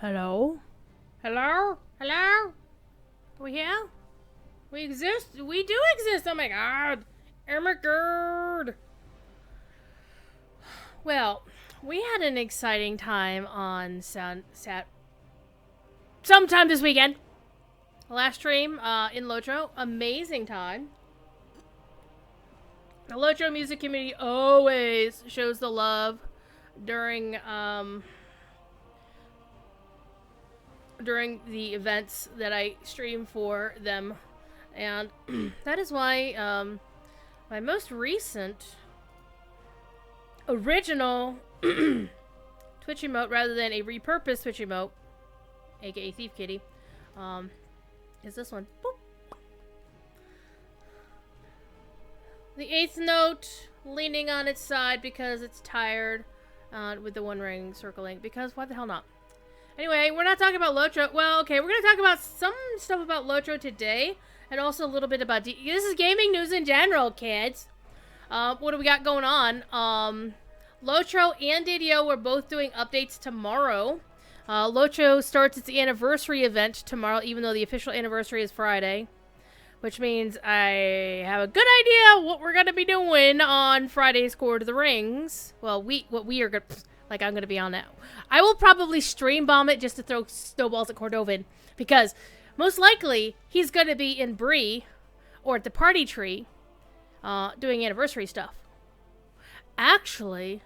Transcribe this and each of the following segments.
Hello? Hello? Hello? Are we here? We exist? We do exist! Oh my god! Oh my god! Well, we had an exciting time on sometime this weekend. Last stream in Lotro. Amazing time. The Lotro music community always shows the love during the events that I stream for them. And that is why my most recent original Twitch emote, rather than a repurposed Twitch emote, aka Thief Kitty, is this one. Boop. The 8th note leaning on its side because it's tired, with the one ring circling, because why the hell not? Anyway, we're not talking about Lotro. Well, okay, we're going to talk about some stuff about Lotro today, and also a little bit about... This is gaming news in general, kids. What do we got going on? Lotro and DDO were both doing updates tomorrow. Lotro starts its anniversary event tomorrow, even though the official anniversary is Friday. Which means I have a good idea what we're going to be doing on Friday's Core to the Rings. Well, what we are going to... Like, I'm going to be on that. I will probably stream bomb it just to throw snowballs at Cordovan. Because, most likely, he's going to be in Bree, or at the party tree, doing anniversary stuff. Actually,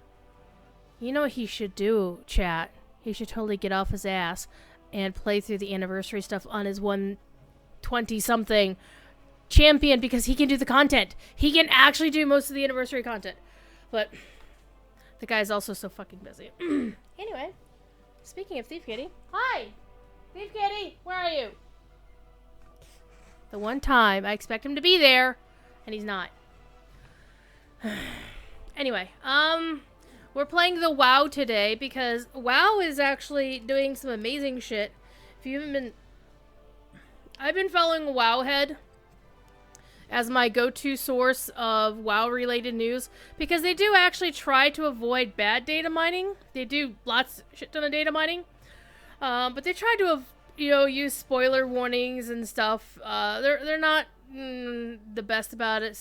you know what he should do, chat? He should totally get off his ass and play through the anniversary stuff on his 120-something champion, because he can do the content. He can actually do most of the anniversary content. But... the guy's also so fucking busy. Anyway, speaking of Thief Kitty. Hi! Thief Kitty, where are you? The one time I expect him to be there, and he's not. Anyway, we're playing the WoW today because WoW is actually doing some amazing shit. If you haven't been... I've been following Wowhead as my go-to source of WoW-related news, because they do actually try to avoid bad data mining. They do shit ton of data mining, but they try to, use spoiler warnings and stuff. They're not the best about it,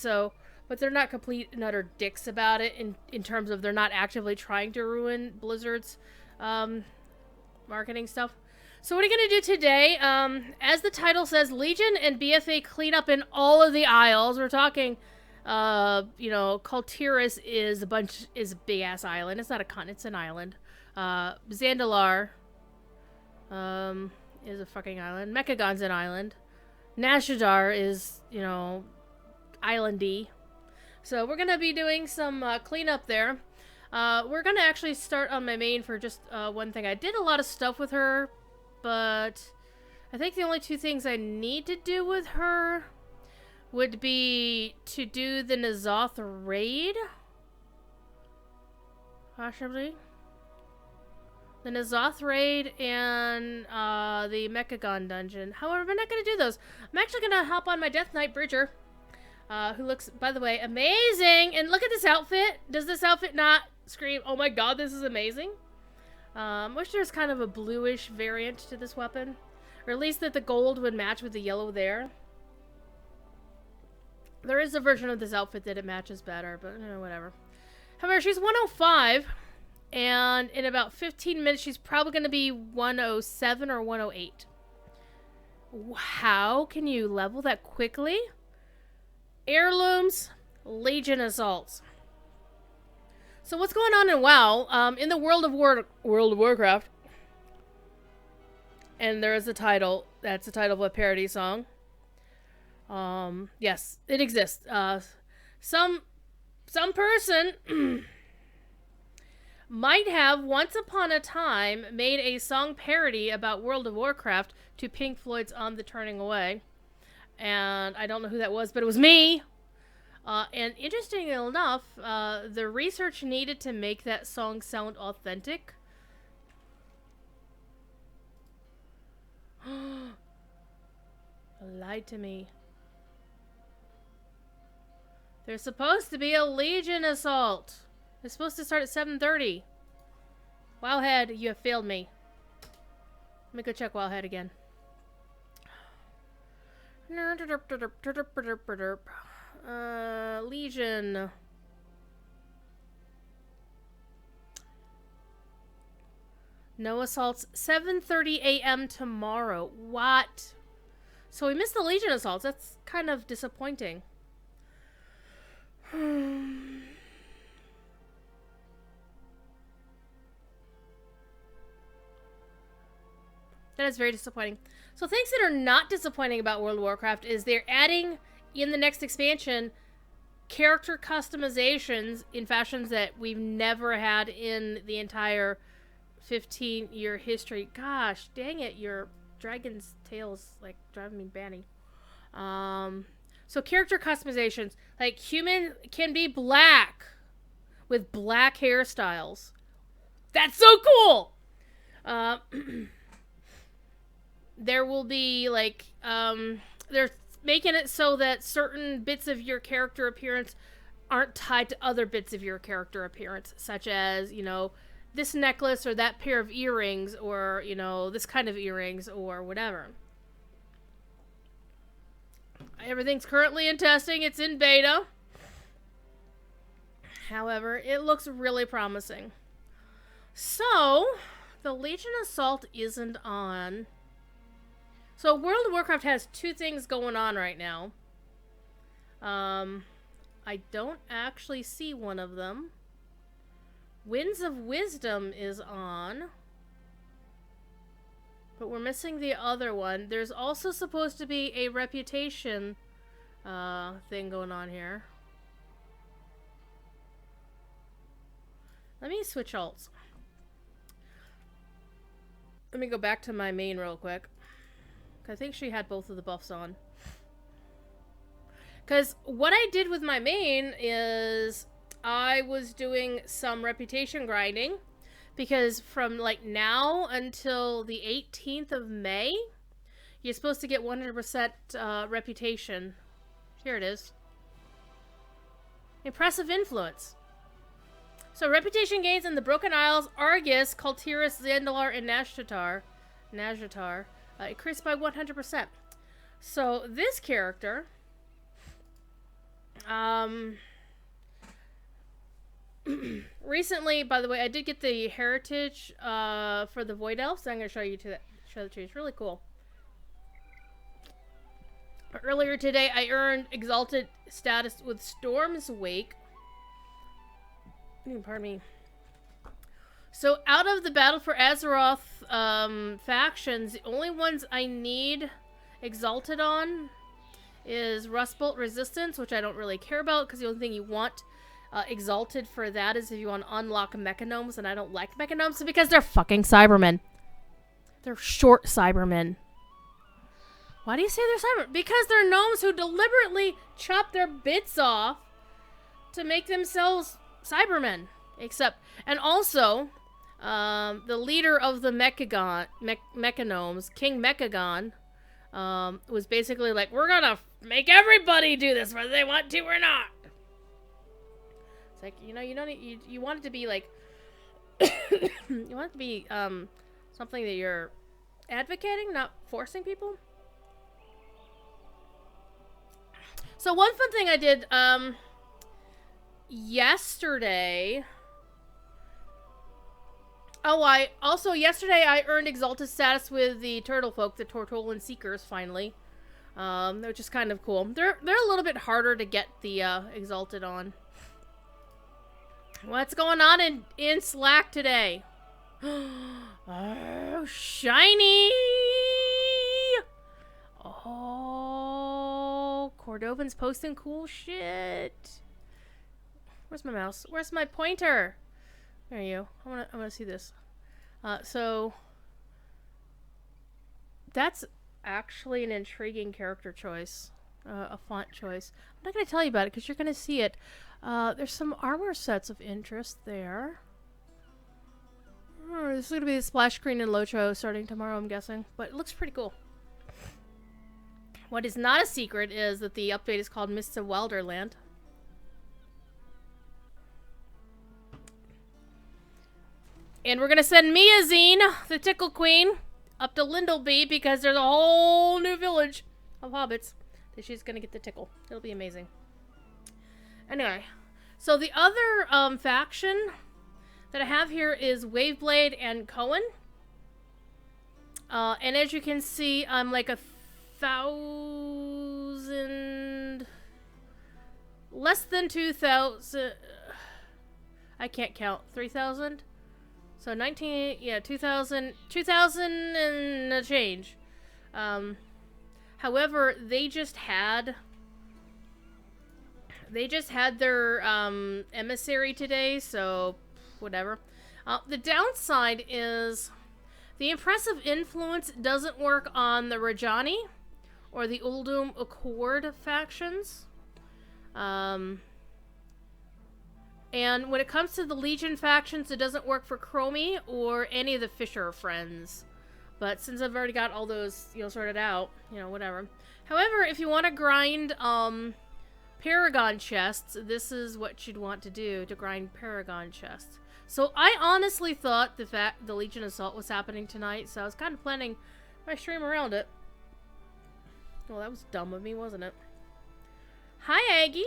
but they're not complete and utter dicks about it in terms of they're not actively trying to ruin Blizzard's marketing stuff. So what are you going to do today? As the title says, Legion and BFA clean up in all of the isles. We're talking, Kultiris is a big-ass island. It's not a continent, it's an island. Zandalar is a fucking island. Mechagon's an island. Nashadar is, islandy. So we're going to be doing some cleanup there. We're going to actually start on my main for just one thing. I did a lot of stuff with her, but I think the only two things I need to do with her would be to do the N'Zoth raid. Possibly. The N'Zoth raid and the Mechagon dungeon. However, I'm not going to do those. I'm actually going to hop on my Death Knight Bridger, who looks, by the way, amazing. And look at this outfit. Does this outfit not scream, oh my god, this is amazing? Wish there's kind of a bluish variant to this weapon. Or at least that the gold would match with the yellow there. There is a version of this outfit that it matches better, but whatever. However, she's 105, and in about 15 minutes she's probably going to be 107 or 108. How can you level that quickly? Heirlooms, Legion assaults. So what's going on in WoW? In the World of Warcraft, and there is a title. That's the title of a parody song. Yes, it exists. Some person might have once upon a time made a song parody about World of Warcraft to Pink Floyd's "On the Turning Away," and I don't know who that was, but it was me. And interestingly enough, the research needed to make that song sound authentic. Lied to me. There's supposed to be a Legion assault. It's supposed to start at 7:30. Wowhead, you have failed me. Let me go check Wildhead again. Legion. No assaults. 7:30 a.m. tomorrow. What? So we missed the Legion assaults. That's kind of disappointing. That is very disappointing. So things that are not disappointing about World of Warcraft is they're adding, in the next expansion, character customizations in fashions that we've never had in the entire 15-year history. Gosh, dang it, your dragon's tail's like driving me batty. So character customizations, like human can be black with black hairstyles. That's so cool. There will be like they're making it so that certain bits of your character appearance aren't tied to other bits of your character appearance, such as, you know, this necklace or that pair of earrings, or, you know, this kind of earrings or whatever. Everything's currently in testing. It's in beta. However, it looks really promising. So, the Legion Assault isn't on. So, World of Warcraft has two things going on right now. I don't actually see one of them. Winds of Wisdom is on. But we're missing the other one. There's also supposed to be a reputation thing going on here. Let me switch alts. Let me go back to my main real quick. I think she had both of the buffs on. Because what I did with my main is I was doing some reputation grinding. Because from like now until the 18th of May, you're supposed to get 100% reputation. Here it is. Impressive influence. So reputation gains in the Broken Isles, Argus, Kultiris, Zandalar, and Nazjatar. Increased by 100%. So this character, recently, by the way, I did get the heritage for the Void Elves. So I'm going to show that to you. It's really cool. Earlier today, I earned Exalted status with Storm's Wake. Pardon me. So, out of the Battle for Azeroth factions, the only ones I need Exalted on is Rustbolt Resistance, which I don't really care about, because the only thing you want Exalted for that is if you want to unlock Mechanomes, and I don't like Mechanomes because they're fucking Cybermen. They're short Cybermen. Why do you say they're Cybermen? Because they're gnomes who deliberately chop their bits off to make themselves Cybermen. And also, the leader of the Mechanomes, King Mechagon, was basically like, we're gonna make everybody do this, whether they want to or not. It's like, you know, you want it to be like, you want it to be something that you're advocating, not forcing people. So one fun thing I did yesterday. Yesterday I earned Exalted status with the Turtle Folk, the Tortolan Seekers, finally. Which is kind of cool. They're a little bit harder to get the Exalted on. What's going on in Slack today? Oh, shiny! Oh, Cordovan's posting cool shit. Where's my mouse? Where's my pointer? There you go. I wanna see this. So that's actually an intriguing character choice, a font choice. I'm not gonna tell you about it because you're gonna see it. There's some armor sets of interest there. This is gonna be the splash screen in Lotro starting tomorrow, I'm guessing, but it looks pretty cool. What is not a secret is that the update is called Mists of Wilderland. And we're gonna send Mia Zine, the Tickle Queen, up to Lindleby because there's a whole new village of hobbits that she's gonna get to tickle. It'll be amazing. Anyway, so the other faction that I have here is Waveblade and Cohen. And as you can see, I'm like 1,000... less than 2,000... I can't count. 3,000? So 19... yeah, 2,000 and a change. However, they just had their emissary today, so whatever. The downside is the impressive influence doesn't work on the Rajani or the Uldum Accord factions. And when it comes to the Legion factions, it doesn't work for Chromie or any of the Fisher friends. But since I've already got all those, sorted out, whatever. However, if you want to grind Paragon chests, this is what you'd want to do to grind Paragon chests. So I honestly thought the Legion Assault was happening tonight, so I was kind of planning my stream around it. Well, that was dumb of me, wasn't it? Hi, Aggie.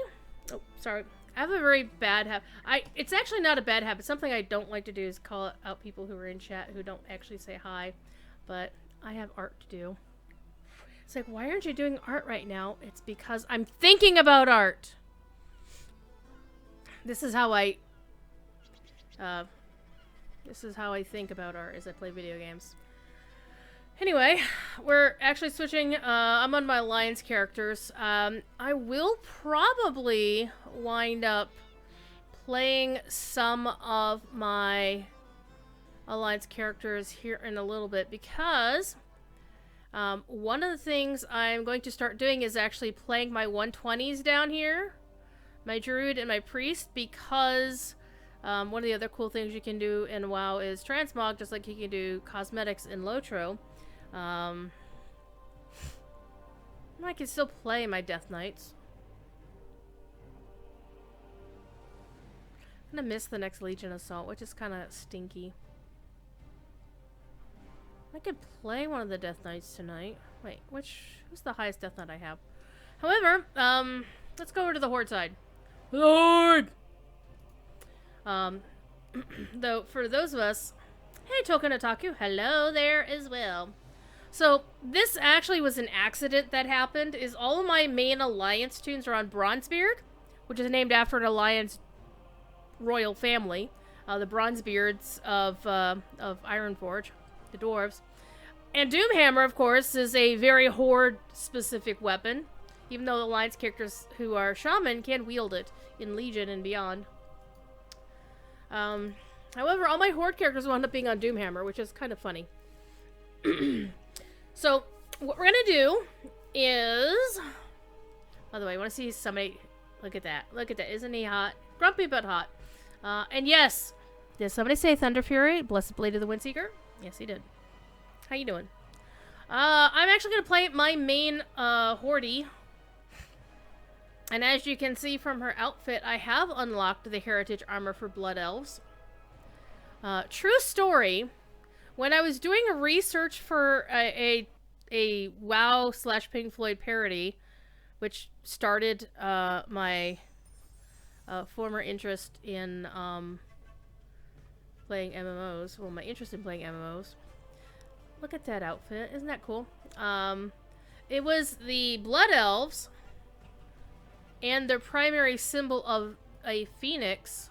Oh, sorry. I have a very bad habit. It's actually not a bad habit. Something I don't like to do is call out people who are in chat who don't actually say hi. But I have art to do. It's like, why aren't you doing art right now? It's because I'm thinking about art. This is how I think about art as I play video games. Anyway, we're actually switching. I'm on my Alliance characters. I will probably wind up playing some of my Alliance characters here in a little bit because one of the things I'm going to start doing is actually playing my 120s down here, my Druid and my Priest, because one of the other cool things you can do in WoW is transmog, just like you can do cosmetics in Lotro. I can still play my Death Knights. I'm gonna miss the next Legion Assault, which is kind of stinky. I could play one of the Death Knights tonight. Wait, who's the highest Death Knight I have? However, let's go over to the Horde side. The Horde! Though, for those of us... Hey, Token Otaku, hello there as well. So, this actually was an accident that happened, is all of my main Alliance tunes are on Bronzebeard, which is named after an Alliance royal family. The Bronzebeards of Ironforge, the dwarves. And Doomhammer, of course, is a very Horde-specific weapon, even though the Alliance characters who are Shaman can wield it in Legion and beyond. However, all my Horde characters wound up being on Doomhammer, which is kind of funny. So, what we're gonna do is... By the way, I want to see somebody... Look at that. Look at that. Isn't he hot? Grumpy but hot. And yes, did somebody say Thunder Fury? Blessed Blade of the Windseeker? Yes, he did. How you doing? I'm actually gonna play my main Horde. And as you can see from her outfit, I have unlocked the Heritage Armor for Blood Elves. True story, when I was doing a research for a WoW / Pink Floyd parody, which started my former interest in playing MMOs, well, my interest in playing MMOs. Look at that outfit, isn't that cool? It was the Blood Elves, and their primary symbol of a phoenix.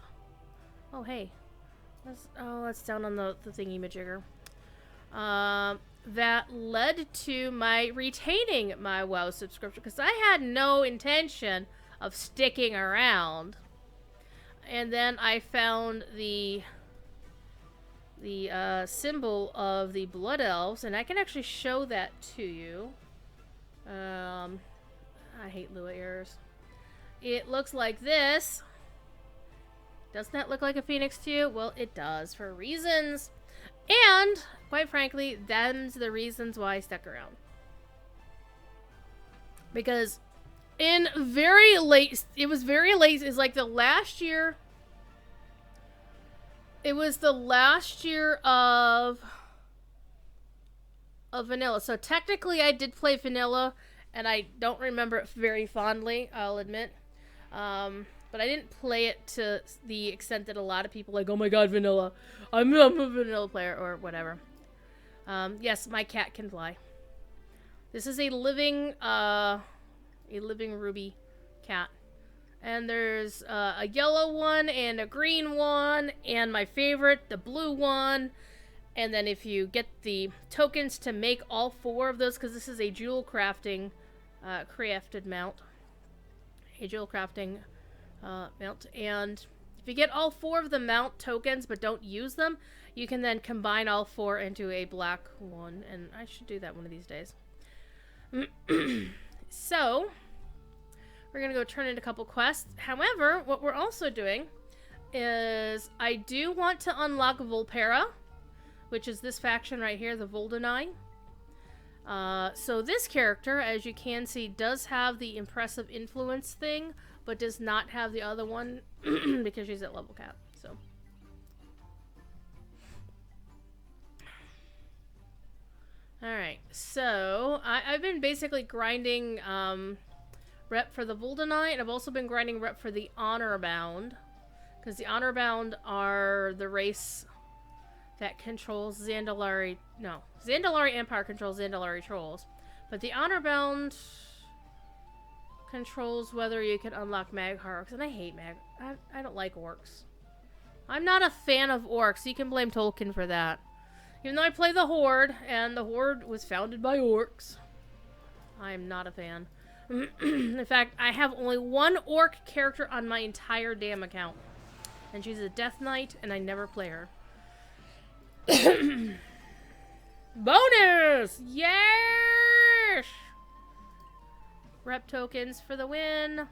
Oh, hey. That's down on the thingy-majigger. That led to my retaining my WoW subscription, because I had no intention of sticking around. And then I found the symbol of the Blood Elves, and I can actually show that to you. I hate Lua errors. It looks like this. Doesn't that look like a phoenix to you? Well, it does, for reasons. And, quite frankly, them's the reasons why I stuck around. Because it was very late, it's like the last year, it was the last year of vanilla. So technically I did play vanilla, and I don't remember it very fondly, I'll admit. But I didn't play it to the extent that a lot of people like, oh my god, vanilla. I'm a vanilla player, or whatever. Yes, my cat can fly. This is a living ruby cat. And there's a yellow one and a green one, and my favorite, the blue one. And then if you get the tokens to make all 4 of those, because this is a jewel crafting crafted mount. A jewel crafting mount. And if you get all 4 of the mount tokens but don't use them, you can then combine all 4 into a black one. And I should do that one of these days. So, we're going to go turn in a couple quests. However, what we're also doing is I do want to unlock Volpera, which is this faction right here, the Voldenai. So this character, as you can see, does have the impressive influence thing, but does not have the other one because she's at level cap. So, alright, so I've been basically grinding rep for the Voldenai, and I've also been grinding rep for the Honorbound, because the Honorbound are the race that controls Zandalari. No, Zandalari Empire controls Zandalari Trolls, but the Honorbound controls whether you can unlock Mag Orcs, and I hate I don't like orcs. I'm not a fan of orcs. You can blame Tolkien for that. Even though I play the Horde, and the Horde was founded by orcs, I am not a fan. In fact, I have only 1 orc character on my entire damn account, and she's a Death Knight, and I never play her. Bonus! Yes! Rep tokens for the win.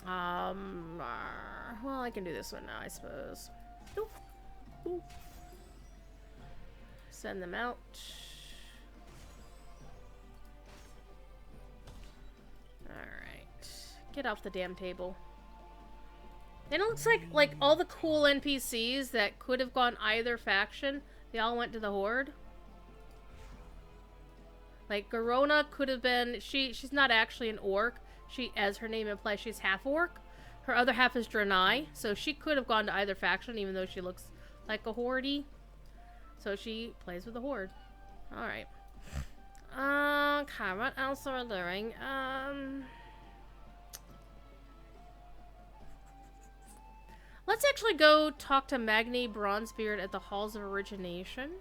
Well, I can do this one now, I suppose. Oof. Oof. Send them out. Alright. Get off the damn table. And it looks like all the cool NPCs that could have gone either faction, they all went to the Horde. Like, Garona could have been... She's not actually an orc. She, as her name implies, she's half orc. Her other half is Draenei, so she could have gone to either faction, even though she looks like a Horde-y. So she plays with the Horde. Alright. Okay, what else are we doing? Let's actually go talk to Magni Bronzebeard at the Halls of Origination.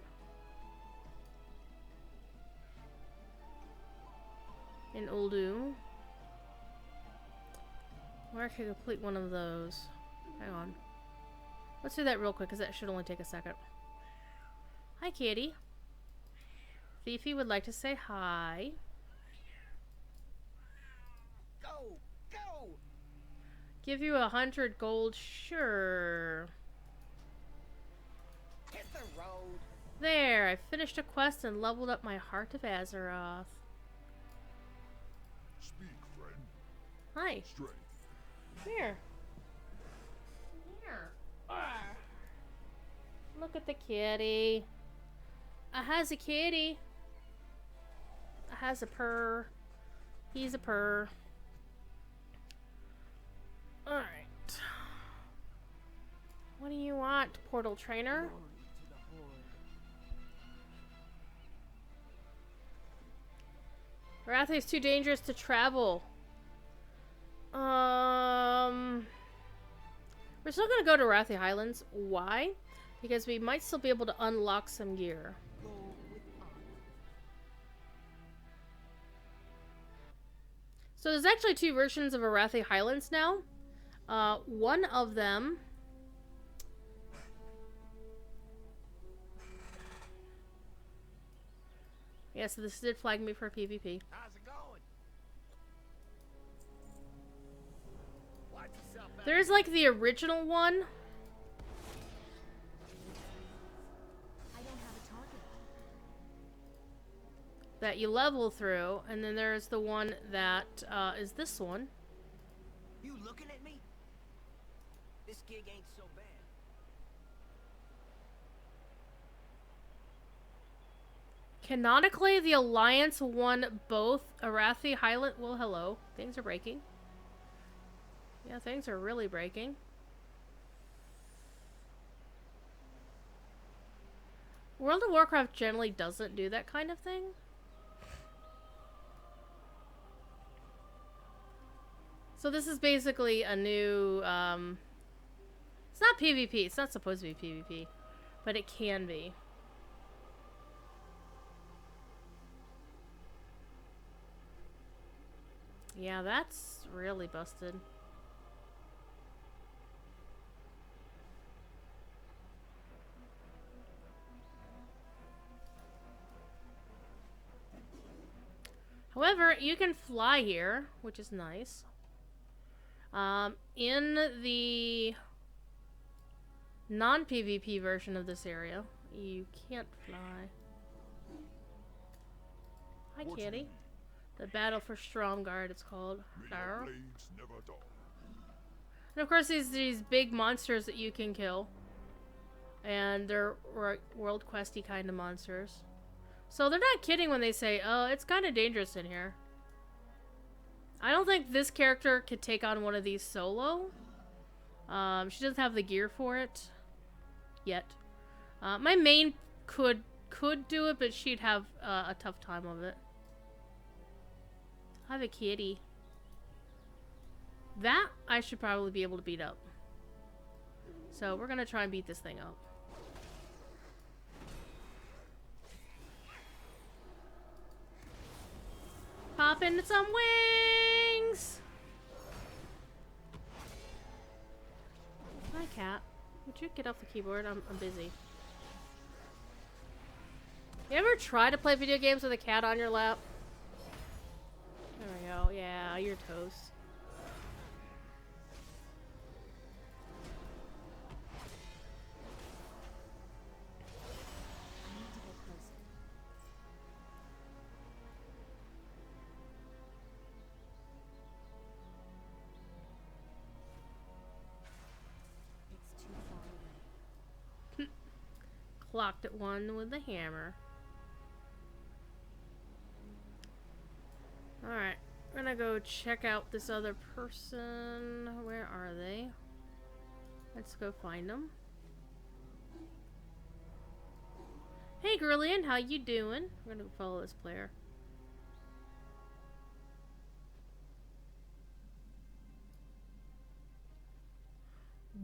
In Uldu. Where I can complete one of those. Hang on. Let's do that real quick, because that should only take a second. Hi, kitty. Fifi would like to say hi. Go! Go! Give you 100 gold, sure. Hit the road. There, I finished a quest and leveled up my Heart of Azeroth. Speak, friend. Hi. Strength. Here. Here. Look at the kitty. I has a kitty. I has a purr. He's a purr. Alright. What do you want, portal trainer? Wrathy is too dangerous to travel. We're still gonna go to Wrathy Highlands. Why? Because we might still be able to unlock some gear. So there's actually 2 versions of Wrathy Highlands now. One of them... Yeah, so this did flag me for PvP. How's it going? Watch yourself out. There's like the original one. I don't have a target. That you level through, and then there's the one that is this one. You looking at me? This gig ain't so bad. Canonically, the Alliance won both Wrathy Highland. Well, hello. Things are breaking. Yeah, things are really breaking. World of Warcraft generally doesn't do that kind of thing. So this is basically a new, it's not PvP. It's not supposed to be PvP. But it can be. Yeah, that's really busted. However, you can fly here, which is nice. In the non-PvP version of this area, you can't fly. Hi, kitty. The Battle for Stromgarde, it's called. And of course, these big monsters that you can kill. And they're world questy kind of monsters. So they're not kidding when they say, oh, it's kind of dangerous in here. I don't think this character could take on one of these solo. She doesn't have the gear for it. Yet. My main could do it, but she'd have a tough time of it. I have a kitty. That I should probably be able to beat up. So we're gonna try and beat this thing up. Pop into some wings! Hi, cat. Would you get off the keyboard? I'm busy. You ever try to play video games with a cat on your lap? There we go. Yeah, you're toast. I need to get closer. It's too far away. Clocked at one with the hammer. Alright, we're gonna go check out this other person. Where are they? Let's go find them. Hey, Grillian, how you doing? We're gonna follow this player.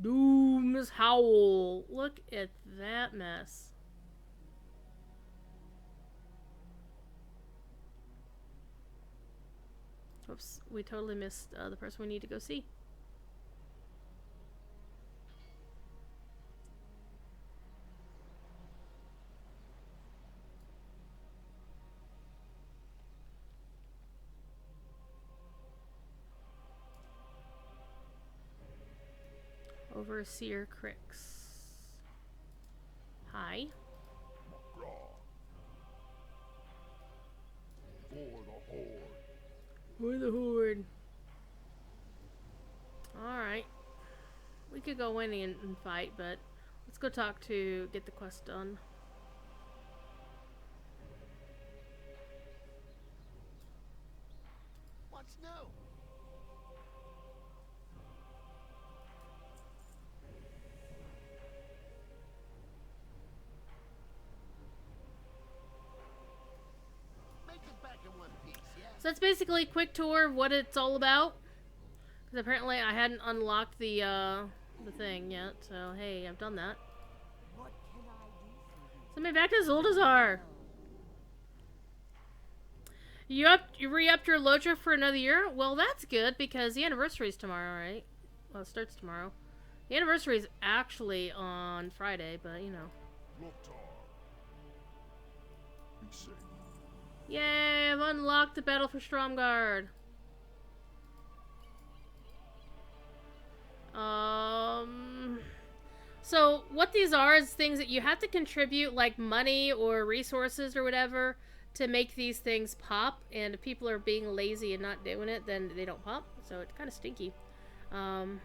Doom's Howl. Look at that mess. Oops, we totally missed the person we need to go see. Overseer Crix. Hi. For the Horde. Alright. We could go in and fight, but let's go talk to get the quest done. What's new? Make it back in one piece, yeah? So that's basically a quick tour of what it's all about. Because apparently I hadn't unlocked the thing yet. So hey, I've done that. What can I do for you? Send me back to Zuldazar. You re-upped your Lotra for another year? Well, that's good because the anniversary's tomorrow, right? Well, it starts tomorrow. The anniversary is actually on Friday, but you know. Yay! I've unlocked the Battle for Stromgarde. So what these are is things that you have to contribute, like money or resources or whatever, to make these things pop. And if people are being lazy and not doing it, then they don't pop. So it's kind of stinky. Now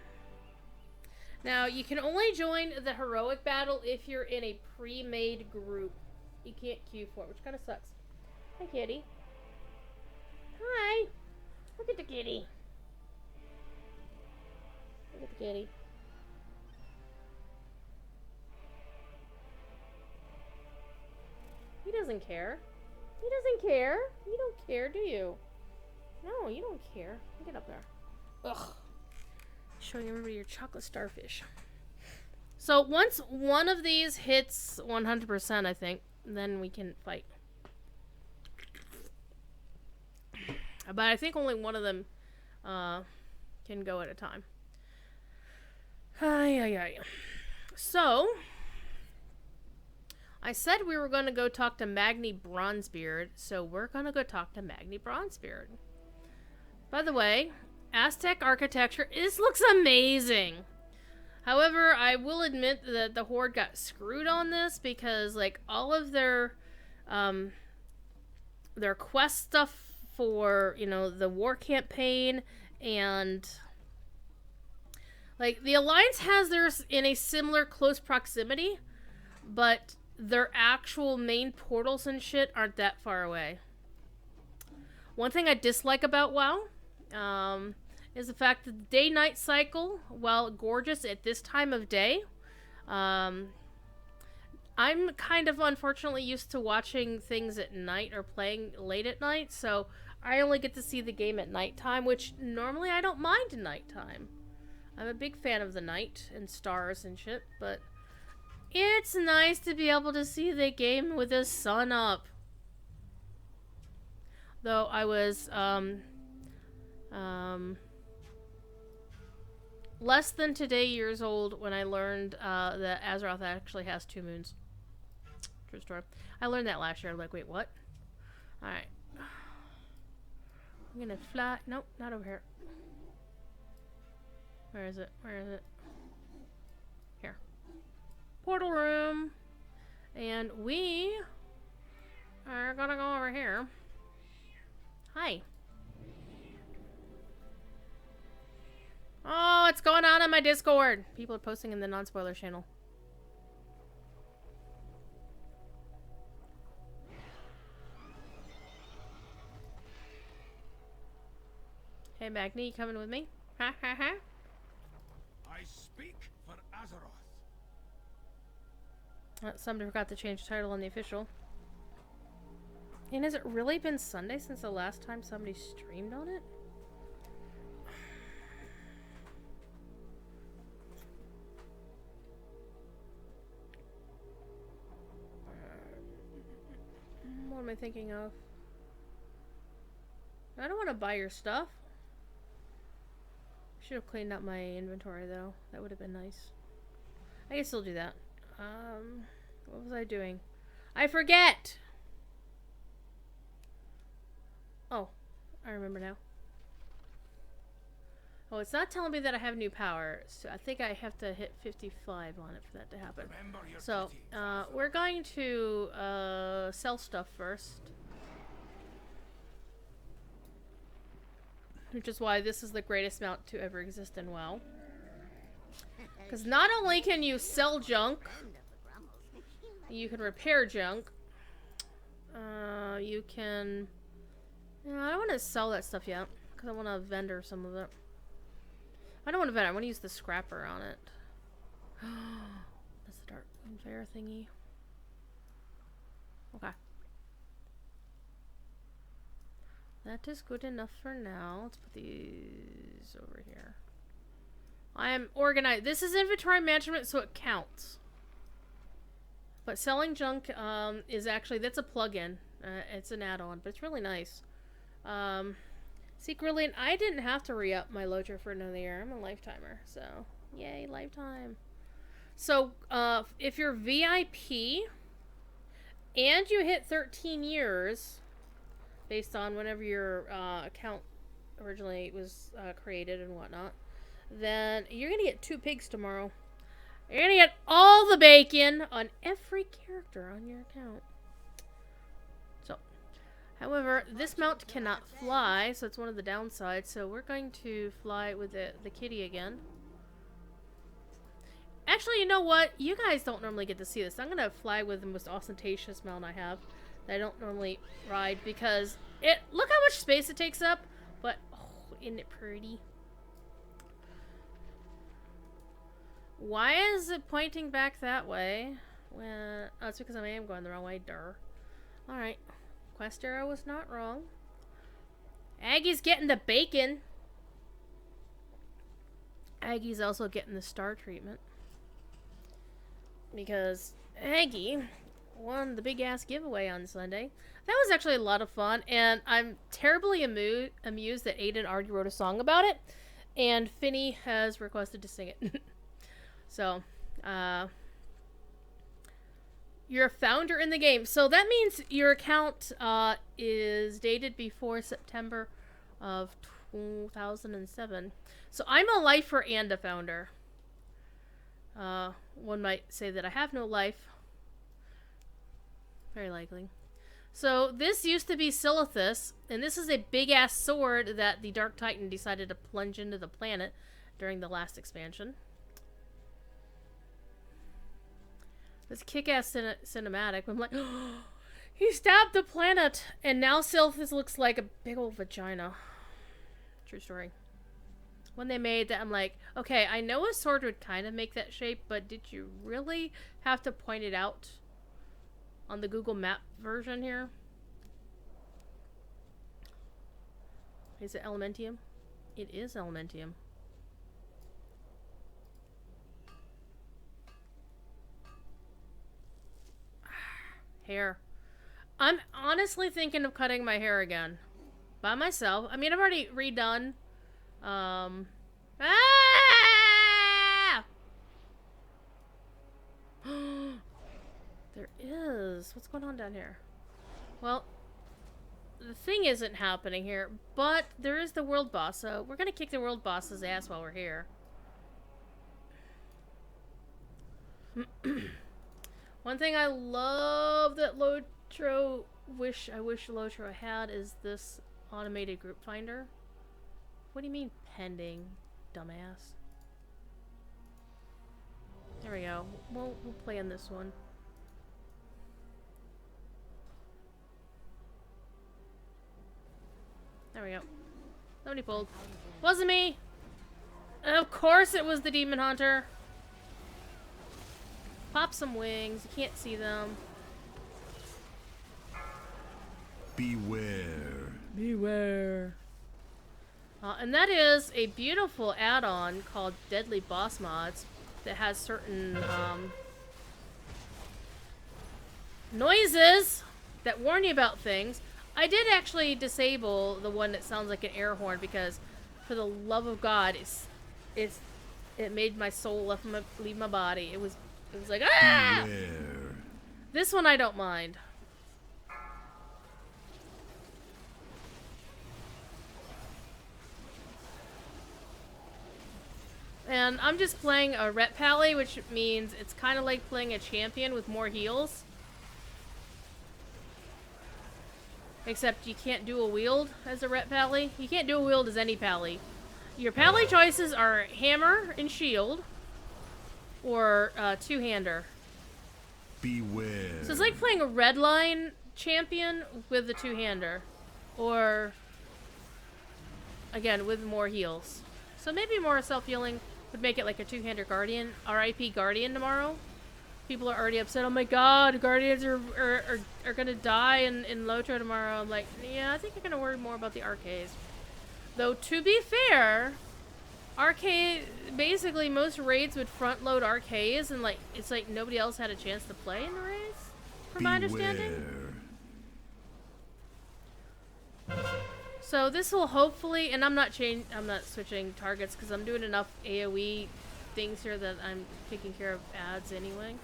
you can only join the heroic battle if you're in a pre-made group. you can't queue for, which kind of sucks. Hi, kitty. Hi. Look at the kitty. Look at the kitty. He doesn't care. He doesn't care. You don't care, do you? No, you don't care. Get up there. Ugh. Showing everybody your chocolate starfish. So once one of these hits 100%, I think, then we can fight. But I think only one of them can go at a time. So, I said we were going to go talk to Magni Bronzebeard, so we're going to go talk to Magni Bronzebeard. By the way, Aztec architecture, this looks amazing. However, I will admit that the Horde got screwed on this because, like, all of their quest stuff for, you know, the war campaign and, like, the Alliance has theirs in a similar close proximity, but their actual main portals and shit aren't that far away. One thing I dislike about WoW is the fact that the day-night cycle, while gorgeous at this time of day, I'm kind of unfortunately used to watching things at night or playing late at night, so I only get to see the game at nighttime, which normally I don't mind nighttime. I'm a big fan of the night and stars and shit, but it's nice to be able to see the game with the sun up. Though I was, less than today years old when I learned that Azeroth actually has 2 moons. True story. I learned that last year. I'm like, wait, what? Alright. I'm gonna fly. Nope, not over here. Where is it? Where is it? Here. Portal room. And we are gonna go over here. Hi. Oh, it's going on my Discord. People are posting in the non-spoiler channel. Hey, Magni, you coming with me? Ha ha ha. I speak for Azeroth. Somebody forgot to change the title on the official. And has it really been Sunday since the last time somebody streamed on it? What am I thinking of? I don't want to buy your stuff. Should have cleaned up my inventory though. That would have been nice. I can still do that. What was I doing? I forget! Oh, I remember now. Oh, it's not telling me that I have new power, so I think I have to hit 55 on it for that to happen. So, we're going to sell stuff first. Which is why this is the greatest mount to ever exist in WoW. Because not only can you sell junk, you can repair junk, you can... I don't want to sell that stuff yet, because I want to vendor some of it. I don't want to vendor, I want to use the scrapper on it. That's the dark fair thingy. Okay. That is good enough for now. Let's put these over here. I am organized. This is inventory management, so it counts. But selling junk is actually, that's a plugin. It's an add-on, but it's really nice. Secretly, I didn't have to re-up my Lotra for another year. I'm a lifetimer, so yay, lifetime. So, if you're VIP and you hit 13 years, based on whenever your account originally was created and whatnot, then you're gonna get 2 pigs tomorrow. You're gonna get all the bacon on every character on your account. So, however, this mount cannot fly, so it's one of the downsides. So we're going to fly with the kitty again. Actually, you know what? You guys don't normally get to see this. I'm gonna fly with the most ostentatious mount I have that I don't normally ride because it. Look how much space it takes up. But oh, isn't it pretty? Why is it pointing back that way? Well, oh, it's because I am going the wrong way. Durr. All right, quest arrow was not wrong. Aggie's getting the bacon. Aggie's also getting the star treatment. Because Aggie won the big ass giveaway on Sunday. That was actually a lot of fun, and I'm terribly amused that Aiden already wrote a song about it, and Finny has requested to sing it. So, you're a founder in the game. So that means your account is dated before September of 2007. So I'm a lifer and a founder. One might say that I have no life. Very likely. So this used to be Silithus, and this is a big-ass sword that the Dark Titan decided to plunge into the planet during the last expansion. This kick-ass cinematic. I'm like, oh, he stabbed the planet, and now Silithus looks like a big old vagina. True story. When they made that, I'm like, okay, I know a sword would kind of make that shape, but did you really have to point it out on the Google Map version here? Is it Elementium? It is Elementium. Hair. I'm honestly thinking of cutting my hair again. By myself. I mean, I've already redone. Ah! There is. What's going on down here? Well, the thing isn't happening here, but there is the world boss, so we're gonna kick the world boss's ass while we're here. One thing I love that Lotro I wish Lotro had is this automated group finder. What do you mean pending, dumbass? There we go. We'll play on this one. There we go. Somebody pulled. Wasn't me! Of course it was the Demon Hunter. Pop some wings. You can't see them. Beware. Beware. And that is a beautiful add-on called Deadly Boss Mods that has certain noises that warn you about things. I did actually disable the one that sounds like an air horn because, for the love of God, it made my soul leave my body. It was like, ah! Beware. This one I don't mind. And I'm just playing a Ret Pally, which means it's kind of like playing a champion with more heals. Except you can't dual wield as a Ret Pally. You can't dual wield as any Pally. Your Pally choices are hammer and shield, or two-hander. Beware. So it's like playing a red line champion with a two-hander, or again with more heals. So maybe more self-healing would make it like a two-hander Guardian. R.I.P. Guardian tomorrow. People are already upset. Oh my God, Guardians are gonna die in Lotro tomorrow. I'm like, yeah, I think you're gonna worry more about the RKs. Though to be fair, RK basically most raids would front load RKs, and like it's like nobody else had a chance to play in the raids, from my understanding. So this will hopefully, and I'm not switching targets because I'm doing enough AoE things here that I'm taking care of ads anyway.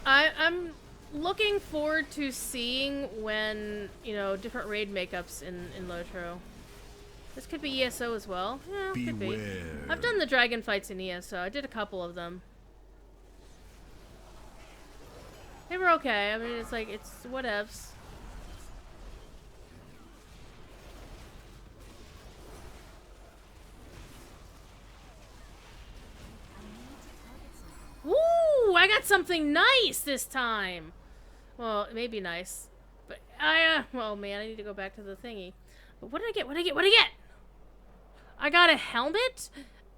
I'm looking forward to seeing when, you know, different raid makeups in Lotro. This could be ESO as well. Yeah, could be. I've done the dragon fights in ESO. I did a couple of them. They were okay. I mean, it's like, it's whatevs. I got something nice this time. Well, it may be nice. But well, man, I need to go back to the thingy. But what did I get? What did I get? What did I get? I got a helmet?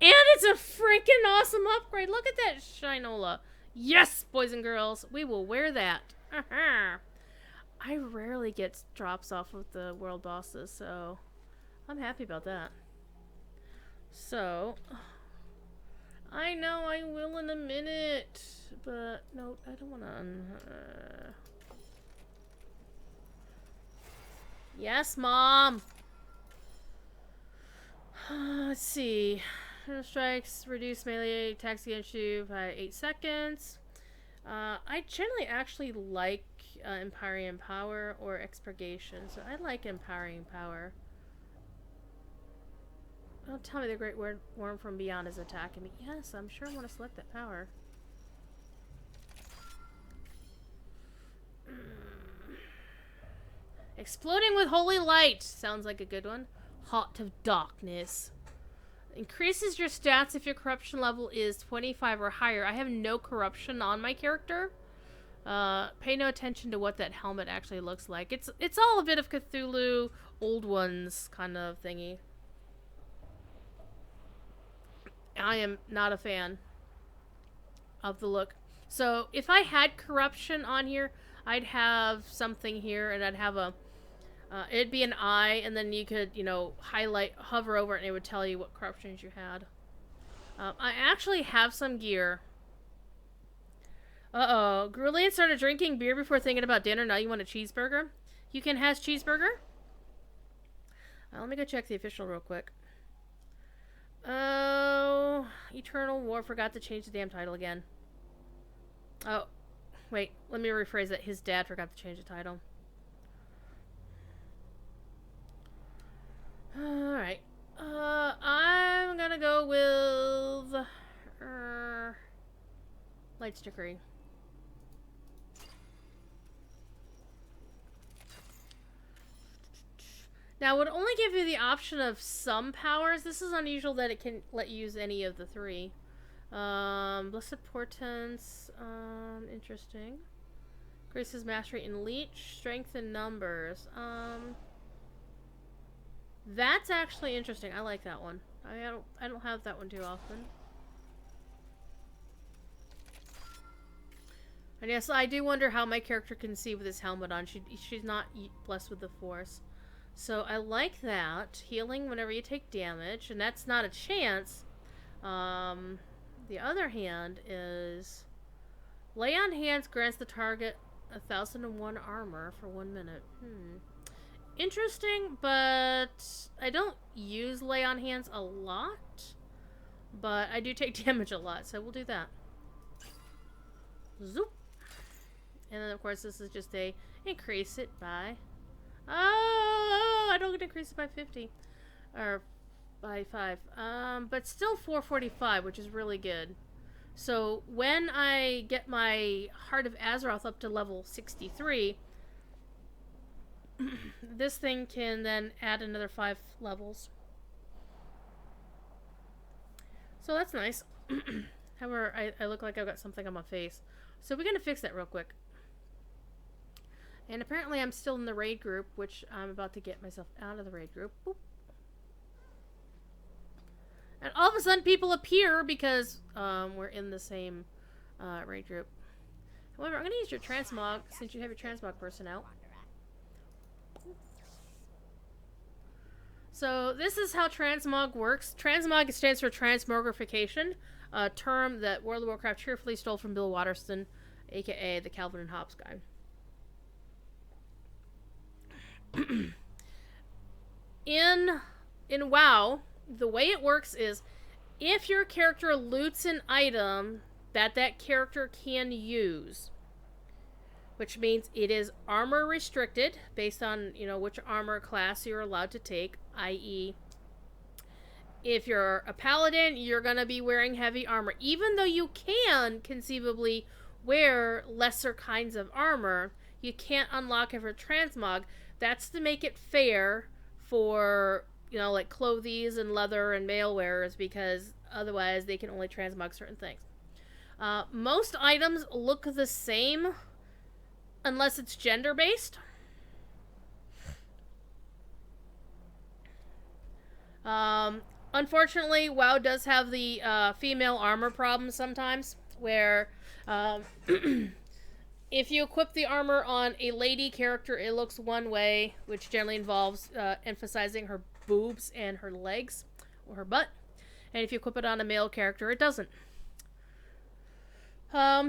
And it's a freaking awesome upgrade. Look at that Shinola. Yes, boys and girls. We will wear that. I rarely get drops off of the world bosses, so I'm happy about that. So, I know I will in a minute, but no, I don't want to. Yes, Mom. Let's see. Strikes reduce melee attacks against you by 8 seconds. I generally actually like Empowering Power or Expurgation, so I like Empowering Power. Don't tell me the Great Worm from Beyond is attacking me. Yes, I'm sure I want to select that power. Exploding with Holy Light sounds like a good one. Heart of Darkness. Increases your stats if your corruption level is 25 or higher. I have no corruption on my character. Pay no attention to what that helmet actually looks like. It's all a bit of Cthulhu Old Ones kind of thingy. I am not a fan of the look. So if I had corruption on here, I'd have something here, and I'd have a it'd be an eye, and then you could, you know, hover over it, and it would tell you what corruptions you had. I actually have some gear. Uh-oh. Grulian started drinking beer before thinking about dinner. Now you want a cheeseburger? You can has cheeseburger? Let me go check the official real quick. Oh, Eternal War forgot to change the damn title again. Oh, wait. Let me rephrase that. His dad forgot to change the title. Alright. I'm gonna go with Light Stickery. Now, it would only give you the option of some powers. This is unusual that it can let you use any of the three. Blessed Portents. Interesting. Grace's Mastery in Leech. Strength in Numbers. That's actually interesting. I like that one. I don't have that one too often. And yes, I do wonder how my character can see with his helmet on. She's not blessed with the Force. So I like that. Healing whenever you take damage, and that's not a chance. The other hand is Lay on Hands grants the target 1001 armor for 1 minute. Interesting, but I don't use Lay on Hands a lot. But I do take damage a lot, so we'll do that. Zoop. And then, of course, this is just a increase it by... Oh, I don't get to increase it by 50. Or by 5. But still 445, which is really good. So when I get my Heart of Azeroth up to level 63... this thing can then add another 5 levels. So that's nice. However, I look like I've got something on my face. So we're going to fix that real quick. And apparently I'm still in the raid group, which I'm about to get myself out of the raid group. Boop. And all of a sudden people appear because we're in the same raid group. However, I'm going to use your transmog since you have your transmog person out. So this is how transmog works. Transmog stands for transmogrification, a term that World of Warcraft cheerfully stole from Bill Watterson, aka the Calvin and Hobbes guy. In WoW, the way it works is if your character loots an item that character can use, which means it is armor restricted based on, you know, which armor class you're allowed to take, i.e. if you're a paladin, you're going to be wearing heavy armor. Even though you can conceivably wear lesser kinds of armor, you can't unlock it for transmog. That's to make it fair for, you know, like clothies and leather and mail wearers, because otherwise they can only transmog certain things. Most items look the same unless it's gender-based. Unfortunately, WoW does have the female armor problem sometimes, where if you equip the armor on a lady character, it looks one way, which generally involves emphasizing her boobs and her legs, or her butt. And if you equip it on a male character, it doesn't. Some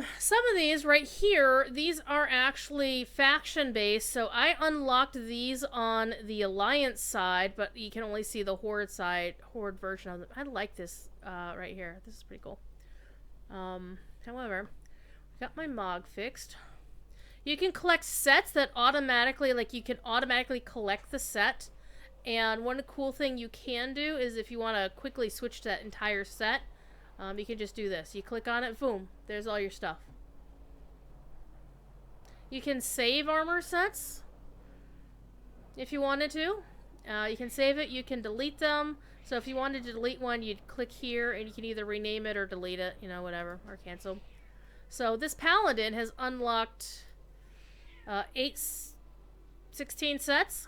of these right here, these are actually faction-based, so I unlocked these on the Alliance side, but you can only see the Horde side, Horde version of them. I like this right here. This is pretty cool. However, got my Mog fixed. You can collect sets that automatically, like you can automatically collect the set, and one cool thing you can do is if you want to quickly switch to that entire set, you can just do this. You click on it, boom, there's all your stuff. You can save armor sets if you wanted to. You can save it, you can delete them. So if you wanted to delete one, you'd click here and you can either rename it or delete it, you know, whatever, or cancel. So this Paladin has unlocked 16 sets.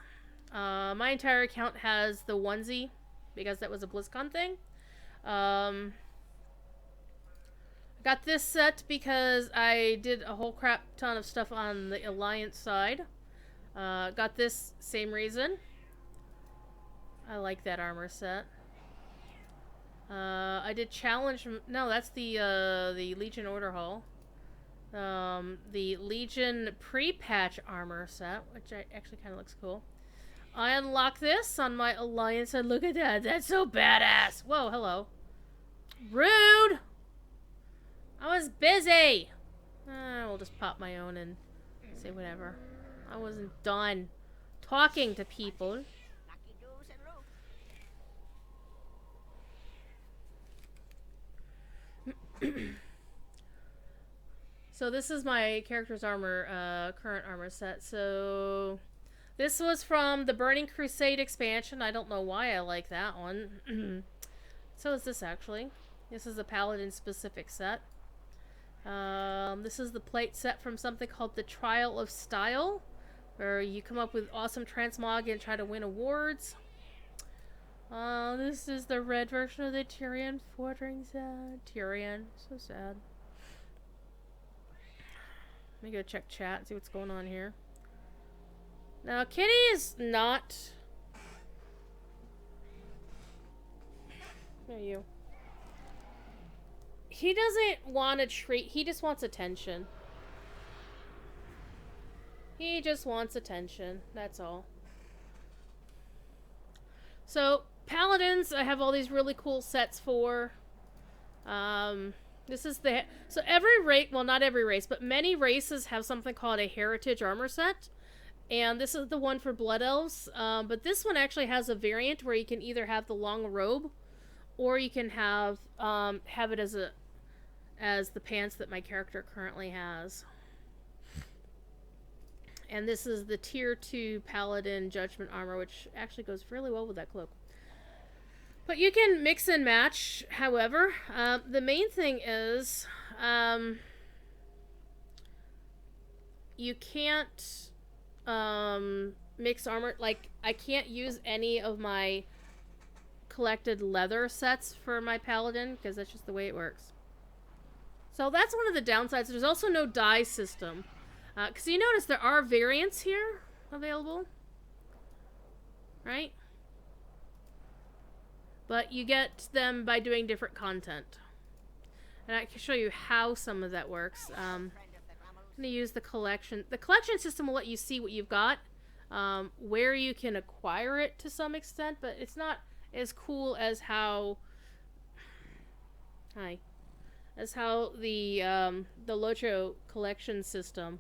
My entire account has the onesie because that was a BlizzCon thing. Got this set because I did a whole crap ton of stuff on the Alliance side. Got this, same reason. I like that armor set. I did challenge... No, that's the Legion Order Hall. The Legion pre-patch armor set, which actually kind of looks cool. I unlocked this on my Alliance and look at that. That's so badass. Whoa, hello. Rude! I was busy! We'll just pop my own and say whatever. I wasn't done talking to people. So this is my character's armor, current armor set. So this was from the Burning Crusade expansion. I don't know why I like that one. So is this actually. This is a Paladin specific set. This is the plate set from something called the Trial of Style, where you come up with awesome transmog and try to win awards. This is the red version of the Tyrion Fordring set. Tyrion, so sad. Let me go check chat, see what's going on here. Now, Kitty is not... Where are you? He doesn't want to treat... He just wants attention. He just wants attention. That's all. So, Paladins, I have all these really cool sets for. This is the... So every race... Well, not every race, but many races have something called a Heritage Armor set. And this is the one for Blood Elves. But this one actually has a variant where you can either have the long robe, or you can have it as the pants that my character currently has. And this is the Tier 2 Paladin Judgment Armor, which actually goes really well with that cloak. But you can mix and match, however. The main thing is you can't mix armor. Like, I can't use any of my collected leather sets for my Paladin, because that's just the way it works. So that's one of the downsides. There's also no dye system. Because you notice there are variants here available. Right? But you get them by doing different content. And I can show you how some of that works. I'm going to use the collection. The collection system will let you see what you've got. Where you can acquire it to some extent. But it's not as cool as how... Hi. As how the Locho collection system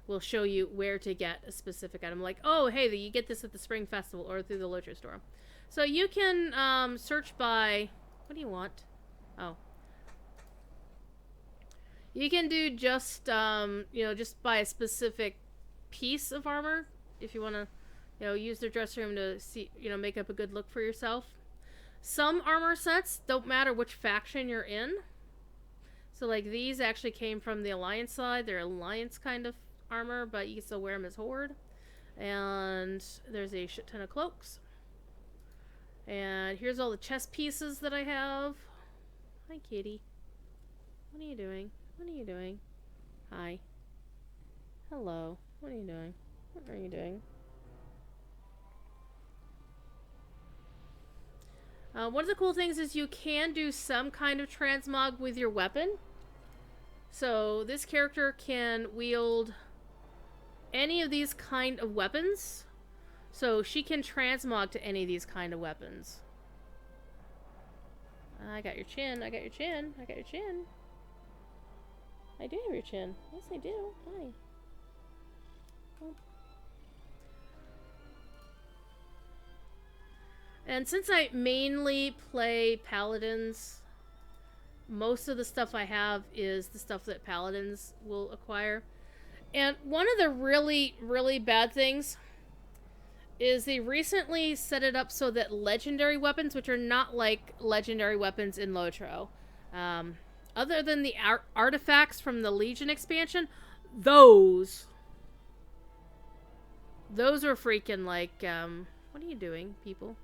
will show you where to get a specific item. Like, oh, hey, you get this at the Spring Festival or through the Locho store. So you can search by... What do you want? Oh. You can do just, just by a specific piece of armor. If you want to, use their dressing room to see, make up a good look for yourself. Some armor sets don't matter which faction you're in. So like these actually came from the Alliance side. They're Alliance kind of armor, but you can still wear them as Horde. And there's a shit ton of cloaks. And here's all the chest pieces that I have. Hi, kitty. What are you doing? What are you doing? Hi. Hello. What are you doing? What are you doing? One of the cool things is you can do some kind of transmog with your weapon. So this character can wield any of these kind of weapons. So she can transmog to any of these kind of weapons. I got your chin. I got your chin. I got your chin. I do have your chin. Yes, I do. Hi. Oh. And since I mainly play paladins, most of the stuff I have is the stuff that paladins will acquire. And one of the really, really bad things is they recently set it up so that legendary weapons, which are not like legendary weapons in Lotro, other than the artifacts from the Legion expansion, those are freaking like, what are you doing, people?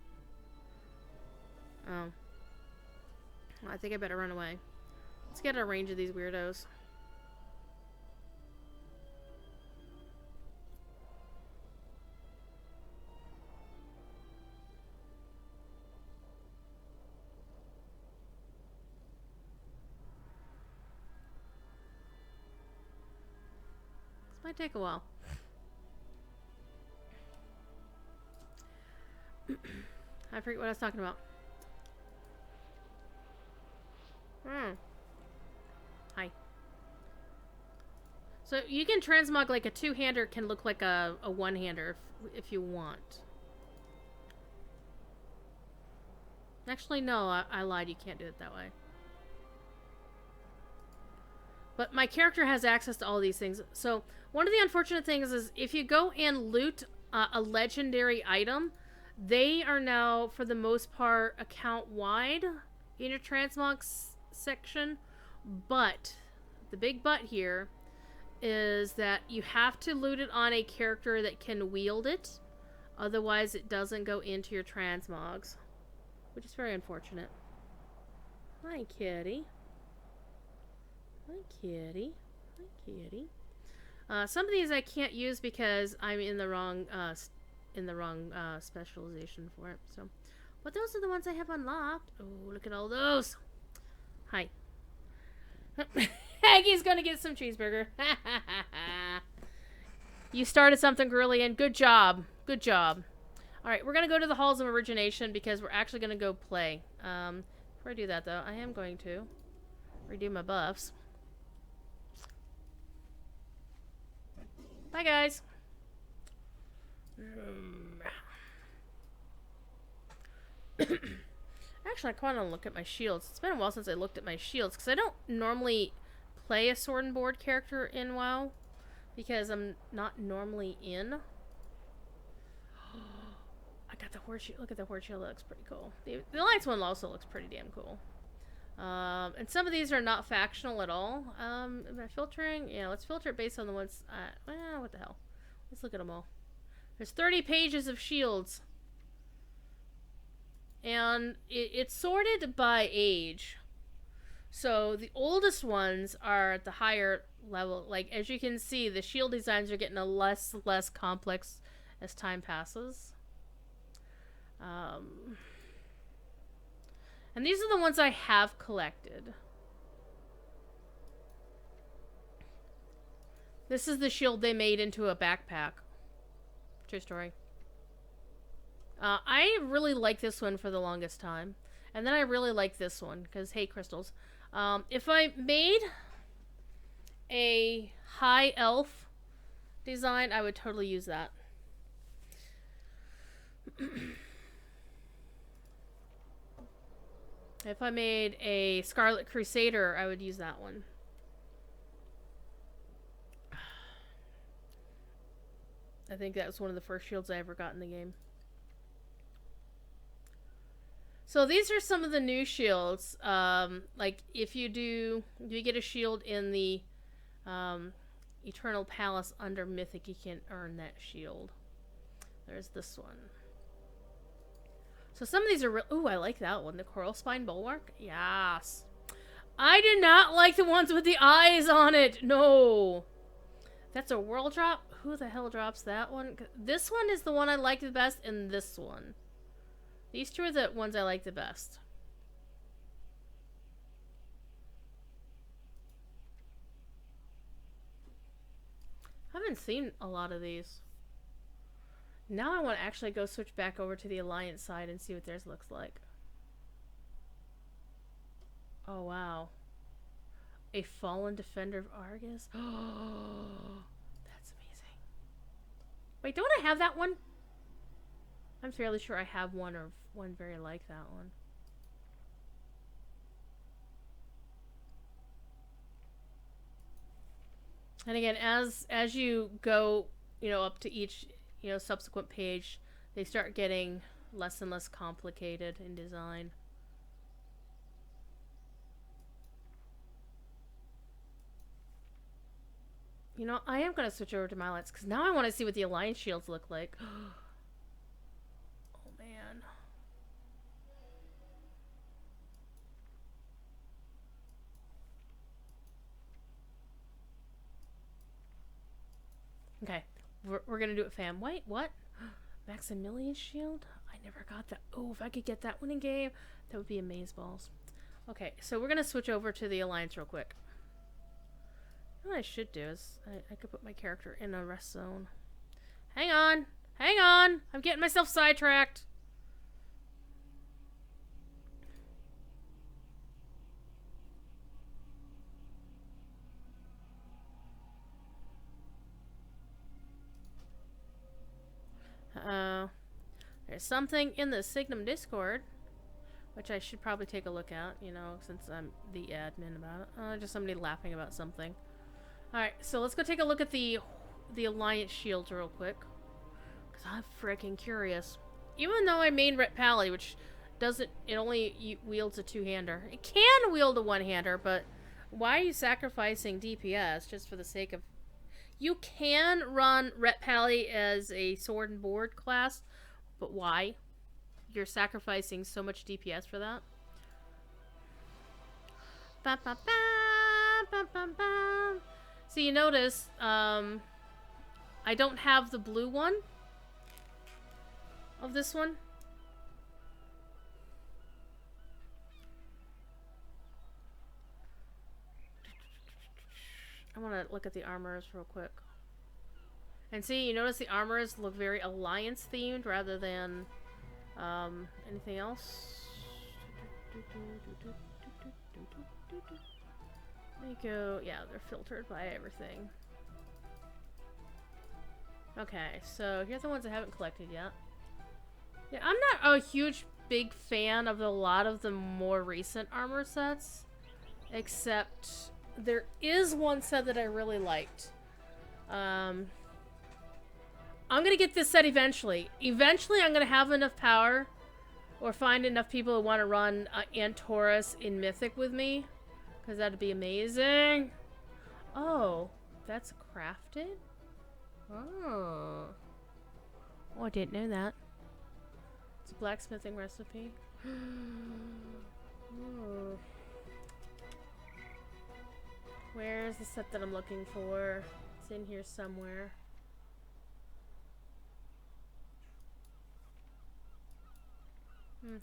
Oh. I think I better run away. Let's get a range of these weirdos. This might take a while. I forget what I was talking about. Hi. So you can transmog like a two-hander can look like a one-hander if you want. Actually, no, I lied. You can't do it that way. But my character has access to all these things. So one of the unfortunate things is if you go and loot a legendary item, they are now, for the most part, account-wide in your transmog section. But the big but here is that you have to loot it on a character that can wield it. Otherwise, it doesn't go into your transmogs, which is very unfortunate. Hi, kitty. Hi, kitty. Hi, kitty. Some of these I can't use because I'm in the wrong specialization for it. So, but those are the ones I have unlocked. Oh, look at all those. Hi. Haggie's gonna get some cheeseburger. You started something, Grillian. Good job. Good job. Alright, we're gonna go to the Halls of Origination because we're actually gonna go play. Before I do that, though, I am going to redo my buffs. Bye, guys. Actually, I kind of look at my shields. It's been a while since I looked at my shields because I don't normally play a sword and board character in WoW because I'm not normally in. I got the horde shield. Look at the horde shield. That looks pretty cool. The Alliance one also looks pretty damn cool. And some of these are not factional at all. Am I filtering? Yeah, let's filter it based on the ones. Well, what the hell? Let's look at them all. There's 30 pages of shields. And it's sorted by age. So the oldest ones are at the higher level. Like, as you can see, the shield designs are getting a less complex as time passes. And these are the ones I have collected. This is the shield they made into a backpack. True story. I really like this one for the longest time. And then I really like this one, because, hey, crystals. If I made a high elf design, I would totally use that. If I made a Scarlet Crusader, I would use that one. I think that was one of the first shields I ever got in the game. So these are some of the new shields. Like if you get a shield in the Eternal Palace under Mythic, you can earn that shield. There's this one. So some of these are real. Ooh, I like that one. The Coral Spine Bulwark. Yes. I did not like the ones with the eyes on it. No. That's a world drop? Who the hell drops that one? This one is the one I like the best, and this one. These two are the ones I like the best. I haven't seen a lot of these. Now I want to actually go switch back over to the Alliance side and see what theirs looks like. Oh, wow. A Fallen Defender of Argus? Oh, that's amazing. Wait, don't I have that one? I'm fairly sure I have one or one very like that one. And again, as you go, up to each, subsequent page, they start getting less and less complicated in design. I am going to switch over to my Alliance, because now I want to see what the Alliance shields look like. Oh, man. Okay, we're going to do it, fam. Wait, what? Maximilian shield? I never got that. Oh, if I could get that one in game, that would be amazeballs. Okay, so we're going to switch over to the Alliance real quick. What I should do is I could put my character in a rest zone. Hang on! Hang on! I'm getting myself sidetracked. Uh-oh. There's something in the Signum Discord, which I should probably take a look at, since I'm the admin about it. Just somebody laughing about something. Alright, so let's go take a look at the Alliance shields real quick. Because I'm freaking curious. Even though I main Ret Pally, which doesn't... It only wields a two-hander. It can wield a one-hander, but why are you sacrificing DPS just for the sake of... You can run Ret Pally as a sword and board class, but why? You're sacrificing so much DPS for that? Ba ba ba ba ba ba. So you notice, I don't have the blue one of this one. I want to look at the armors real quick. And see, you notice the armors look very Alliance themed rather than anything else. There you go. Yeah, they're filtered by everything. Okay, so here's the ones I haven't collected yet. Yeah, I'm not a huge, big fan of a lot of the more recent armor sets. Except there is one set that I really liked. I'm gonna get this set eventually. Eventually I'm gonna have enough power or find enough people who want to run Antorus in Mythic with me. Because that'd be amazing. Oh, that's crafted? Oh. Oh, I didn't know that. It's a blacksmithing recipe. Oh. Where's the set that I'm looking for? It's in here somewhere.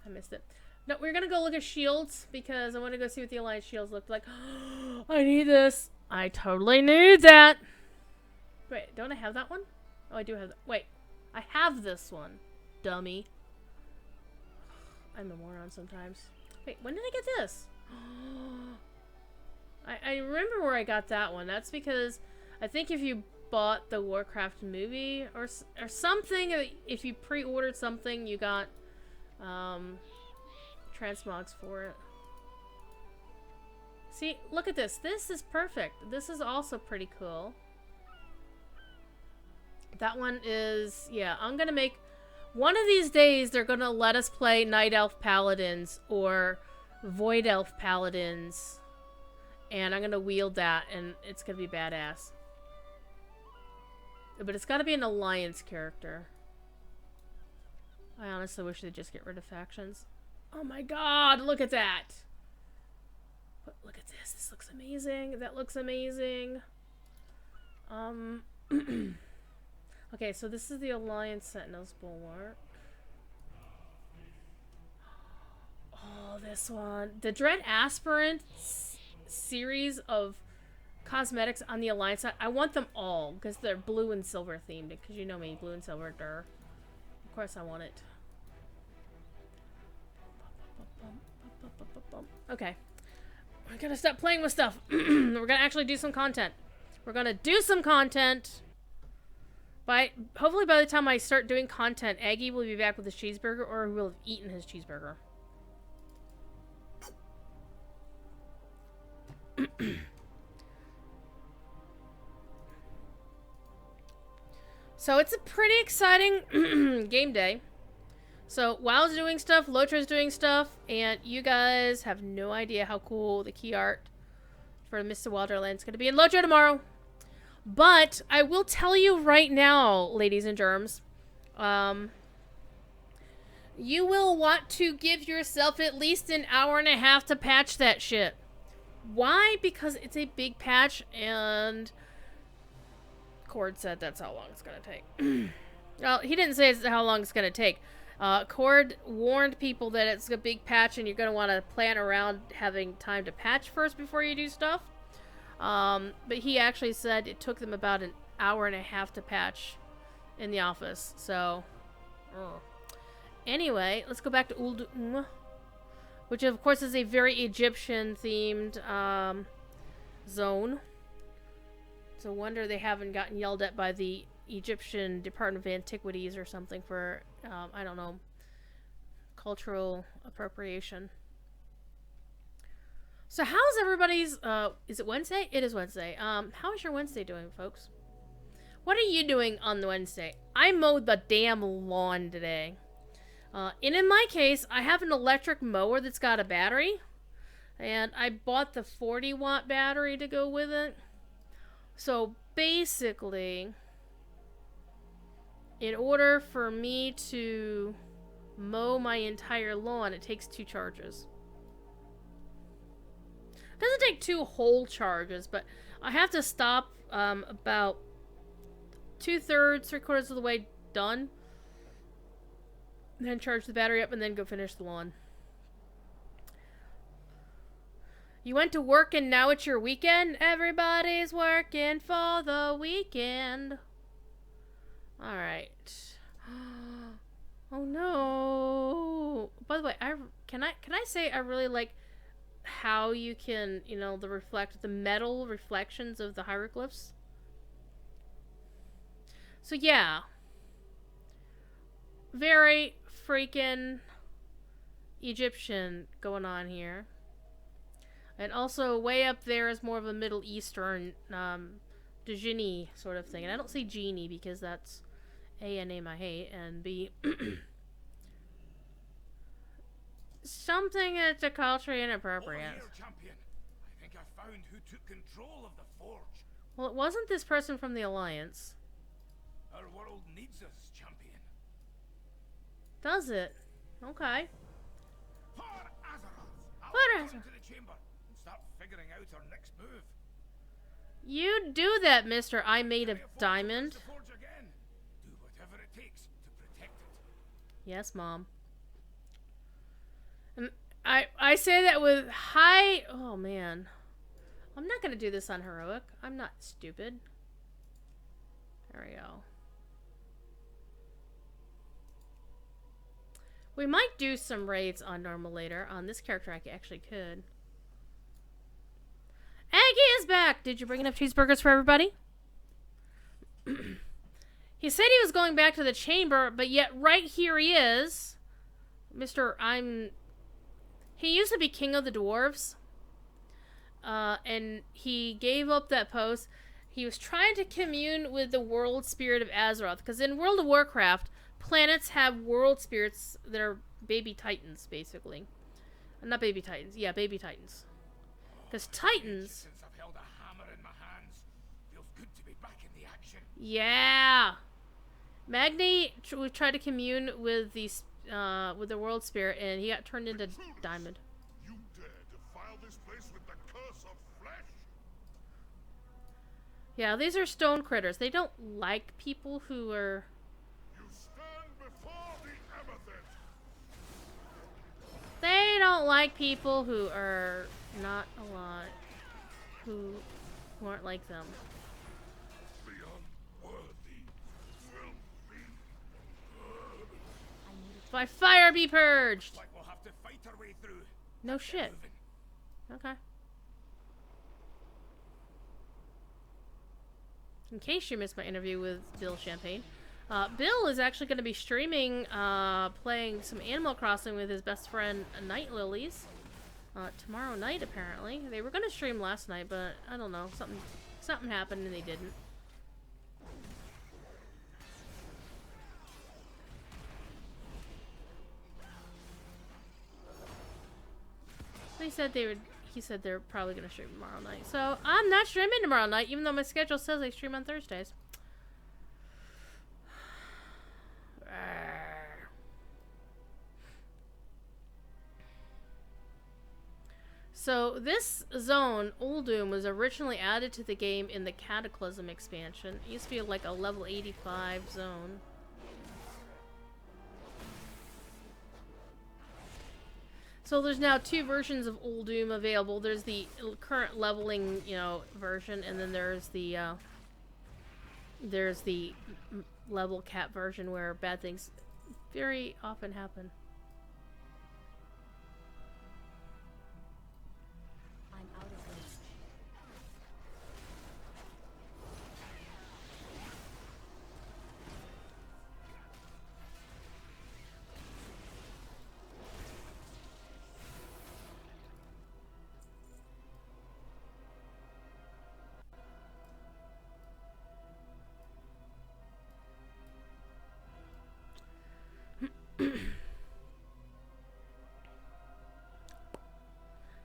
I missed it. No, we're gonna go look at shields because I want to go see what the Alliance shields look like. I need this. I totally need that. Wait, don't I have that one? Oh, I do have that. Wait, I have this one. Dummy. I'm a moron sometimes. Wait, when did I get this? I remember where I got that one. That's because I think if you bought the Warcraft movie or something, if you pre-ordered something, you got transmogs for it. See, look at this. This is perfect. This is also pretty cool. That one is, yeah, I'm gonna make One of these days, they're gonna let us play Night Elf Paladins or Void Elf Paladins. And I'm gonna wield that, and it's gonna be badass. But it's gotta be an Alliance character. I honestly wish they'd just get rid of factions. Oh my god, look at that! Look at this. This looks amazing. That looks amazing. Okay, so this is the Alliance Sentinels Bulwark. Oh, this one. The Dread Aspirant series of cosmetics on the Alliance side. I want them all because they're blue and silver themed. Because you know me, blue and silver, Of course I want it. Okay. We're gonna stop playing with stuff. We're gonna actually do some content. We're gonna do some content. Hopefully by the time I start doing content, Aggie will be back with his cheeseburger, or he will have eaten his cheeseburger. So it's a pretty exciting game day. So WoW's doing stuff, Lotra's doing stuff, and you guys have no idea how cool the key art for Mr. Wilderland is going to be in Lotra tomorrow. But I will tell you right now, ladies and germs, you will want to give yourself at least an hour and a half to patch that shit. Why? Because it's a big patch, and Cord said that's how long it's going to take. Well, he didn't say how long it's going to take. Cord warned people that it's a big patch and you're going to want to plan around having time to patch first before you do stuff. But he actually said it took them about an hour and a half to patch in the office. So, anyway, let's go back to Uldum, which of course is a very Egyptian-themed zone. It's a wonder they haven't gotten yelled at by the Egyptian Department of Antiquities or something for, I don't know, cultural appropriation. So how's everybody's, is it Wednesday? It is Wednesday. How is your Wednesday doing, folks? What are you doing on the Wednesday? I mowed the damn lawn today. And in my case, I have an electric mower that's got a battery. And I bought the 40-watt battery to go with it. So basically, in order for me to mow my entire lawn, it takes 2 charges. It doesn't take 2 whole charges, but I have to stop about 2/3, 3/4 of the way done. Then charge the battery up and then go finish the lawn. You went to work and now it's your weekend? Everybody's working for the weekend. Alright. Oh no. By the way, can I say I really like how you can, you know, the metal reflections of the hieroglyphs. So yeah. Very freaking Egyptian going on here. And also way up there is more of a Middle Eastern Djinni sort of thing. And I don't say genie because that's A, a name I hate, and B, something that's culturally inappropriate. Over here, champion. I think I found who took control of the forge. Well, it wasn't this person from the Alliance. Our world needs us, champion. Does it? Okay. For Azeroth. I'll For go Azeroth. into the chamber and start figuring out our next move. You do that, Mr. I Made of Carry a forge Diamond. across the forge again. Do whatever it takes to protect it. Yes, Mom. And I say that with high... Oh, man. I'm not going to do this on Heroic. I'm not stupid. There we go. We might do some raids on normal later. On this character, I actually could. Aggie is back! Did you bring enough cheeseburgers for everybody? He said he was going back to the chamber, but yet right here he is. He used to be king of the dwarves. And he gave up that post. He was trying to commune with the world spirit of Azeroth. Because in World of Warcraft, planets have world spirits that are baby titans, basically. Not baby titans. Yeah, baby titans. Because titans... Since I've held a hammer in my hands, feels good to be back in the action. Yeah! Magni tried to commune with the world spirit, and he got turned into diamond. You dare defile this place with the curse of flesh? Yeah, these are stone critters. They don't like people who are... You stand before the amethyst. They don't like people who are not alive. Who aren't like them. The unworthy will be heard. By fire be purged! Like we'll have to fight our way through. No Get shit. moving. Okay. In case you missed my interview with Bill Champagne, Bill is actually going to be streaming, playing some Animal Crossing with his best friend, Night Lilies, tomorrow night, apparently. They were going to stream last night, but I don't know. Something happened and they didn't. They said they would. He said they're probably going to stream tomorrow night. So I'm not streaming tomorrow night, even though my schedule says I stream on Thursdays. So this zone, Uldum, was originally added to the game in the Cataclysm expansion. It used to be like a level 85 zone. So there's now two versions of Uldum available. There's the current leveling, version, and then there's the level cap version where bad things very often happen. I'm out of waste.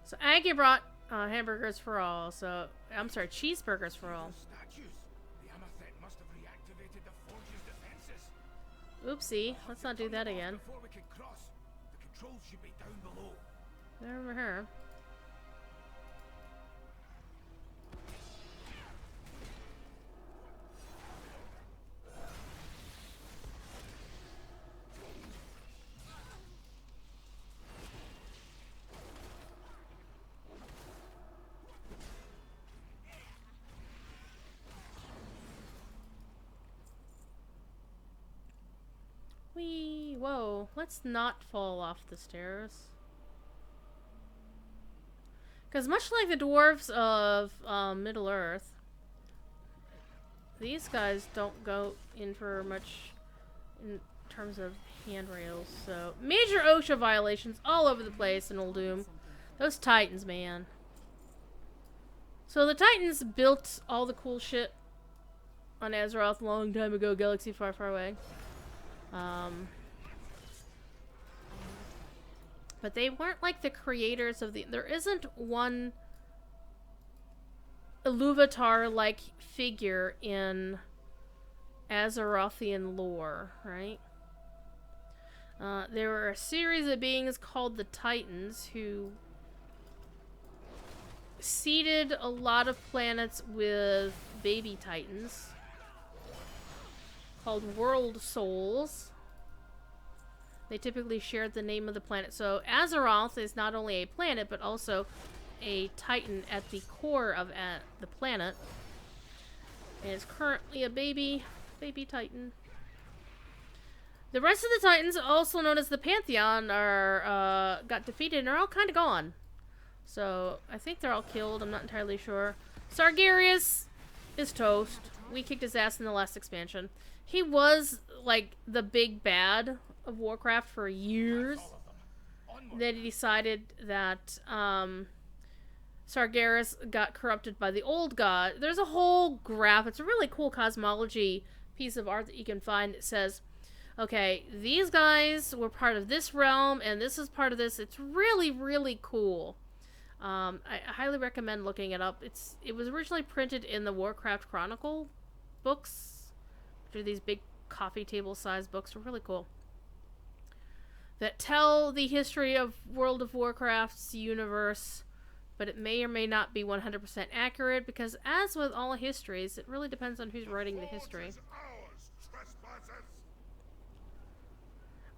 So Aggie brought hamburgers for all. So I'm sorry, cheeseburgers for all. Statues. The amethyst must have reactivated the forge's defenses. Oopsie, let's not do that again. Before we can cross, the controls should be down below. Over here. Whoa, let's not fall off the stairs. Because much like the dwarves of Middle Earth, these guys don't go in for much in terms of handrails. So, major OSHA violations all over the place in Uldum. Those Titans, man. So the Titans built all the cool shit on Azeroth a long time ago, galaxy far, far away. But they weren't like the creators of the... There isn't one Iluvatar-like figure in Azerothian lore, right? There were a series of beings called the Titans who seeded a lot of planets with baby Titans called World Souls. They typically shared the name of the planet. So Azeroth is not only a planet, but also a Titan at the core of the planet. And it's currently a baby Titan. The rest of the Titans, also known as the Pantheon, are got defeated and are all kind of gone. So I think they're all killed. I'm not entirely sure. Sargeras is toast. We kicked his ass in the last expansion. He was like the big bad of Warcraft for years. Then he decided that Sargeras got corrupted by the old god. There's a whole graph. It's a really cool cosmology piece of art that you can find. It says okay, these guys were part of this realm, and this is part of this. It's really, really cool. I highly recommend looking it up. It was originally printed in the Warcraft Chronicle books, which are these big coffee table sized books. They're really cool. That tell the history of World of Warcraft's universe, but it may or may not be 100% accurate because, as with all histories, it really depends on who's writing the history. Forge is ours, trespassers.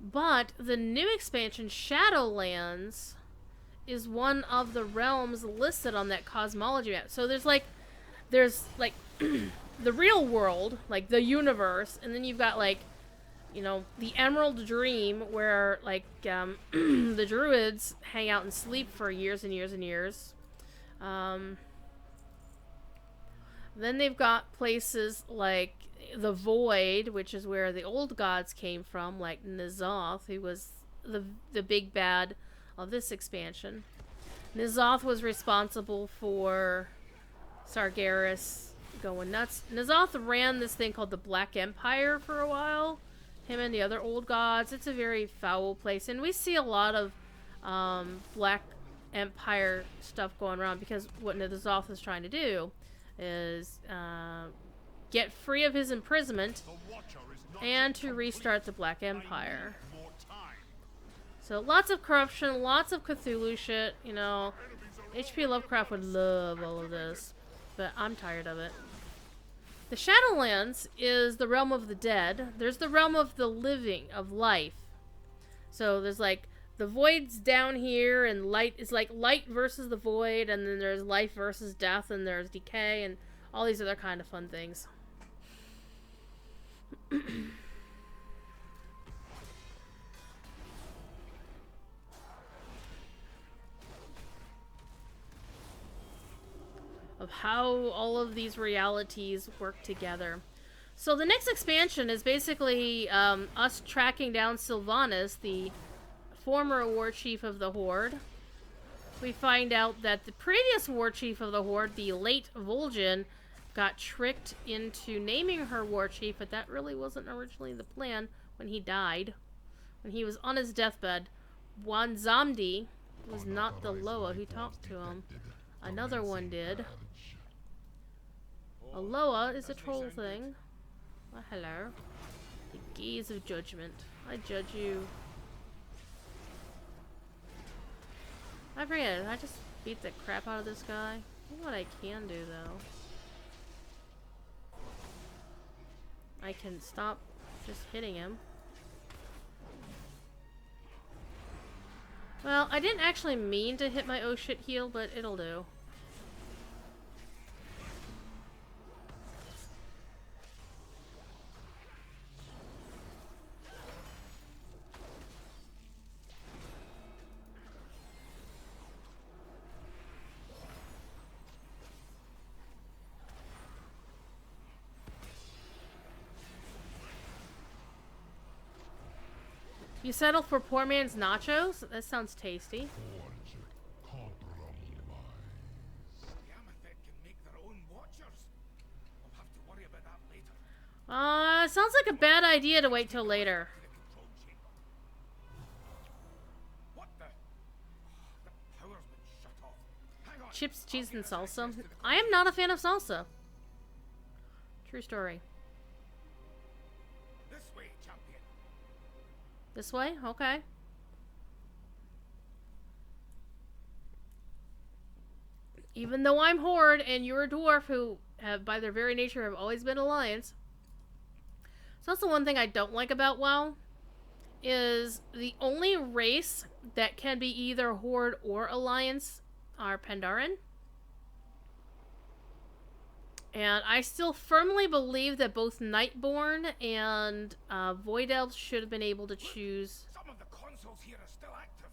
But the new expansion, Shadowlands, is one of the realms listed on that cosmology map. So there's like the real world, like the universe, and then you've got like, you know, the Emerald Dream, where like the druids hang out and sleep for years and years and years. Then they've got places like the Void, which is where the old gods came from, like N'Zoth, who was the big bad of this expansion. N'Zoth was responsible for Sargeras going nuts. N'Zoth ran this thing called the Black Empire for a while. Him and the other old gods. It's a very foul place, and we see a lot of Black Empire stuff going around because what N'Zoth is trying to do is get free of his imprisonment and to restart the Black Empire. So lots of corruption, lots of Cthulhu shit, you know. H.P. Lovecraft would love all of this, but I'm tired of it. The Shadowlands is the realm of the dead. There's the realm of the living, of life. So there's like the void's down here, and light is like light versus the void, and then there's life versus death, and there's decay, and all these other kind of fun things. Of how all of these realities work together. So the next expansion is basically us tracking down Sylvanas, the former war chief of the Horde. We find out that the previous war chief of the Horde, the late Vol'jin, got tricked into naming her war chief, but that really wasn't originally the plan when he died. When he was on his deathbed, Wanzamdi was not the Loa who talked to him. Another one did. A Loa is a troll thing. Oh, hello. The gaze of judgment. I judge you. I forget. I just beat the crap out of this guy. I think what I can do, though. I can stop just hitting him. Well, I didn't actually mean to hit my oh shit heal, but it'll do. You settle for poor man's nachos? That sounds tasty. The Amethyst can make their own watchers. We'll have to worry about that later. Sounds like a bad idea to wait till later. The control chamber. What the? The power's been shut off. Hang on. Chips, cheese, and salsa. I am not a fan of salsa. True story. This way, champion. This way? Okay. Even though I'm Horde and you're a dwarf who have, by their very nature, have always been Alliance. So that's the one thing I don't like about WoW. Is the only race that can be either Horde or Alliance are Pandaren. And I still firmly believe that both Nightborn and Void Elves should have been able to choose. Some of the consoles here are still active.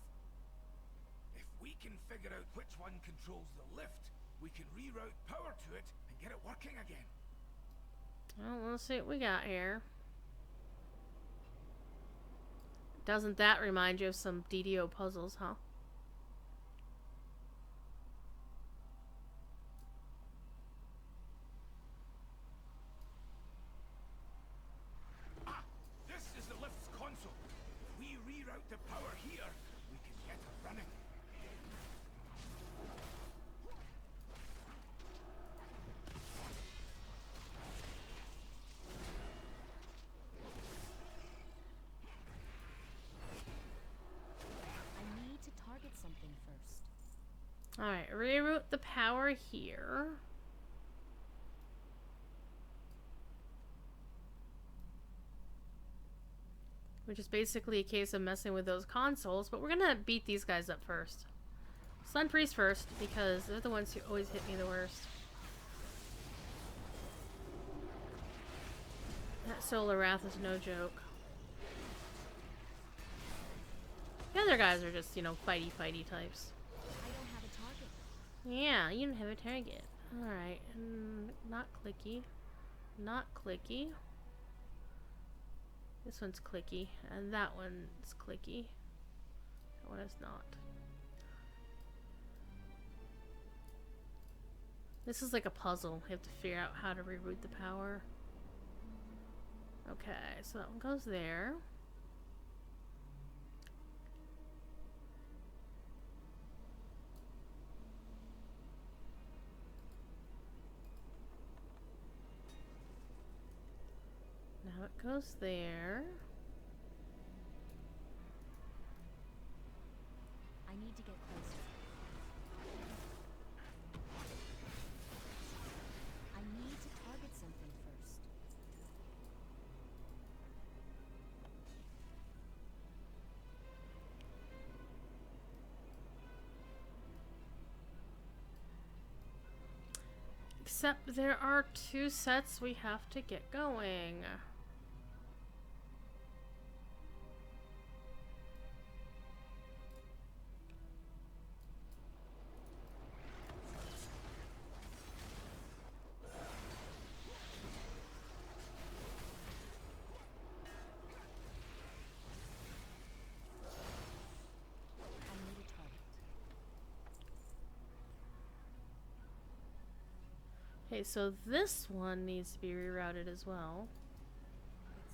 If we can figure out which one controls the lift, we can reroute power to it and get it working again. Well, let's see what we got here. Doesn't that remind you of some DDO puzzles, huh? This is the lift reroute the power here. Which is basically a case of messing with those consoles, but we're gonna beat these guys up first. Sun Priest first, because they're the ones who always hit me the worst. That Solar Wrath is no joke. The other guys are just, you know, fighty types. I don't have a target. Yeah, you don't have a target. Alright, not clicky. Not clicky. This one's clicky, and that one's clicky. That one is not. This is like a puzzle. You have to figure out how to reroute the power. Okay, so that one goes there. Now it goes there. I need to get closer. I need to target something first. Except there are 2 sets we have to get going. I need a target. Okay, so this one needs to be rerouted as well.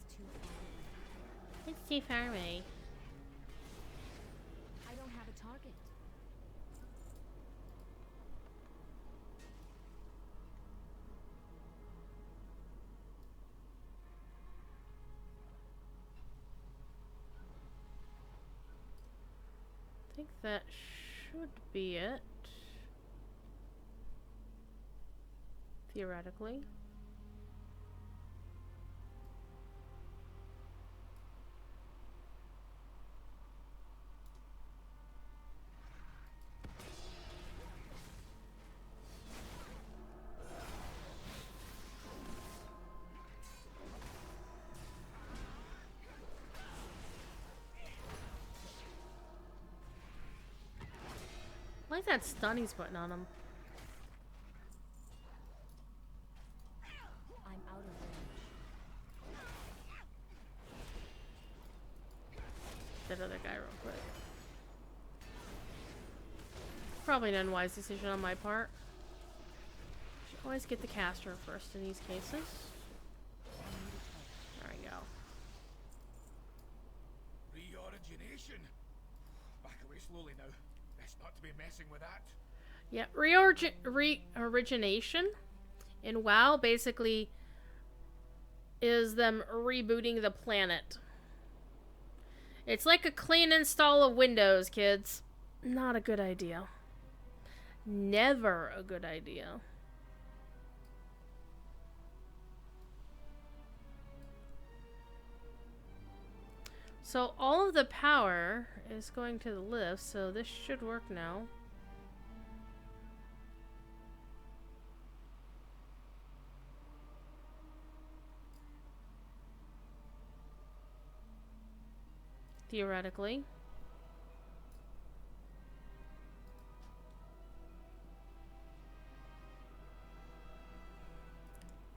It's too far away. It's too far away. I don't have a target. I think that should be it. Theoretically. I like that stun he's putting on him. I'm out of range. That other guy real quick. Probably an unwise decision on my part. Should always get the caster first in these cases. There we go. Reorigination. Back away slowly now. Best not to be messing with that. Yeah, reorigination in WoW basically is them rebooting the planet. It's like a clean install of Windows, kids. Not a good idea. Never a good idea. So all of the power is going to the lift, so this should work now. Theoretically.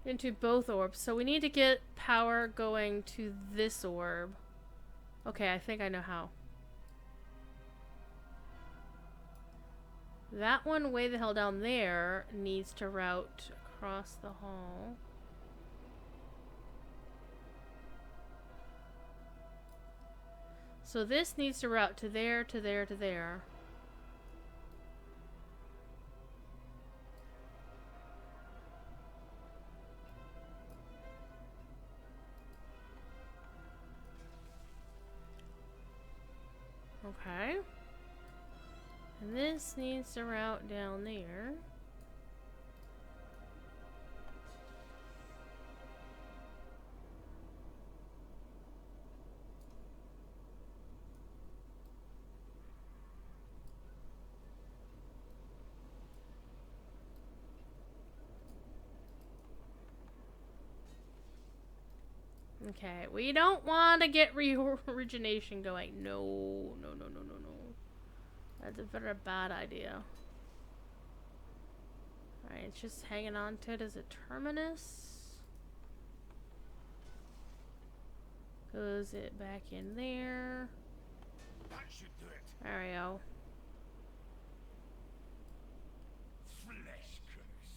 Into both orbs. So we need to get power going to this orb. Okay, I think I know how. That one way the hell down there needs to route across the hall. So this needs to route to there, to there, to there. Okay. And this needs to route down there. Okay, we don't want to get reorigination going. No, no, no, no, no, no. That's a very bad idea. Alright, it's just hanging on to it as a terminus. Goes it back in there. That should do it. There we go. Flesh cursed.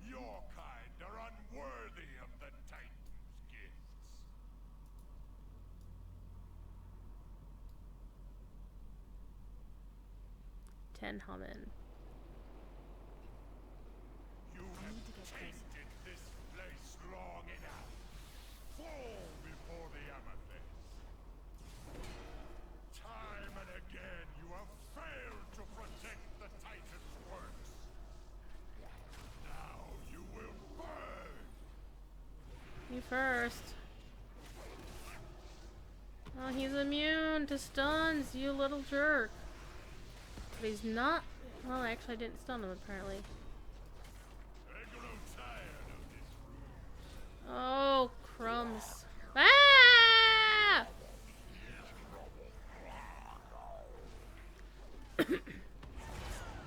Your kind are unworthy of the Titan's gifts. 10 humming. You have tainted this place long enough. Fall before the amethyst. Time and again you have failed to protect the Titan's works. Now you will burn. You first. Oh, he's immune to stuns, you little jerk. But he's not. Well, actually, I didn't stun him apparently. I grow tired of this room. Oh, crumbs. Ah!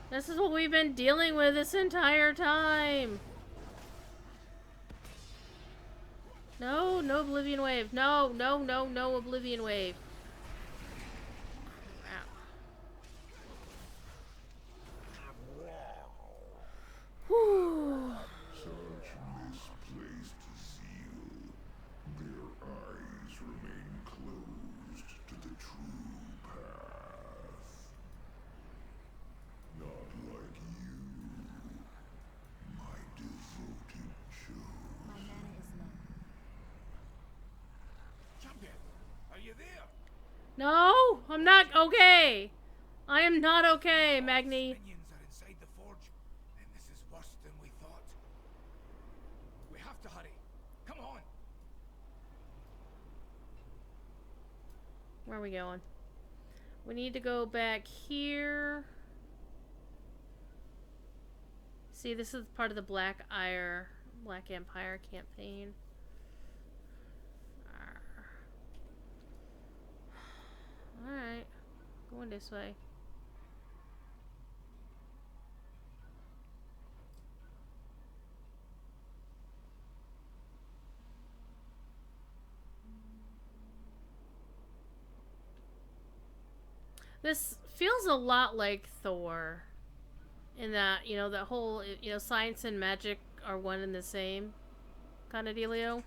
This is what we've been dealing with this entire time. No, no Oblivion Wave. No, no, no, no Oblivion Wave. Crap. Whew. Such misplaced zeal. Their eyes remain closed to the true path. Not like you, my devoted chosen. My mana is low. Champion, are you there? No, I'm not okay. I am not okay, Magni. Minions are inside the forge, and this is worse than we thought. We have to hurry. Come on. Where are we going? We need to go back here. See, this is part of the Black Empire campaign. Alright. Going this way. This feels a lot like Thor. In that, you know, that whole, you know, science and magic are one and the same kind of dealio.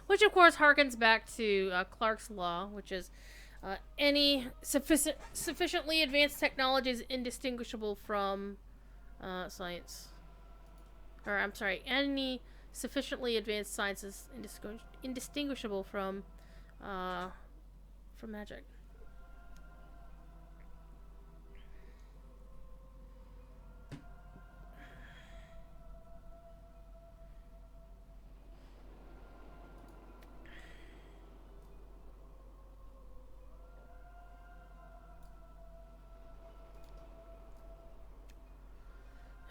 Which, of course, harkens back to Clark's Law, which is any sufficiently advanced technology is indistinguishable from science. Or, I'm sorry, any sufficiently advanced science is indistinguishable from magic.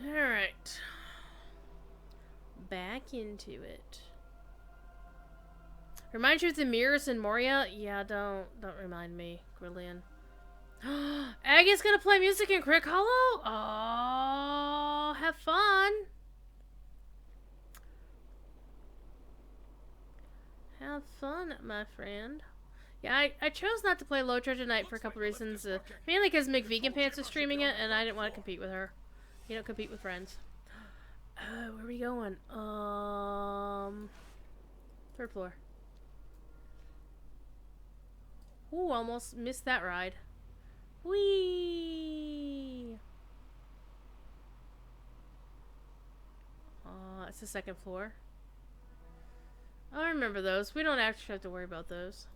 Alright. Back into it. Remind you of the mirrors in Moria? Yeah, don't remind me, Grillian. Aggie's gonna play music in Crick Hollow? Oh, have fun. Have fun, my friend. Yeah, I chose not to play Low Charge tonight for a couple reasons. Mainly because McVegan Pants was streaming it, and I didn't want to compete with her. You don't compete with friends. Where are we going? 3rd floor. Ooh, almost missed that ride. Whee! It's the 2nd floor. I remember those. We don't actually have to worry about those.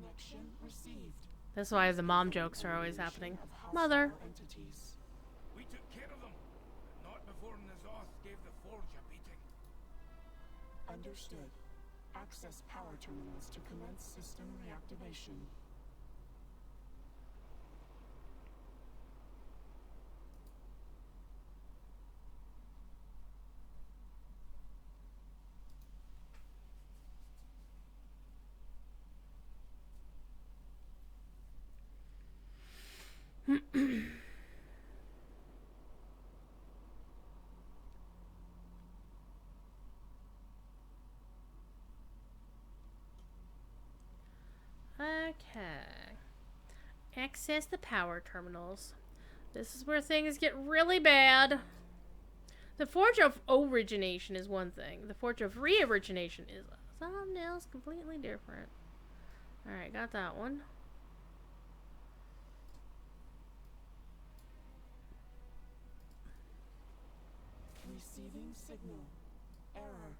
Connection received. That's why the mom jokes are always happening. Of Mother. hostile entities. We took care of them, but not before Nazoth gave the Forge a beating. Understood. Access power terminals to commence system reactivation. Okay. Access the power terminals. This is where things get really bad. The Forge of Origination is one thing. The Forge of Re-Origination is something else completely different. Alright, got that one. Receiving signal. Error.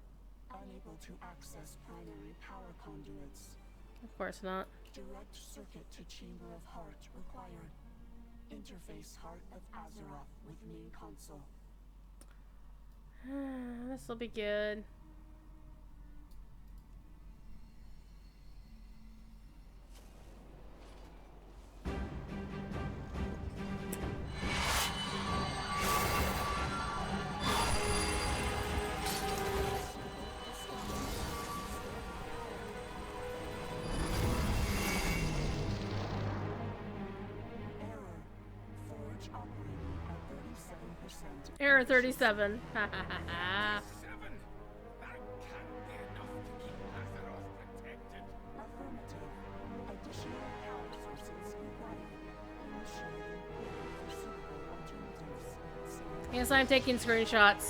Unable to access primary power conduits. Of course not. Direct circuit to Chamber of Heart required. Interface Heart of Azeroth with main console. This'll be good. Forge operating at 37%. Error 37. 7? That can't be enough to keep Azeroth protected. Affirmative. Additional power sources required. Initiating order for suitable alternatives. Yes, I'm taking screenshots.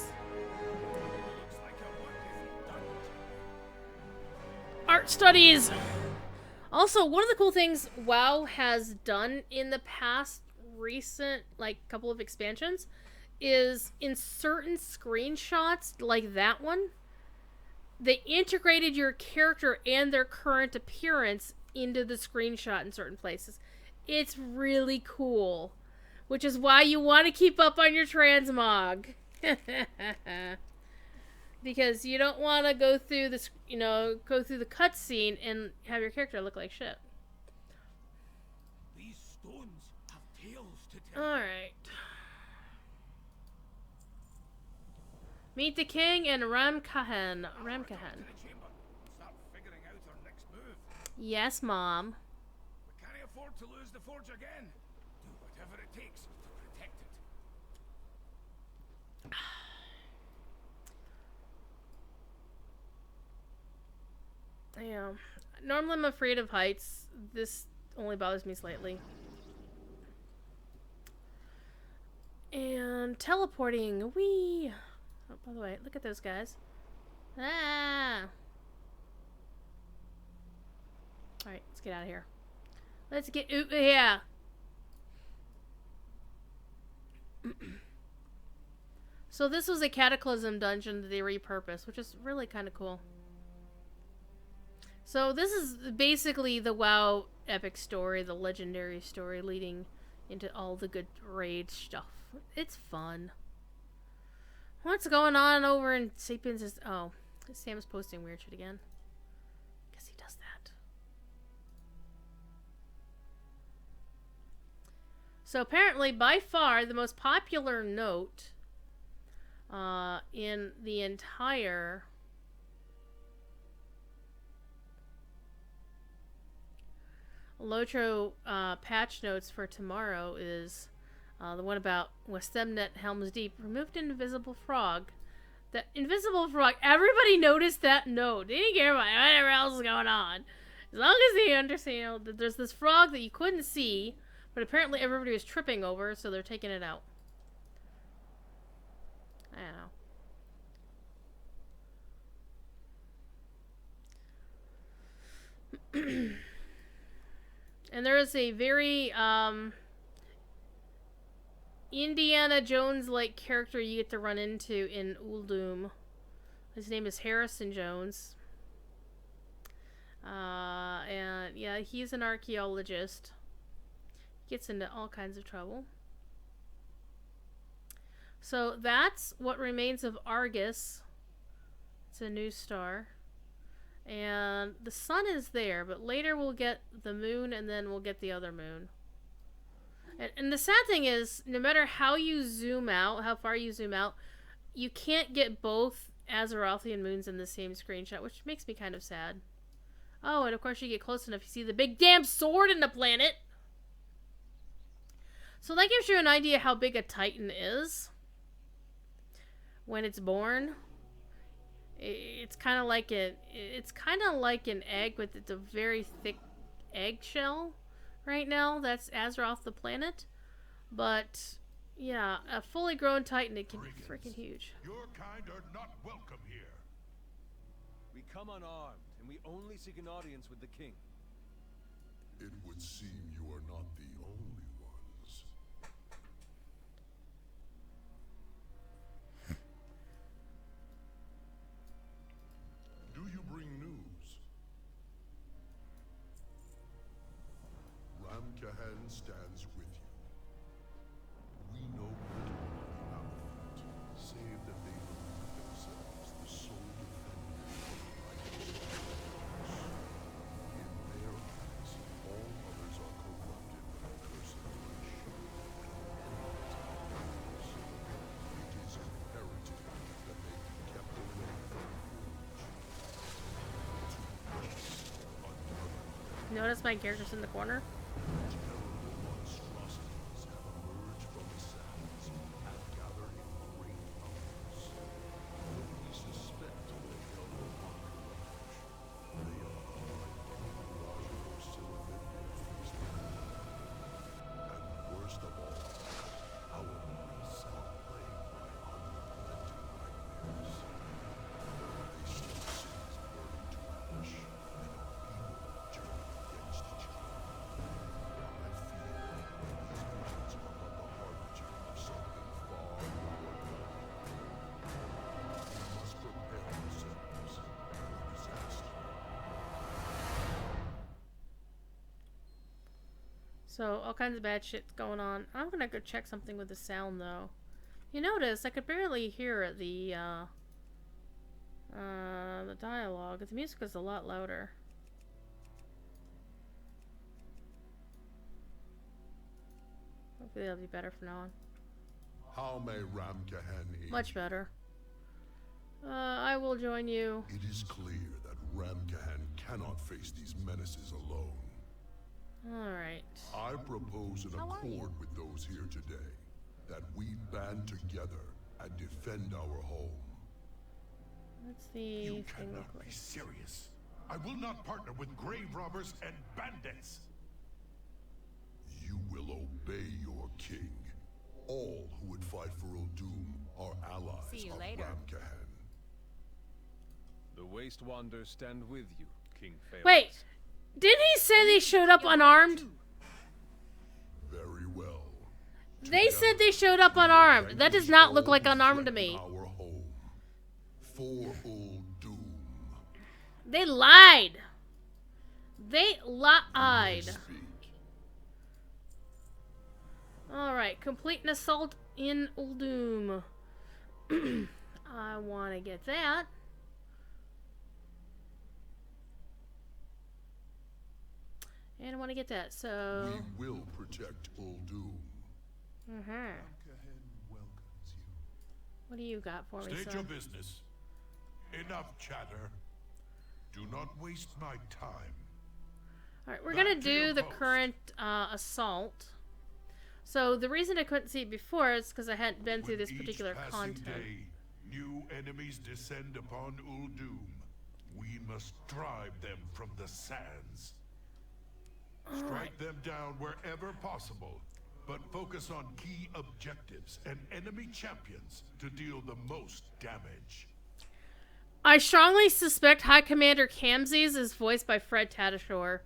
Looks like a work isn't done. Art studies! Also, one of the cool things WoW has done in the past recent, like, couple of expansions is in certain screenshots, like that one, they integrated your character and their current appearance into the screenshot in certain places. It's really cool. Which is why you want to keep up on your transmog. Because you don't want to go through this, go through the cutscene and have your character look like shit. These stones have tales to tell. Alright. Meet the king and Ramkahan. To the chamber. Start figuring out our next move. Yes, Mom. We can't afford to lose the Forge again. Do whatever it takes to protect it. Yeah. Normally I'm afraid of heights. This only bothers me slightly. And teleporting. Whee! Oh, by the way, look at those guys. Ah! Alright, let's get out of here. Let's get out of here! So this was a Cataclysm dungeon that they repurposed, which is really kind of cool. So this is basically the WoW epic story, the legendary story leading into all the good raid stuff. It's fun. What's going on over in Sapiens is... Oh, Sam's posting weird shit again. Because he does that. So apparently, by far, the most popular note in the entire... Lotro patch notes for tomorrow is the one about Westemnet Helm's Deep removed an invisible frog. That invisible frog, everybody noticed that note. They didn't care about whatever else is going on. As long as they understand that there's this frog that you couldn't see, but apparently everybody was tripping over, so they're taking it out. I don't know. And there is a very Indiana Jones-like character you get to run into in Uldum. His name is Harrison Jones. And yeah, he's an archaeologist. Gets into all kinds of trouble. So that's what remains of Argus. It's a new star. And the sun is there, but later we'll get the moon and then we'll get the other moon. And the sad thing is, no matter how you zoom out, how far you zoom out, you can't get both Azerothian moons in the same screenshot, which makes me kind of sad. Oh, and of course you get close enough, you see the big damn sword in the planet! So that gives you an idea how big a Titan is when it's born. It's kind of like an egg with it's a very thick eggshell right now. That's Azeroth the planet. But yeah, a fully grown Titan, it can be freaking huge. Your kind are not welcome here. We come unarmed, and we only seek an audience with the king. It would seem you are not the only ones. Do you bring news? Ramkahan stands with you. We know little about the Outfit, save that they believe themselves the sole defenders of righteous cause. In their eyes, all others are corrupted by the curse of flesh. It is imperative that they be kept away from Forge. Notice my character's in the corner? Terrible monstrosities have emerged from the sands and gathered in great numbers. Though we suspect they are no longer large, they are larger or silhouette feast and worst of all, our priests are plagued by unrelenting nightmares. They see cities burning to ash and our people turning against each other. I fear these visions are but the harbinger of something far more dark. We must prepare ourselves for disaster. So, all kinds of bad shit's going on. I'm gonna go check something with the sound, though. You notice I could barely hear the dialogue. The music is a lot louder. Hopefully that'll be better from now on. How may Ramkahan aid Much you? better. I will join you. It is clear that Ramkahan cannot face these menaces alone. Alright. I propose an accord with those here today, that we band together and defend our home. What's the You thing cannot look be like? serious. I will not partner with grave robbers and bandits. You will obey your king. All who would fight for Uldum are allies See you of later. Ramkahan. The Waste Wanderers stand with you, King Phalos. Wait! Didn't he say they showed up unarmed? Very well. They said they showed up unarmed. That does not look like unarmed to me. Our home. For Uldum. They lied. They lied. Speak. Alright, complete an assault in Uldum. I want to get that. And I want to get that, so... We will protect Uldum. Ramkahan welcomes you. What do you got for me, State your son? business. Enough chatter. Do not waste my time. Alright, we're Back gonna to your do the post. current assault. So the reason I couldn't see it before is because I hadn't been through With this each particular passing content. day, new enemies descend upon Uldum. We must drive them from the sands. Strike them down wherever possible, but focus on key objectives and enemy champions to deal the most damage. I strongly suspect High Commander Kamses is voiced by Fred Tatasciore,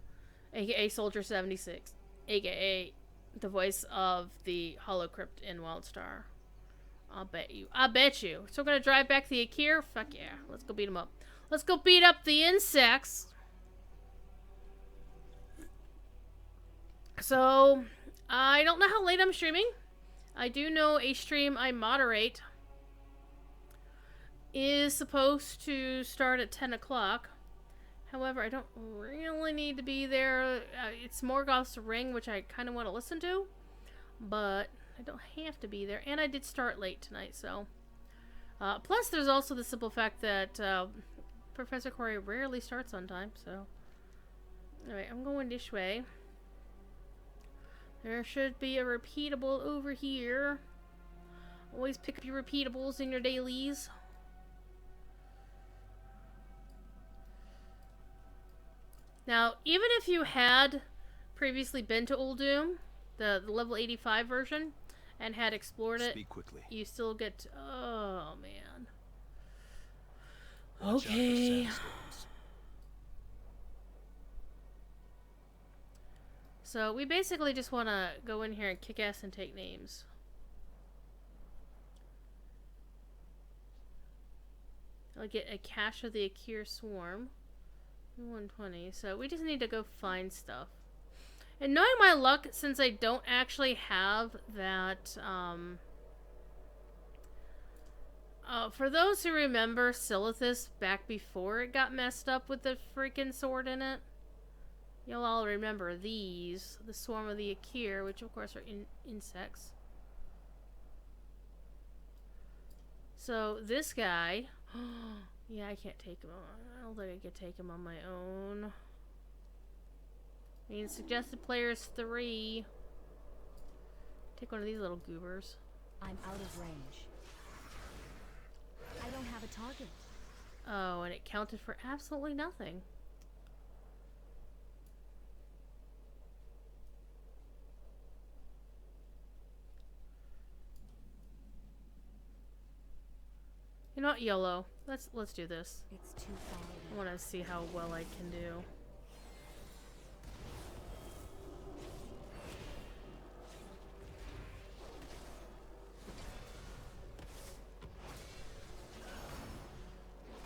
aka Soldier 76, aka the voice of the Hollow Crypt in Wildstar. I'll bet you. I bet you. So we're gonna drive back the Akir? Fuck yeah. Let's go beat him up. Let's go beat up the insects. So, I don't know how late I'm streaming. I do know a stream I moderate is supposed to start at 10 o'clock. However, I don't really need to be there. It's Morgoth's Ring, which I kind of want to listen to. But I don't have to be there. And I did start late tonight, so... plus, there's also the simple fact that Professor Corey rarely starts on time, so... Alright, I'm going this way. There should be a repeatable over here. Always pick up your repeatables in your dailies. Now, even if you had previously been to Uldum, the level 85 version, and had explored it, Speak quickly. you still get... oh, man. Watch out for Okay. sandstorms. So, we basically just want to go in here and kick ass and take names. I'll get a cache of the Akir Swarm. 120. So, we just need to go find stuff. And knowing my luck, since I don't actually have that, for those who remember Silithus back before it got messed up with the freaking sword in it, you'll all remember these. The Swarm of the Akir, which of course are insects. So, this guy... yeah, I can't take him on. I don't think I could take him on my own. I mean, suggested players 3. Take one of these little goobers. I'm out of range. I don't have a target. Oh, and it counted for absolutely nothing. You know what, YOLO. Let's do this. It's too far I away. want to see how well I can do.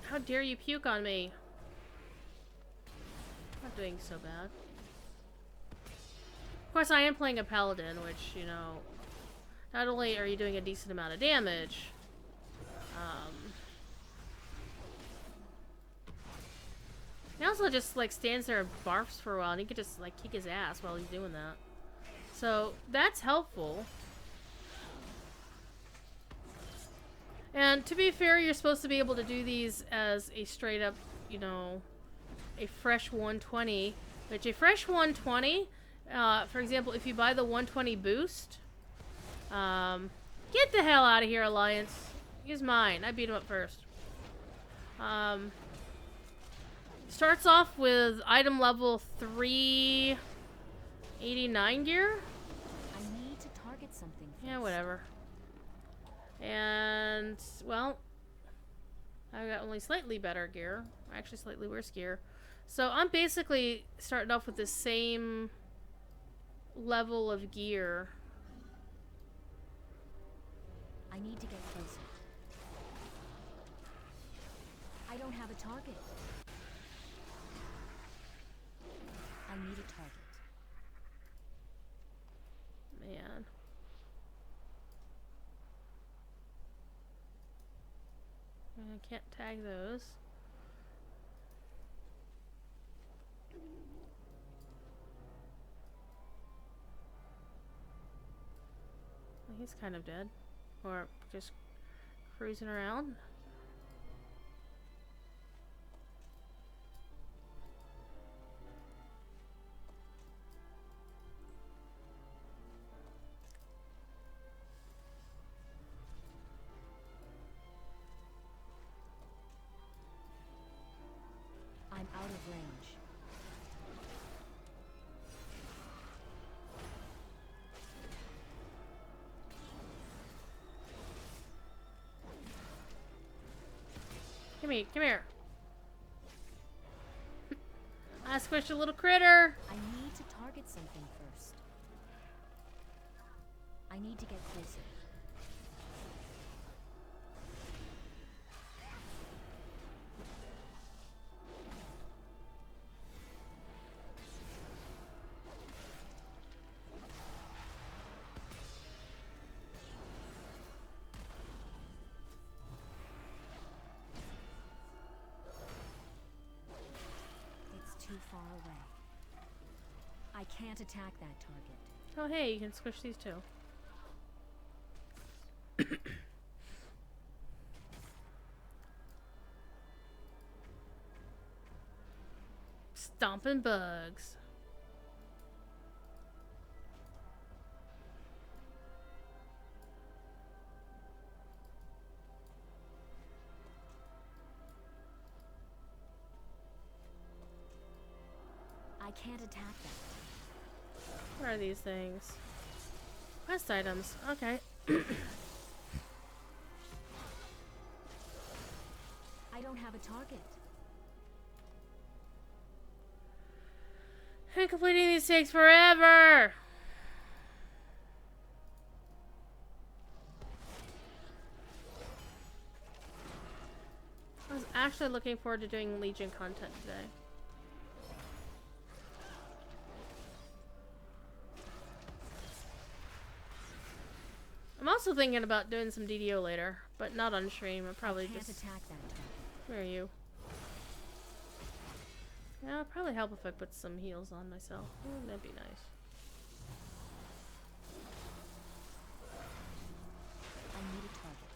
How dare you puke on me? Not doing so bad. Of course, I am playing a paladin, which, you know, not only are you doing a decent amount of damage, he also just, like, stands there and barfs for a while, and you can just, like, kick his ass while he's doing that. So, that's helpful. And to be fair, you're supposed to be able to do these as a straight up, you know, a fresh 120. Which a fresh 120, for example, if you buy the 120 boost, get the hell out of here, Alliance. Use mine. I beat him up first. Starts off with item level 389 gear. I need to target something first. Yeah, whatever. And, well, I got only slightly better gear. Actually, slightly worse gear. So I'm basically starting off with the same level of gear. I need to get closer. I don't have a target. I need a target. Man. I can't tag those. Well, he's kind of dead. Or just cruising around. I'm out of range. Come here. I squished a little critter. I need to target something first. I need to get closer. far away. I can't attack that target. Oh, hey, you can squish these too. Stomping bugs. I can't attack that. What are these things? Quest items. Okay. I don't have a target. And completing these takes forever. I was actually looking forward to doing Legion content today. I'm also thinking about doing some DDO later, but not on stream. I'll probably I can't just... attack that target. Where are you? Yeah, it'll probably help if I put some heals on myself. Ooh, that'd be nice. I need a target.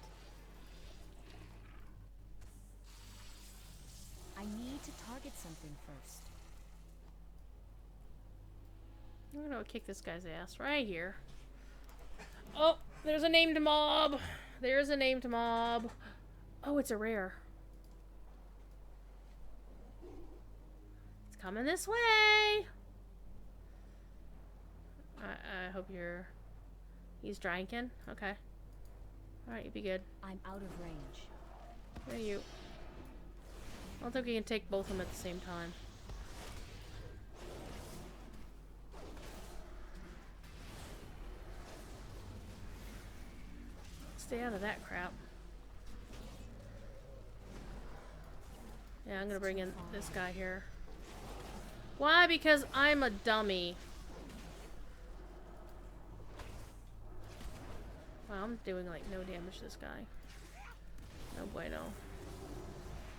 I need to target something first. I'm gonna kick this guy's ass right here. Oh, there's a named mob. There's a named mob. Oh, it's a rare. It's coming this way. I hope you're... He's drinking? Okay. Alright, you be good. I'm out of range. Where are you? I don't think we can take both of them at the same time. Stay out of that crap. Yeah, I'm gonna bring in this guy here. Why? Because I'm a dummy. Wow, I'm doing like no damage to this guy. No bueno.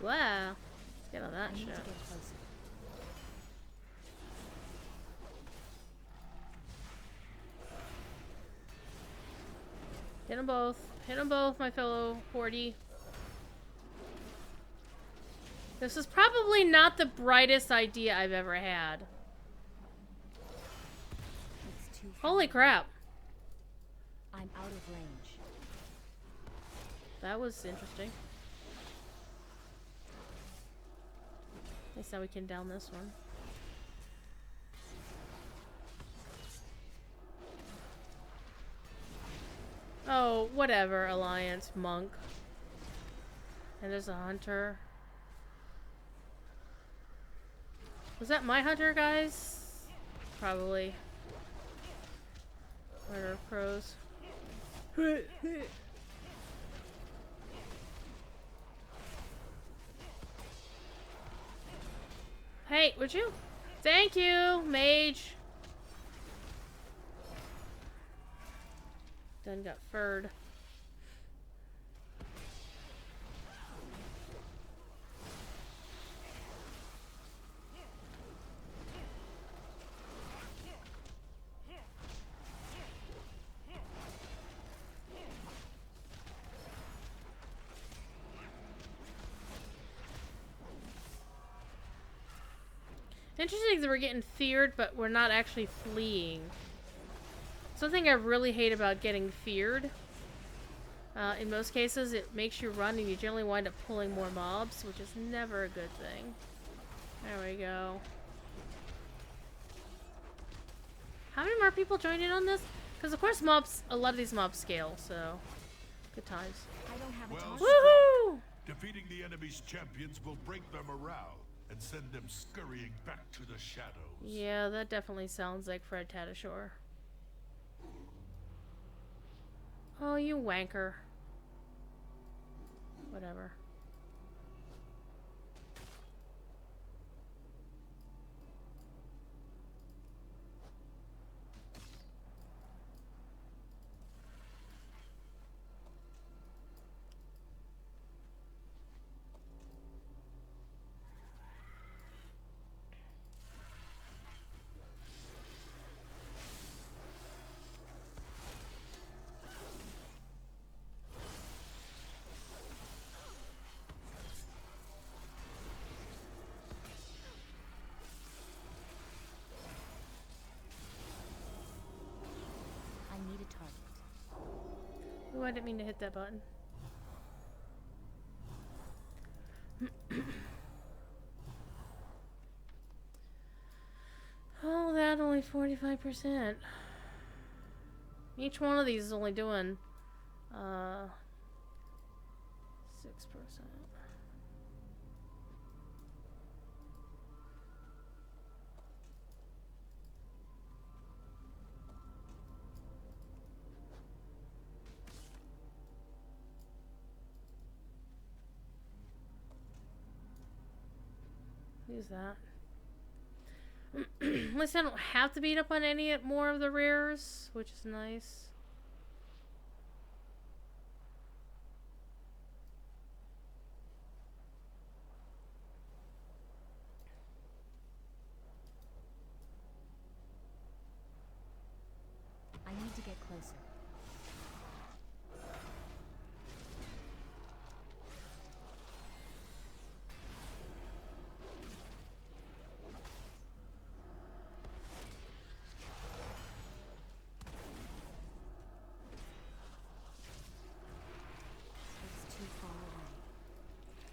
Wow. Let's get on that I need shit. to get closer. Hit them both. Hit them both, my fellow Hordy. This is probably not the brightest idea I've ever had. It's too far. Holy crap. I'm out of range. That was interesting. At least now we can down this one. Oh, whatever, Alliance monk. And there's a hunter. Was that my hunter, guys? Probably. Murder of crows. Hey, would you? Thank you, mage. Done got furred. Interesting that we're getting feared, but we're not actually fleeing. Something I really hate about getting feared, in most cases, it makes you run and you generally wind up pulling more mobs, which is never a good thing. There we go. How many more people joined in on this? Because of course mobs, a lot of these mobs scale, so good times. I don't have a Well, target. Woohoo! defeating the enemy's champions will break their morale and send them scurrying back to the shadows. Yeah, that definitely sounds like Fred Tatasciore. Oh, you wanker. Whatever. Ooh, I didn't mean to hit that button. Oh, that only 45%. Each one of these is only doing 6%. Use that. At least I don't have to beat up on any more of the rears, which is nice. I need to get closer. It's too far away.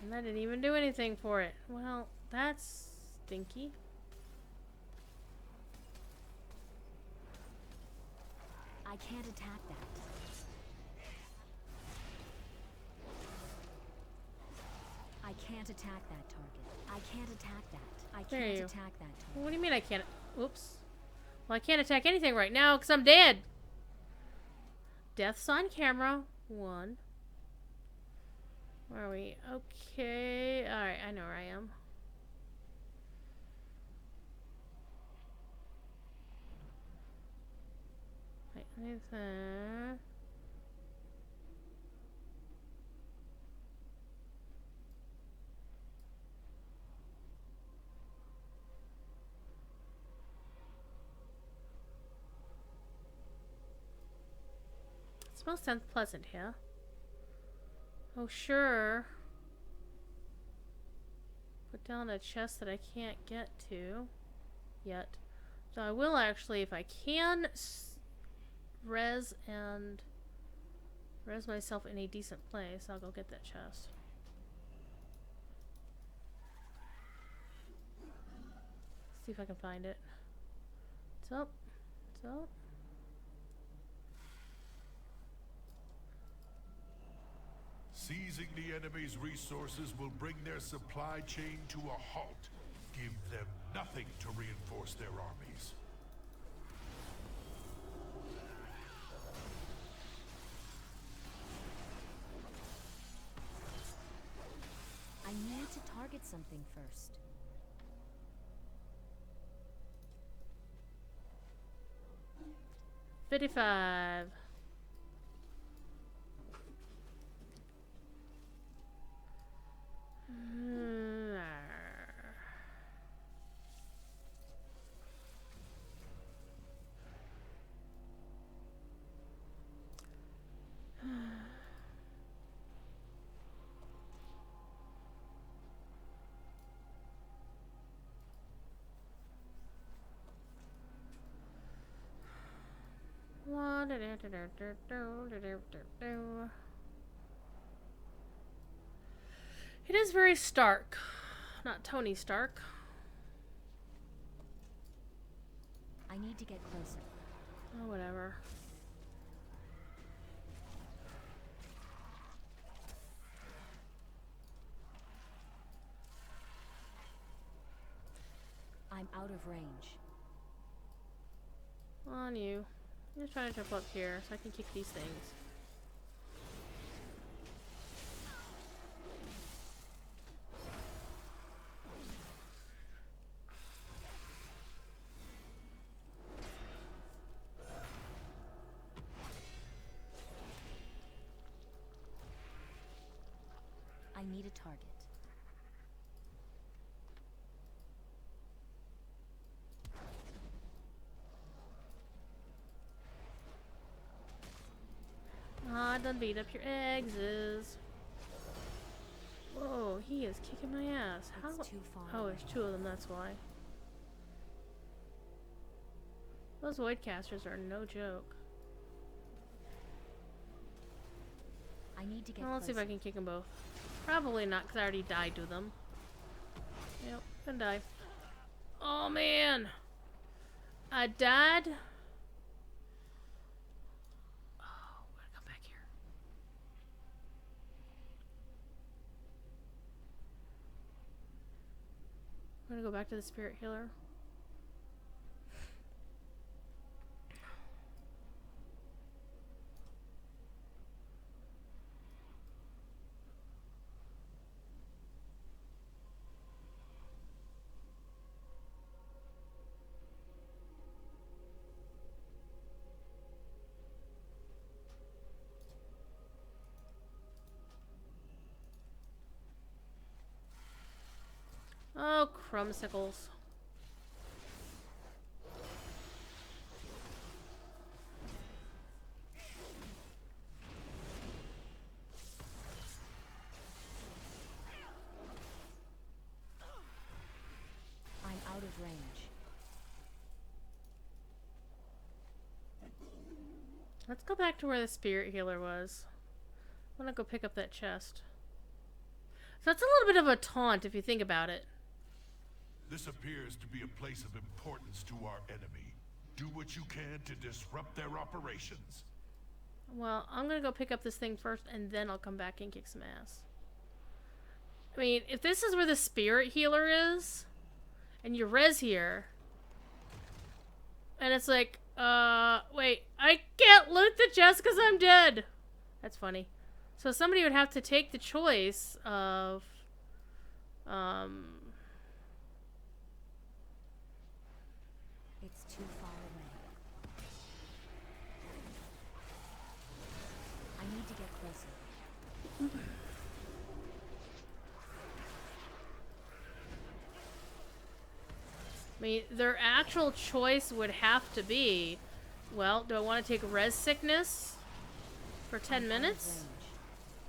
And I didn't even do anything for it. Well, that's stinky. I can't attack that. I can't attack that target. I can't attack that. I There can't you. attack that target. What do you mean I can't? Oops. Well, I can't attack anything right now because I'm dead. Death's on camera. 1. Where are we? Okay. Alright, I know where I am. Wait, there's It smells unpleasant here. Oh, sure. Put down a chest that I can't get to yet. So I will actually, if I can, res myself in a decent place. I'll go get that chest. See if I can find it. It's up. It's up. Seizing the enemy's resources will bring their supply chain to a halt. Give them nothing to reinforce their armies. I need to target something first. $55. It is very Stark, not Tony Stark. I need to get closer. Oh, whatever. I'm out of range. On you. I'm just trying to jump up here so I can kick these things. I need a target. Ah, done beat up your eggs. Whoa, he is kicking my ass. How? It's too far Oh, away. there's 2 of them, that's why. Those void casters are no joke. I need to get Well, let's see if I closer. can kick them both. Probably not, because I already died to them. Yep, gonna die. Oh, man. I died. Oh, I'm gonna come back here. I'm gonna go back to the spirit healer. Oh, crumbsicles. I'm out of range. Let's go back to where the spirit healer was. I'm gonna go pick up that chest. So that's a little bit of a taunt if you think about it. This appears to be a place of importance to our enemy. Do what you can to disrupt their operations. Well, I'm gonna go pick up this thing first, and then I'll come back and kick some ass. I mean, if this is where the spirit healer is, and you res here, and it's like, wait, I can't loot the chest because I'm dead. That's funny. So somebody would have to take the choice of, It's too far away. I need to get closer. I mean, their actual choice would have to be, well, do I want to take res sickness for 10 I'm out of minutes? range.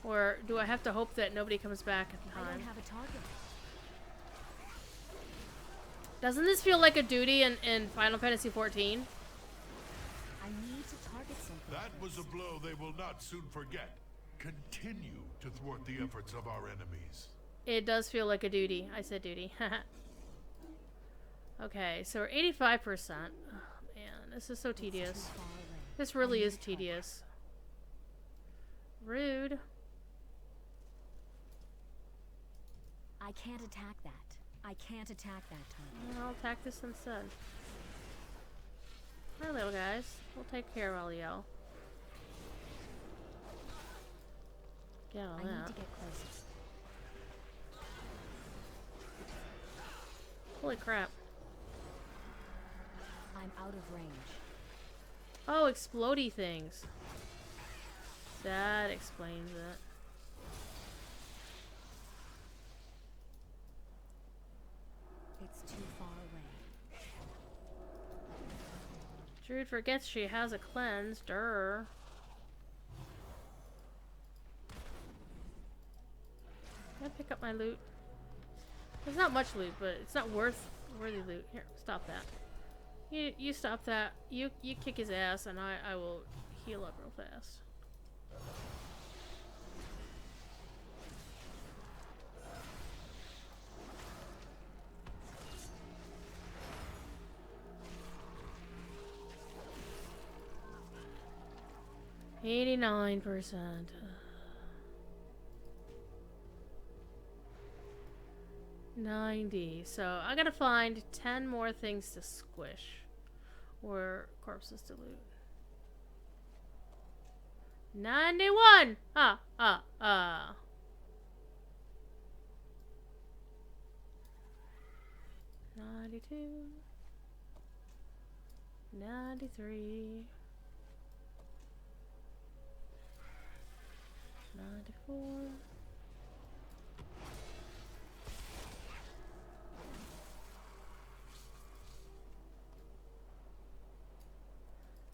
Or do I have to hope that nobody comes back in I don't time? have a target. Doesn't this feel like a duty in Final Fantasy XIV? I need to target something. That was a blow they will not soon forget. Continue to thwart the efforts of our enemies. It does feel like a duty. I said duty. Okay, so we're 85%. Oh, man, this is so It's tedious. too far away. This really I is need help. tedious. Rude. I can't attack that. I can't attack that target. I'll attack this instead. Hi, little guys. We'll take care of all y'all. Get all I need that. to get closer. Holy crap. I'm out of range. Oh, explodey things. That explains it. It's too far away. Druid forgets she has a cleanse. Durr. Can I pick up my loot? There's not much loot, but it's not worthy loot. Here, stop that. You stop that. You kick his ass, and I will heal up real fast. $89%. 90. So I gotta find 10 more things to squish. Or corpses to loot. 91! 92. 93. 94.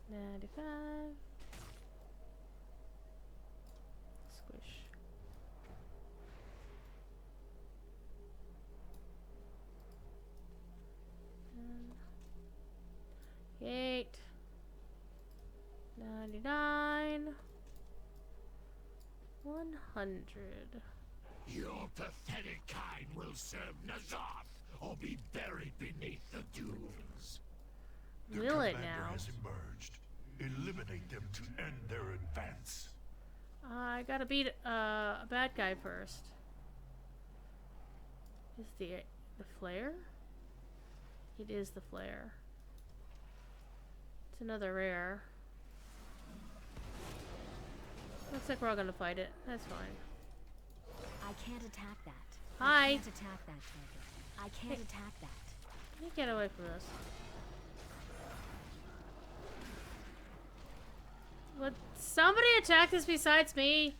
95. Squish. And 8. 99. 1. 100. Your pathetic kind will serve Nazoth or be buried beneath the dunes. Their Will it commander now? has emerged. Eliminate them to end their advance. I gotta beat a bad guy first. Is the flare? It is the flare. It's another rare. Looks like we're all gonna fight it. That's fine. I can't attack that. Hi. I can't attack that target. I can't attack that. Let me get away from this. Would somebody attack this besides me?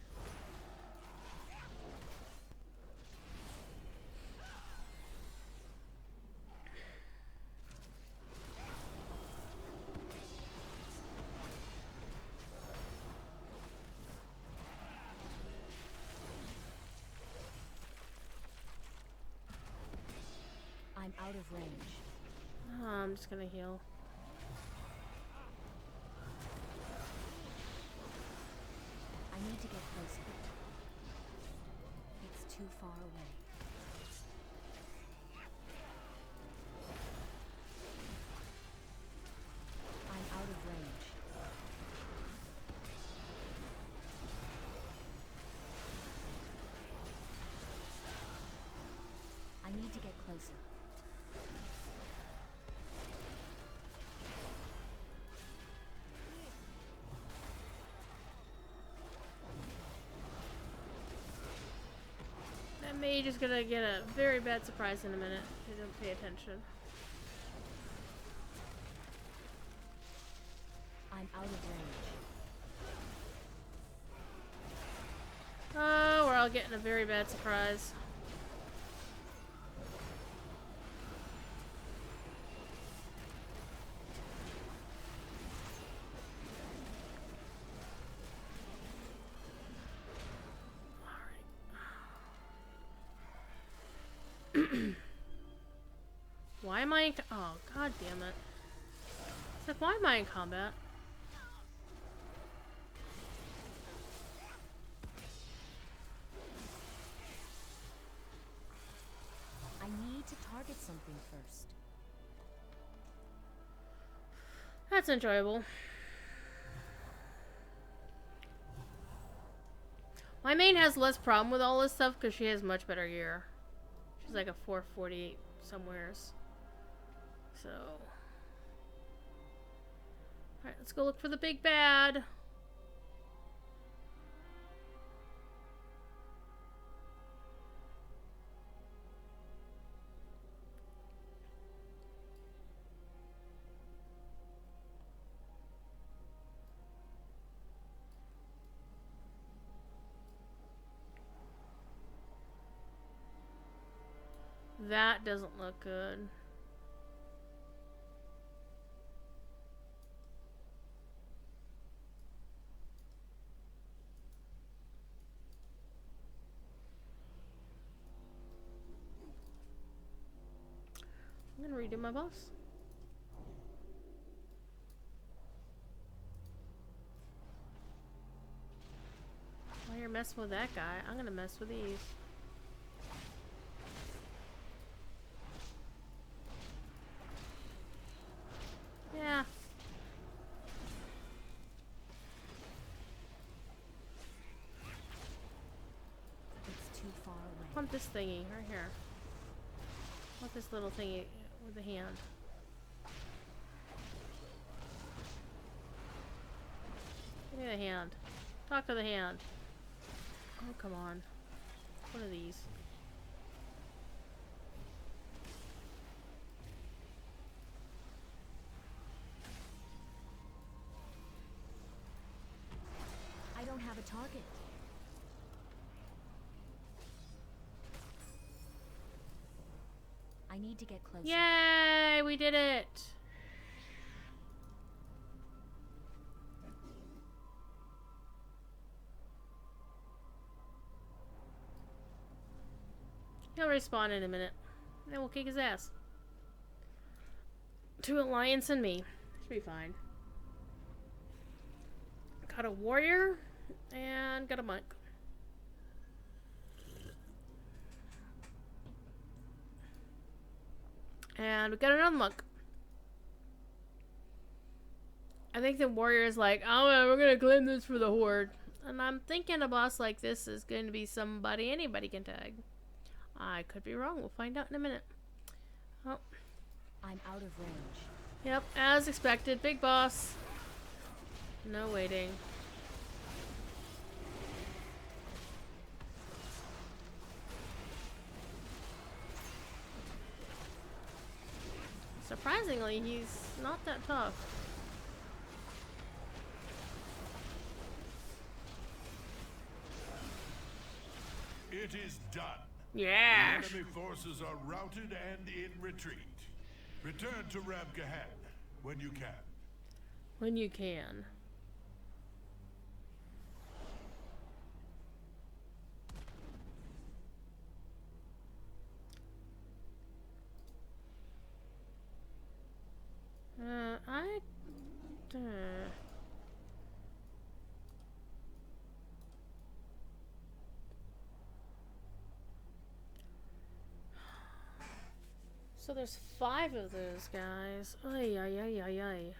I'm out of range. Oh, I'm just gonna heal. I need to get closer. It's too far away. I'm out of range. I need to get closer. That mage is gonna get a very bad surprise in a minute if you don't pay attention. I'm out of range. Oh, we're all getting a very bad surprise. Why am I in oh, god damn it. It's like, why am I in combat? I need to target something first. That's enjoyable. My main has less problem with all this stuff because she has much better gear. She's like a 448 somewheres. So. Alright, let's go look for the big bad. That doesn't look good. I'm gonna redo my boss. While you're messing with that guy, I'm gonna mess with these. Yeah. It's too far away. I want this thingy right here. I want this little thingy with the hand. Give me the hand. Talk to the hand. Oh, come on. What are these? I don't have a target. I need to get closer. Yay! We did it! He'll respawn in a minute. Then we'll kick his ass. 2 Alliance and me. Should be fine. Got a warrior and got a monk. And we got another monk. I think the warrior is like, oh, we're gonna claim this for the horde. And I'm thinking a boss like this is going to be somebody anybody can tag. I could be wrong. We'll find out in a minute. Oh. I'm out of range. Yep, as expected. Big boss. No waiting. Surprisingly, he's not that tough. It is done. Yeah. The enemy forces are routed and in retreat. Return to Ramkahan when you can. When you can. So there's 5 of those guys. Ay, ay, ay, ay, ay.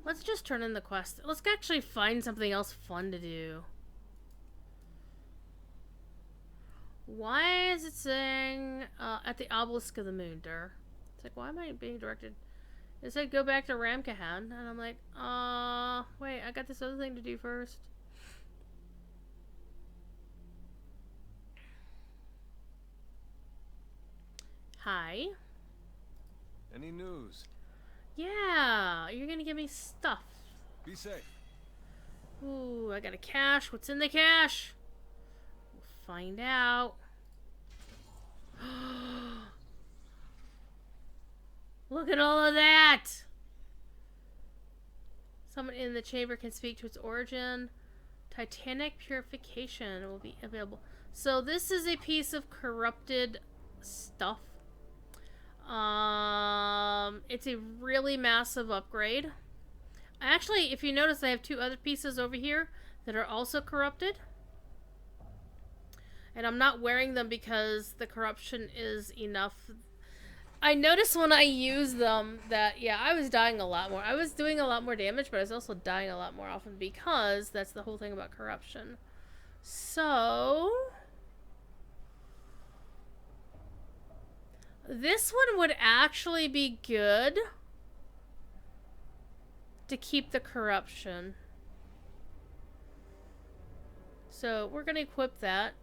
Let's just turn in the quest. Let's actually find something else fun to do. Why is it saying at the obelisk of the moon, Dur? It's like, why am I being directed? It said go back to Ramkahan, and I'm like, wait, I got this other thing to do first. Hi. Any news? Yeah, you're gonna give me stuff. Be safe. Ooh, I got a cache. What's in the cache? We'll find out. Look at all of that! Someone in the chamber can speak to its origin. Titanic purification will be available. So this is a piece of corrupted stuff. It's a really massive upgrade. Actually, if you notice, I have 2 other pieces over here that are also corrupted. And I'm not wearing them because the corruption is enough. I noticed when I use them that, yeah, I was dying a lot more. I was doing a lot more damage, but I was also dying a lot more often because that's the whole thing about corruption. So this one would actually be good to keep the corruption. So we're going to equip that.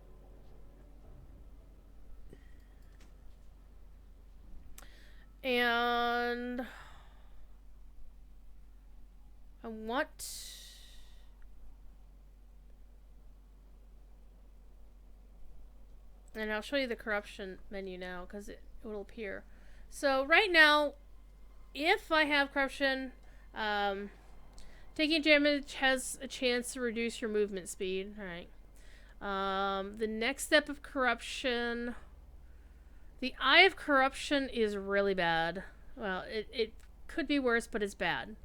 And I want... And I'll show you the corruption menu now because it will appear. So right now, if I have corruption, taking damage has a chance to reduce your movement speed. Alright. The next step of corruption... The Eye of Corruption is really bad. Well, it could be worse, but it's bad.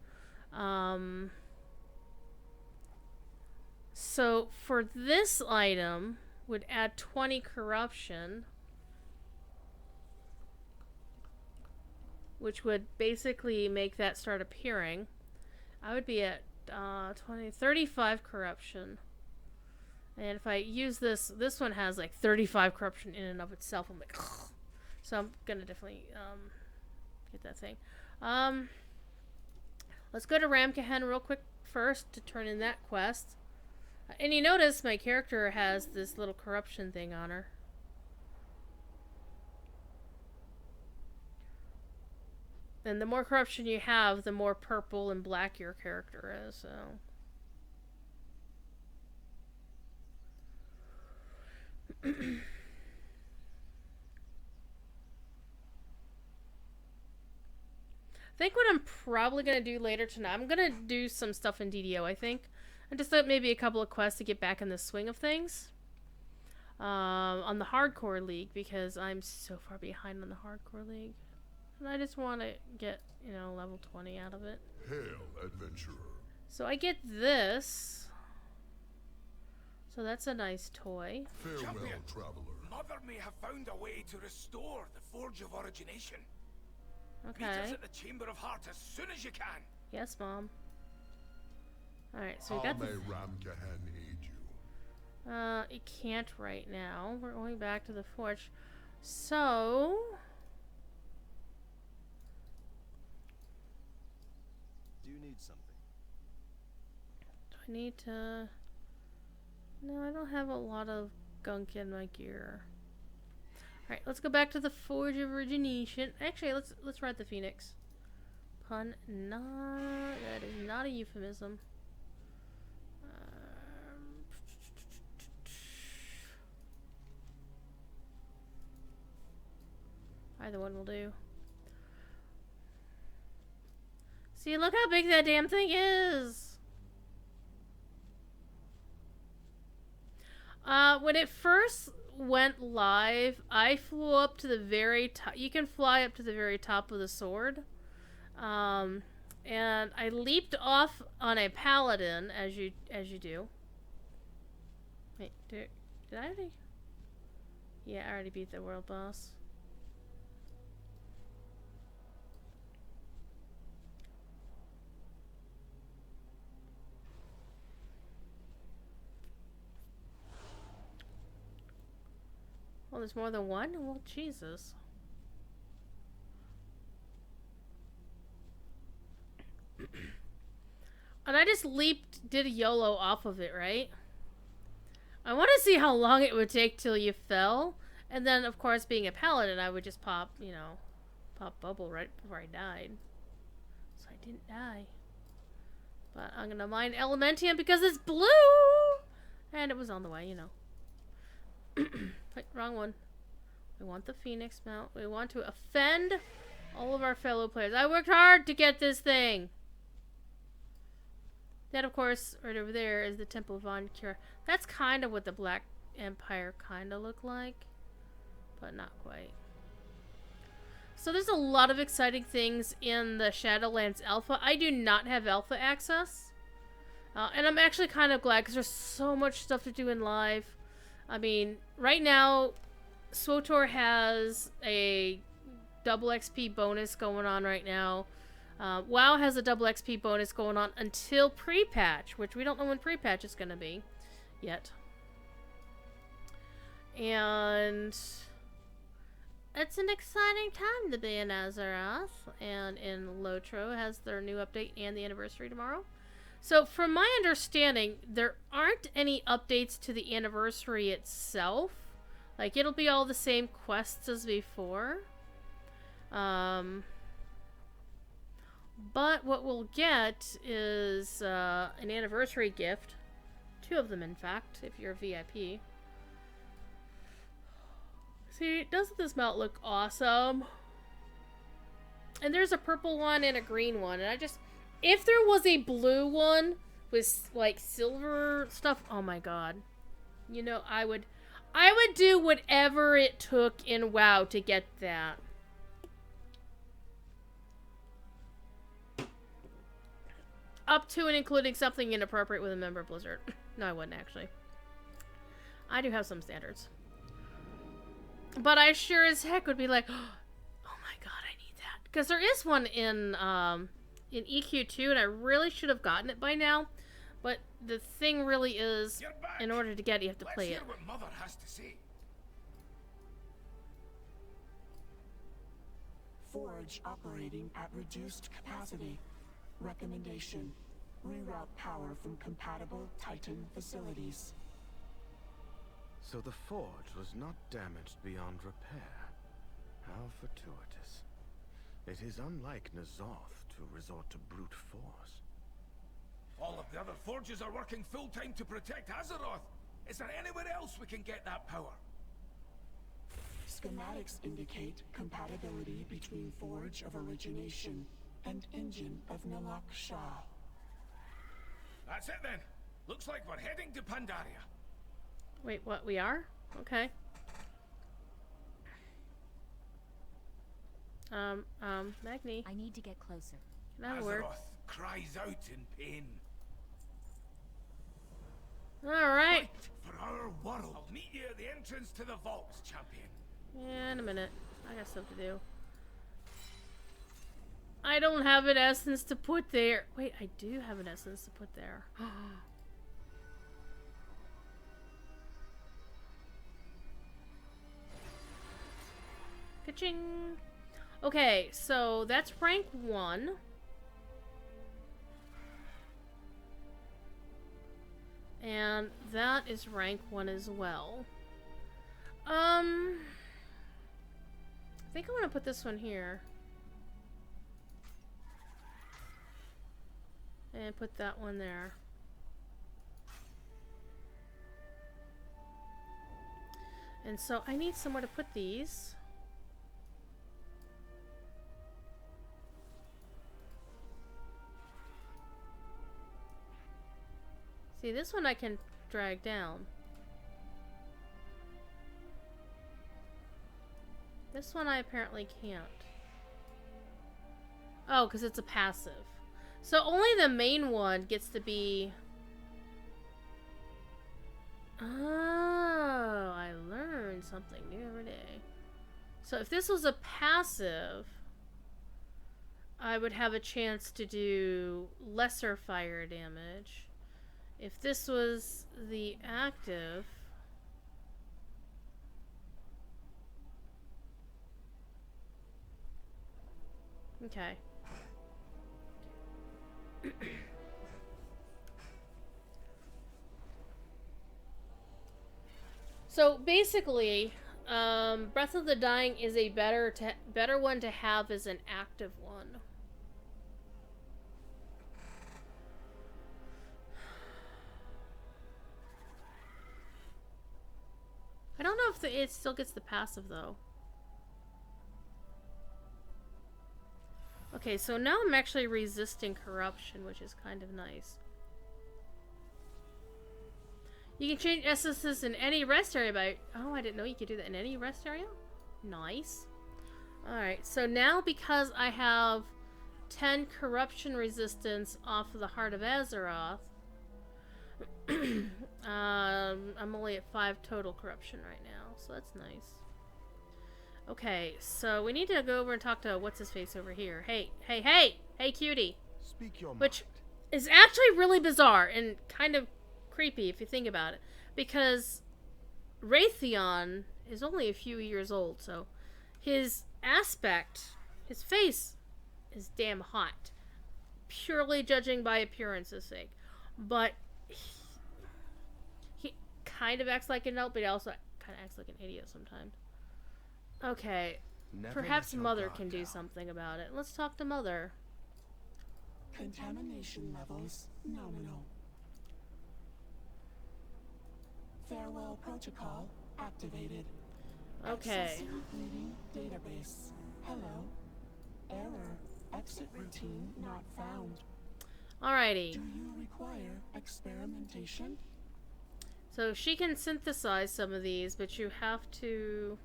So for this item, would add 20 corruption, which would basically make that start appearing. I would be at 35 corruption. And if I use this one has like 35 corruption in and of itself. I'm like, ugh. So I'm gonna definitely get that thing. Let's go to Ramkahan real quick first to turn in that quest. And you notice my character has this little corruption thing on her. And the more corruption you have, the more purple and black your character is, so... I think what I'm probably going to do later tonight, I'm going to do some stuff in DDO, I think. And just maybe a couple of quests to get back in the swing of things. On the Hardcore League, because I'm so far behind on the Hardcore League. And I just want to get, you know, level 20 out of it. Hail, adventurer. So I get this. So that's a nice toy. Farewell, Champion. traveler. Mother may have found a way to restore the Forge of Origination. Meet us Okay. at the Chamber of Heart as soon as you can. Yes, Mom. Alright, so we How got may the... Ramkahan aid you? It can't right now. We're going back to the forge. So... Do you need something? do I need to... No, I don't have a lot of gunk in my gear. Alright, let's go back to the Forge of Origination. Actually, let's ride the Phoenix. Pun not... that is not a euphemism. Either one will do. See, look how big that damn thing is! When it first went live, I flew up to the very top. You can fly up to the very top of the sword. And I leaped off on a paladin, as you do. Wait, did I already? Yeah, I already beat the world boss. Well, there's more than one? Well, Jesus. And I just did a YOLO off of it, right? I want to see how long it would take till you fell. And then, of course, being a paladin, I would just pop, you know, pop bubble right before I died. So I didn't die. But I'm going to mine Elementium because it's blue! And it was on the way, you know. Wait, wrong one. We want the Phoenix mount. We want to offend all of our fellow players. I worked hard to get this thing. That, of course, right over there is the Temple of Von Cura. That's kind of what the Black Empire kind of look like, but not quite. So there's a lot of exciting things in the Shadowlands Alpha. I do not have Alpha access, and I'm actually kind of glad because there's so much stuff to do in live. I mean, right now, SWTOR has a double XP bonus going on right now. WoW has a double XP bonus going on until pre-patch, which we don't know when pre-patch is going to be yet. And it's an exciting time to be in Azeroth, and in Lotro has their new update and the anniversary tomorrow. So, from my understanding, there aren't any updates to the anniversary itself. Like, it'll be all the same quests as before. But what we'll get is an anniversary gift. 2 of them, in fact, if you're a VIP. See, doesn't this mount look awesome? And there's a purple one and a green one, and I just... If there was a blue one with, like, silver stuff, oh my god. You know, I would do whatever it took in WoW to get that. Up to and including something inappropriate with a member of Blizzard. No, I wouldn't, actually. I do have some standards. But I sure as heck would be like, oh my god, I need that. Because there is one in EQ2, and I really should have gotten it by now. But the thing really is, in order to get it, you have to play it. Let's hear what Mother has to say. Forge operating at reduced capacity. Recommendation: reroute power from compatible Titan facilities. So the forge was not damaged beyond repair. How fortuitous. It is unlike N'Zoth to resort to brute force. All of the other forges are working full-time to protect Azeroth. Is there anywhere else we can get that power? Schematics indicate compatibility between Forge of Origination and Engine of Nalak Shah. That's it then. Looks like we're heading to Pandaria. Wait, what? We are? Okay. Magni, I need to get closer. can I have a word? Azeroth cries out in pain. Alright. Fight for our world. I'll meet you at the entrance to the vaults, champion. Yeah, in a minute. I got stuff to do. I don't have an essence to put there. Wait, I do have an essence to put there. Ka-ching! Okay, so that's rank 1. And that is rank 1 as well. I think I want to put this one here. And put that one there. And so I need somewhere to put these. See, this one I can drag down. This one I apparently can't. Oh, because it's a passive. So only the main one gets to be... Oh, I learned something new every day. So if this was a passive, I would have a chance to do lesser fire damage. If this was the active... Okay. So basically, Breath of the Dying is a better one to have as an active one. I don't know if it still gets the passive though. Okay, so now I'm actually resisting corruption, which is kind of nice. You can change essences in any rest area by... Oh, I didn't know you could do that in any rest area? Nice. Alright, so now because I have 10 corruption resistance off of the Heart of Azeroth, I'm only at 5 total corruption right now, so that's nice. Okay, so we need to go over and talk to what's-his-face over here. Hey, cutie! Speak your mind. Which is actually really bizarre and kind of creepy if you think about it. Because Raytheon is only a few years old, so his aspect, his face, is damn hot. Purely judging by appearance's sake. But he kind of acts like an elf, but he also kind of acts like an idiot sometimes. Okay, Never perhaps let your Mother guard can do down. something about it. Let's talk to Mother. Contamination levels nominal. Farewell protocol activated. Okay. Accessing reading database. Hello. Error. Exit routine not found. Alrighty. Do you require experimentation? So she can synthesize some of these, but you have to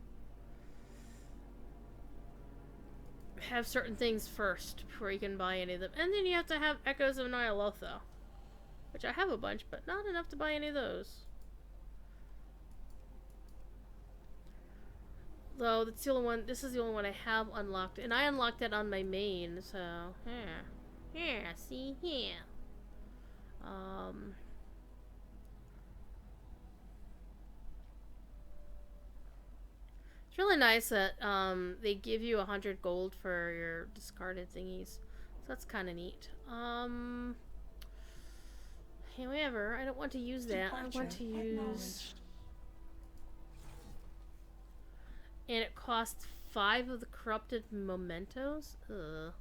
have certain things first before you can buy any of them. And then you have to have Echoes of Nyalotha, which I have a bunch, but not enough to buy any of those. Though that's the only one. This is the only one I have unlocked, and I unlocked it on my main. So yeah, see here. It's really nice that they give you 100 gold for your discarded thingies. So that's kind of neat. However, I don't want to use that. I want to use... Acknowledged. And it costs 5 of the corrupted mementos? Ugh.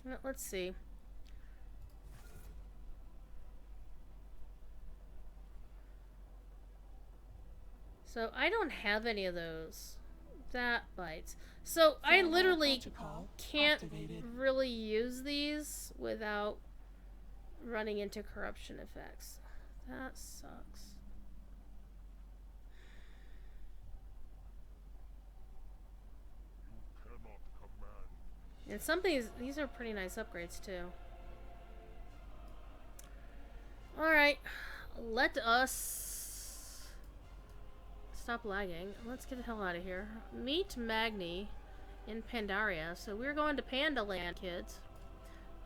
Well, let's see. So I don't have any of those. That bites. So I Farewell literally protocol can't activated. really use these without running into corruption effects. That sucks. You cannot command. And these are pretty nice upgrades too. Alright, let us stop lagging. Let's get the hell out of here. Meet Magni in Pandaria. So we're going to Panda Land, kids.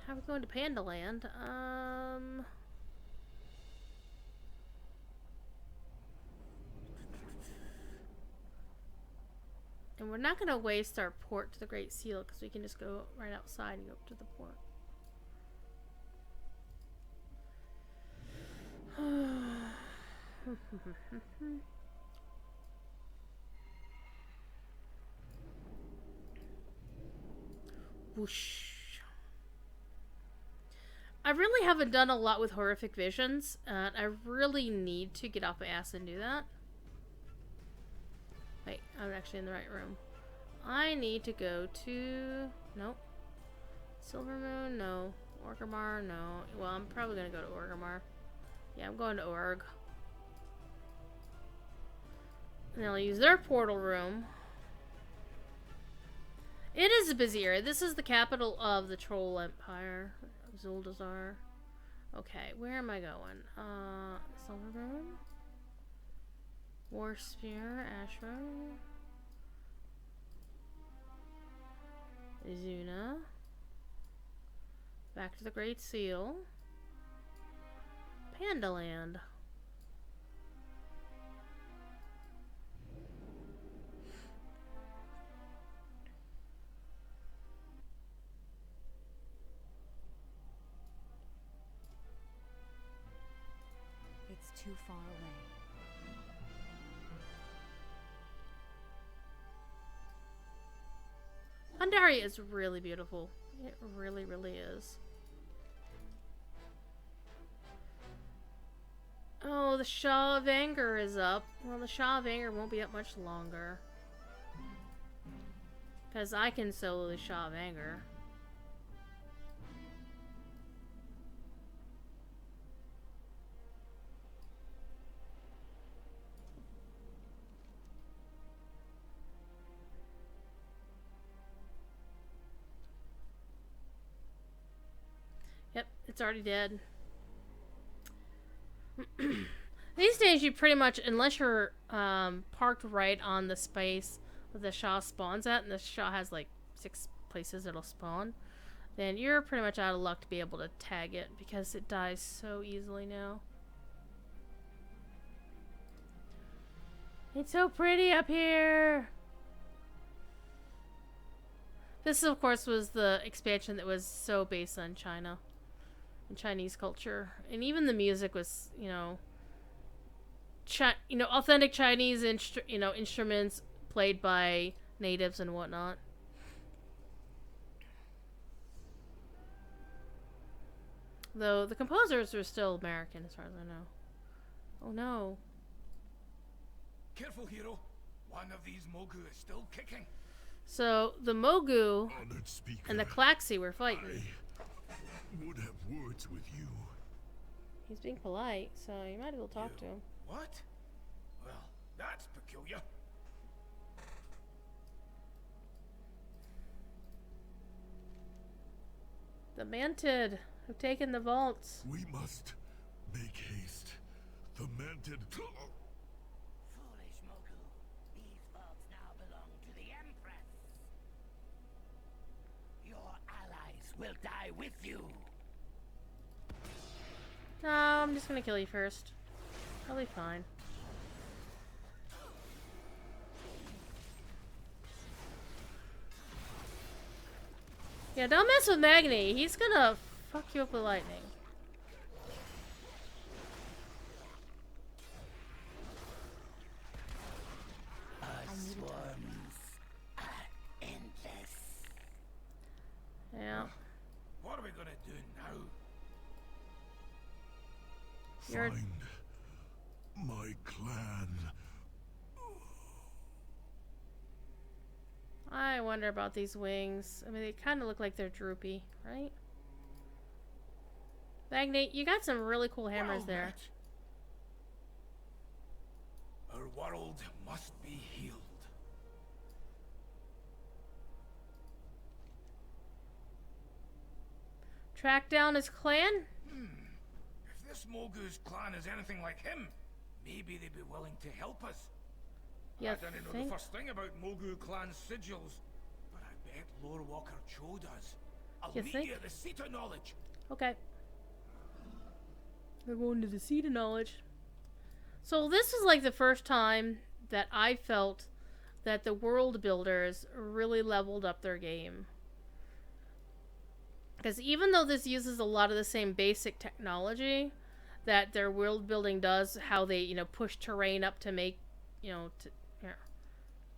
How are we going to Panda Land? And we're not going to waste our port to the Great Seal because we can just go right outside and go up to the port. Whoosh. I really haven't done a lot with horrific visions, and I really need to get off my ass and do that. Wait, I'm actually in the right room. I need to go to... Nope. Silvermoon? No. Orgrimmar? No. Well, I'm probably going to go to Orgrimmar. Yeah, I'm going to Org. And I'll use their portal room. It is a busy area. This is the capital of the Troll Empire. Zuldazar. Okay, where am I going? Silvermoon? War Spear, Ashrow. Izuna. Back to the Great Seal. Pandaland. It's too far away. Pandaria is really beautiful. It really, really is. Oh, the Shaw of Anger is up. Well, the Shaw of Anger won't be up much longer. Because I can solo the Shaw of Anger. Yep, it's already dead. These days, you pretty much, unless you're parked right on the space that the Shaw spawns at, and the Shaw has like 6 places it'll spawn, then you're pretty much out of luck to be able to tag it because it dies so easily now. It's so pretty up here! This, of course, was the expansion that was so based on China and Chinese culture, and even the music was, authentic Chinese instruments played by natives and whatnot. Though the composers were still American, as far as I know. Oh no! Careful, hero. One of these Mogu is still kicking. So the Mogu Honored speaker, and the Klaxi were fighting. I would have words with you. He's being polite, so you might as well talk to him. What? Well, that's peculiar. The Mantid have taken the vaults. We must make haste. The Mantid. Foolish Mogu. These vaults now belong to the Empress. Your allies will die with you. No, I'm just gonna kill you first. I'll be fine. Yeah, don't mess with Magni. He's gonna fuck you up with lightning. Our swarms are endless. Yeah. What are we gonna do now? You're... Find my clan. I wonder about these wings. I mean, they kind of look like they're droopy, right? Magni, you got some really cool hammers Well there. met. Our world must be healed. Track down his clan? If this Mogu's clan is anything like him, maybe they'd be willing to help us. You I don't know think? the first thing about Mogu clan's sigils, but I bet Lore Walker Cho does. I'll You meet think? you at the seat of knowledge. Okay. We're going to the seat of knowledge. So this was like the first time that I felt that the world builders really leveled up their game. Because even though this uses a lot of the same basic technology that their world building does, how they, you know, push terrain up to make, you know,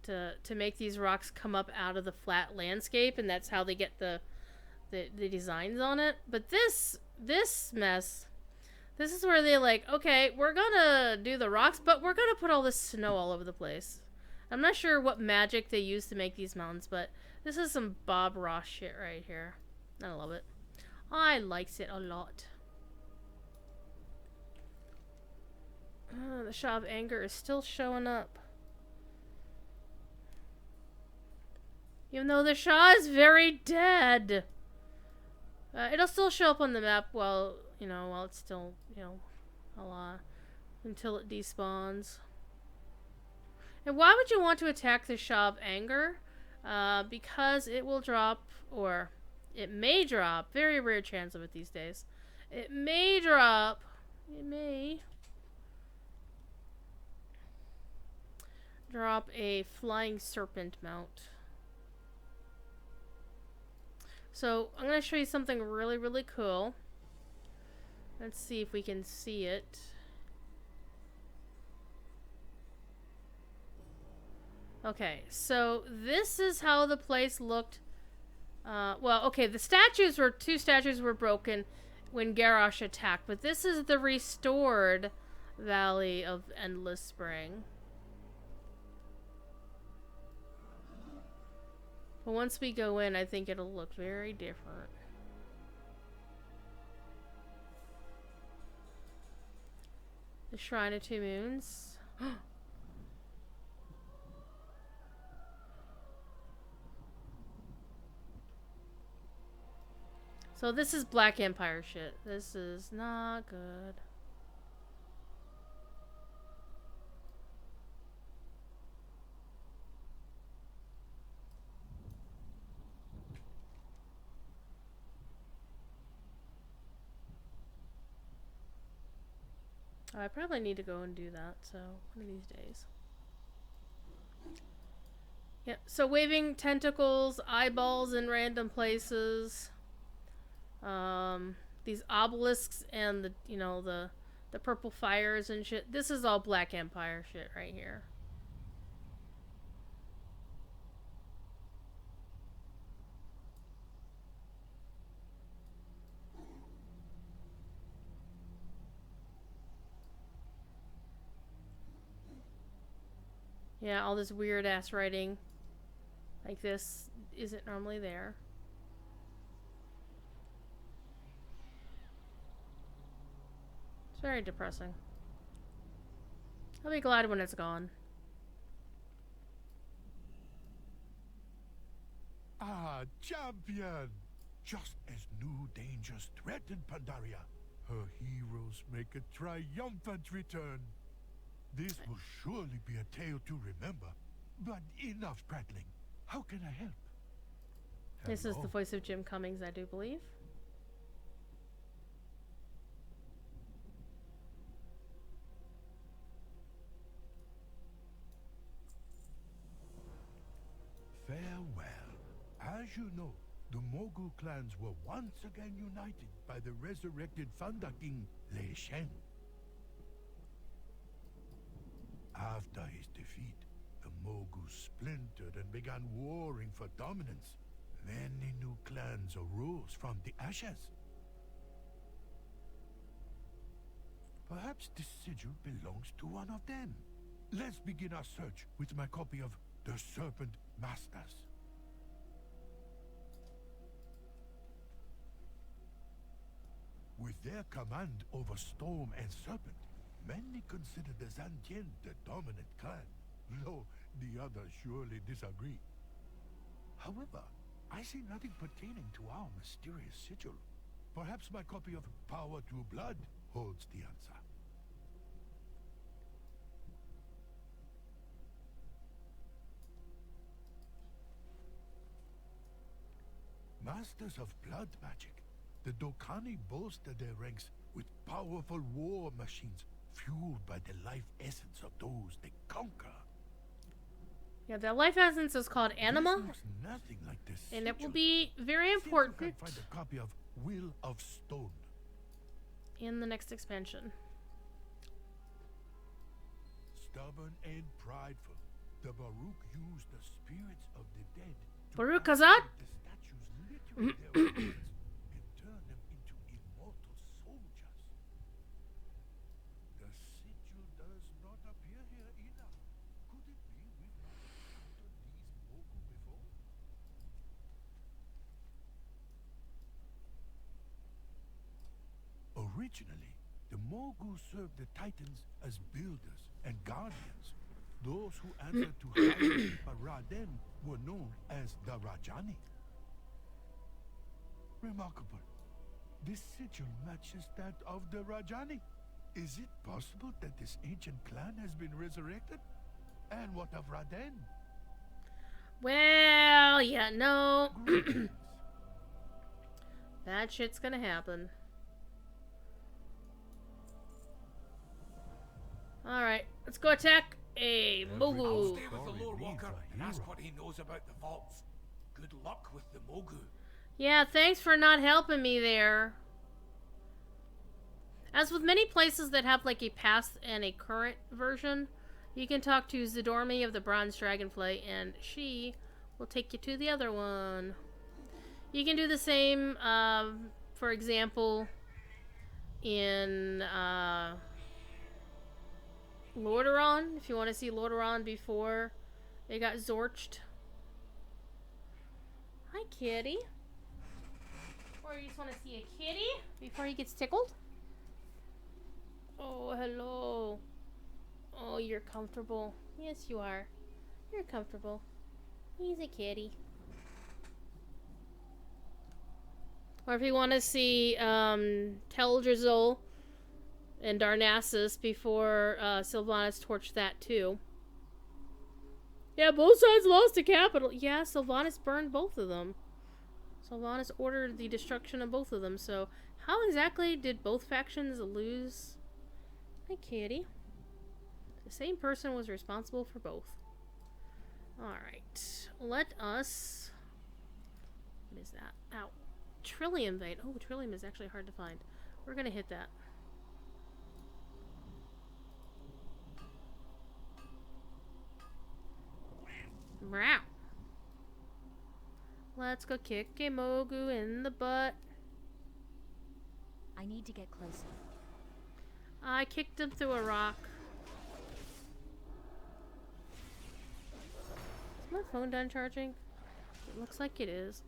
to make these rocks come up out of the flat landscape, and that's how they get the designs on it. But this mess, this is where they're like, okay, we're gonna do the rocks, but we're gonna put all this snow all over the place. I'm not sure what magic they use to make these mountains, but this is some Bob Ross shit right here. I love it. I likes it a lot. The Shaw of Anger is still showing up. Even though the Shaw is very dead. It'll still show up on the map while it's still, until it despawns. And why would you want to attack the Shaw of Anger? Because it will drop, or it may drop, very rare chance of it these days. It may drop a flying serpent mount. So I'm going to show you something really, really cool. Let's see if we can see it. Okay, so this is how the place looked. Well, okay, the two statues were broken when Garrosh attacked, but this is the restored Valley of Endless Spring. But once we go in, I think it'll look very different. The Shrine of Two Moons. So this is Black Empire shit. This is not good. I probably need to go and do that, so one of these days. Yeah, so waving tentacles, eyeballs in random places. These obelisks and the purple fires and shit. This is all Black Empire shit right here. Yeah, all this weird ass writing like this isn't normally there. It's very depressing. I'll be glad when it's gone. Ah, champion! Just as new dangers threaten Pandaria, her heroes make a triumphant return. This will surely be a tale to remember. But enough prattling. How can I help? This is Hello? the voice of Jim Cummings, I do believe. Farewell. As you know, the Mogu clans were once again united by the resurrected Thunder King, Lei Shen. After his defeat, the Mogus splintered and began warring for dominance. Many new clans arose from the ashes. Perhaps this sigil belongs to one of them. Let's begin our search with my copy of The Serpent Masters. With their command over Storm and Serpent, many consider the Zantien the dominant clan, though the others surely disagree. However, I see nothing pertaining to our mysterious sigil. Perhaps my copy of Power to Blood holds the answer. Masters of blood magic, the Dokani bolster their ranks with powerful war machines fueled by the life essence of those they conquer. Yeah, the life essence is called Anima, This looks nothing like this and it will sigil. be very See if you important can find a copy of Will of Stone. in the next expansion. Stubborn and prideful, the Baruch used the spirits of the dead to Baruch upgrade Kazat? the statues literally their weapons and turn them into immortal soldiers. The sigil does not appear here either. Could it be we've not encountered these Mogu before? Originally, the Mogu served the Titans as builders and guardians. Those who answered to High Keeper Raden were known as the Rajani. Remarkable. This sigil matches that of the Rajani. Is it possible that this ancient clan has been resurrected? And what of Raden? Well, yeah, no. Greetings. Bad shit's gonna happen. Alright, let's go attack a I'll Mogu. stay with the Story lore needs walker a and ask hero. what he knows about the vaults. Good luck with the Mogu. Yeah, thanks for not helping me there. As with many places that have like a past and a current version, you can talk to Zidormi of the Bronze Dragonflight and she will take you to the other one. You can do the same, for example, in Lordaeron, if you want to see Lordaeron before it got Zorched. Hi, kitty. Or you just want to see a kitty before he gets tickled? Oh, hello. Oh, you're comfortable. Yes, you are. You're comfortable. He's a kitty. Or if you want to see Teldrassil and Darnassus before Sylvanas torched that too. Yeah, both sides lost the capital. Yeah, Sylvanas burned both of them. Sylvanas ordered the destruction of both of them, so how exactly did both factions lose? Hi, kitty. The same person was responsible for both. Alright, let us... What is that? Ow. Trillium Vein. Oh, Trillium is actually hard to find. We're gonna hit that. Meow. Let's go kick a Mogu in the butt. I need to get closer. I kicked him through a rock. Is my phone done charging? It looks like it is.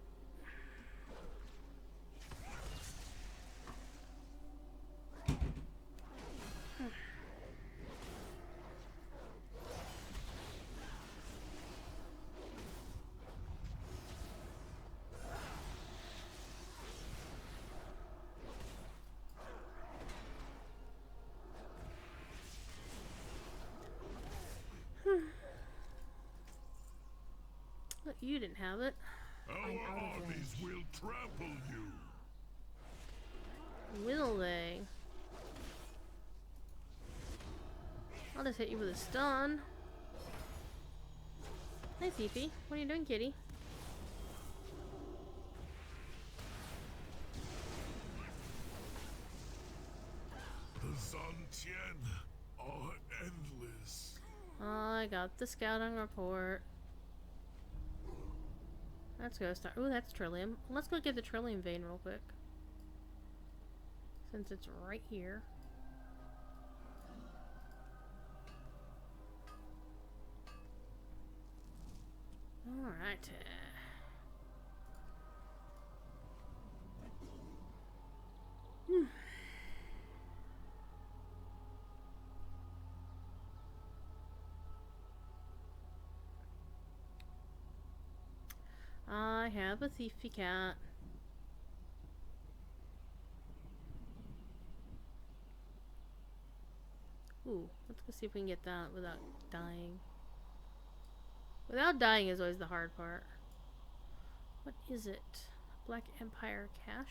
Look, you didn't have it. Our I'm out of armies will trample you. Will they? I'll just hit you with a stun. Hi, Fifi. What are you doing, kitty? The Zantian are endless. I got the scouting report. Let's go start. Ooh, that's Trillium. Let's go get the Trillium Vein real quick. Since it's right here. Alright. I have a thiefy cat. Ooh, let's go see if we can get that without dying. Without dying is always the hard part. What is it? Black Empire cache?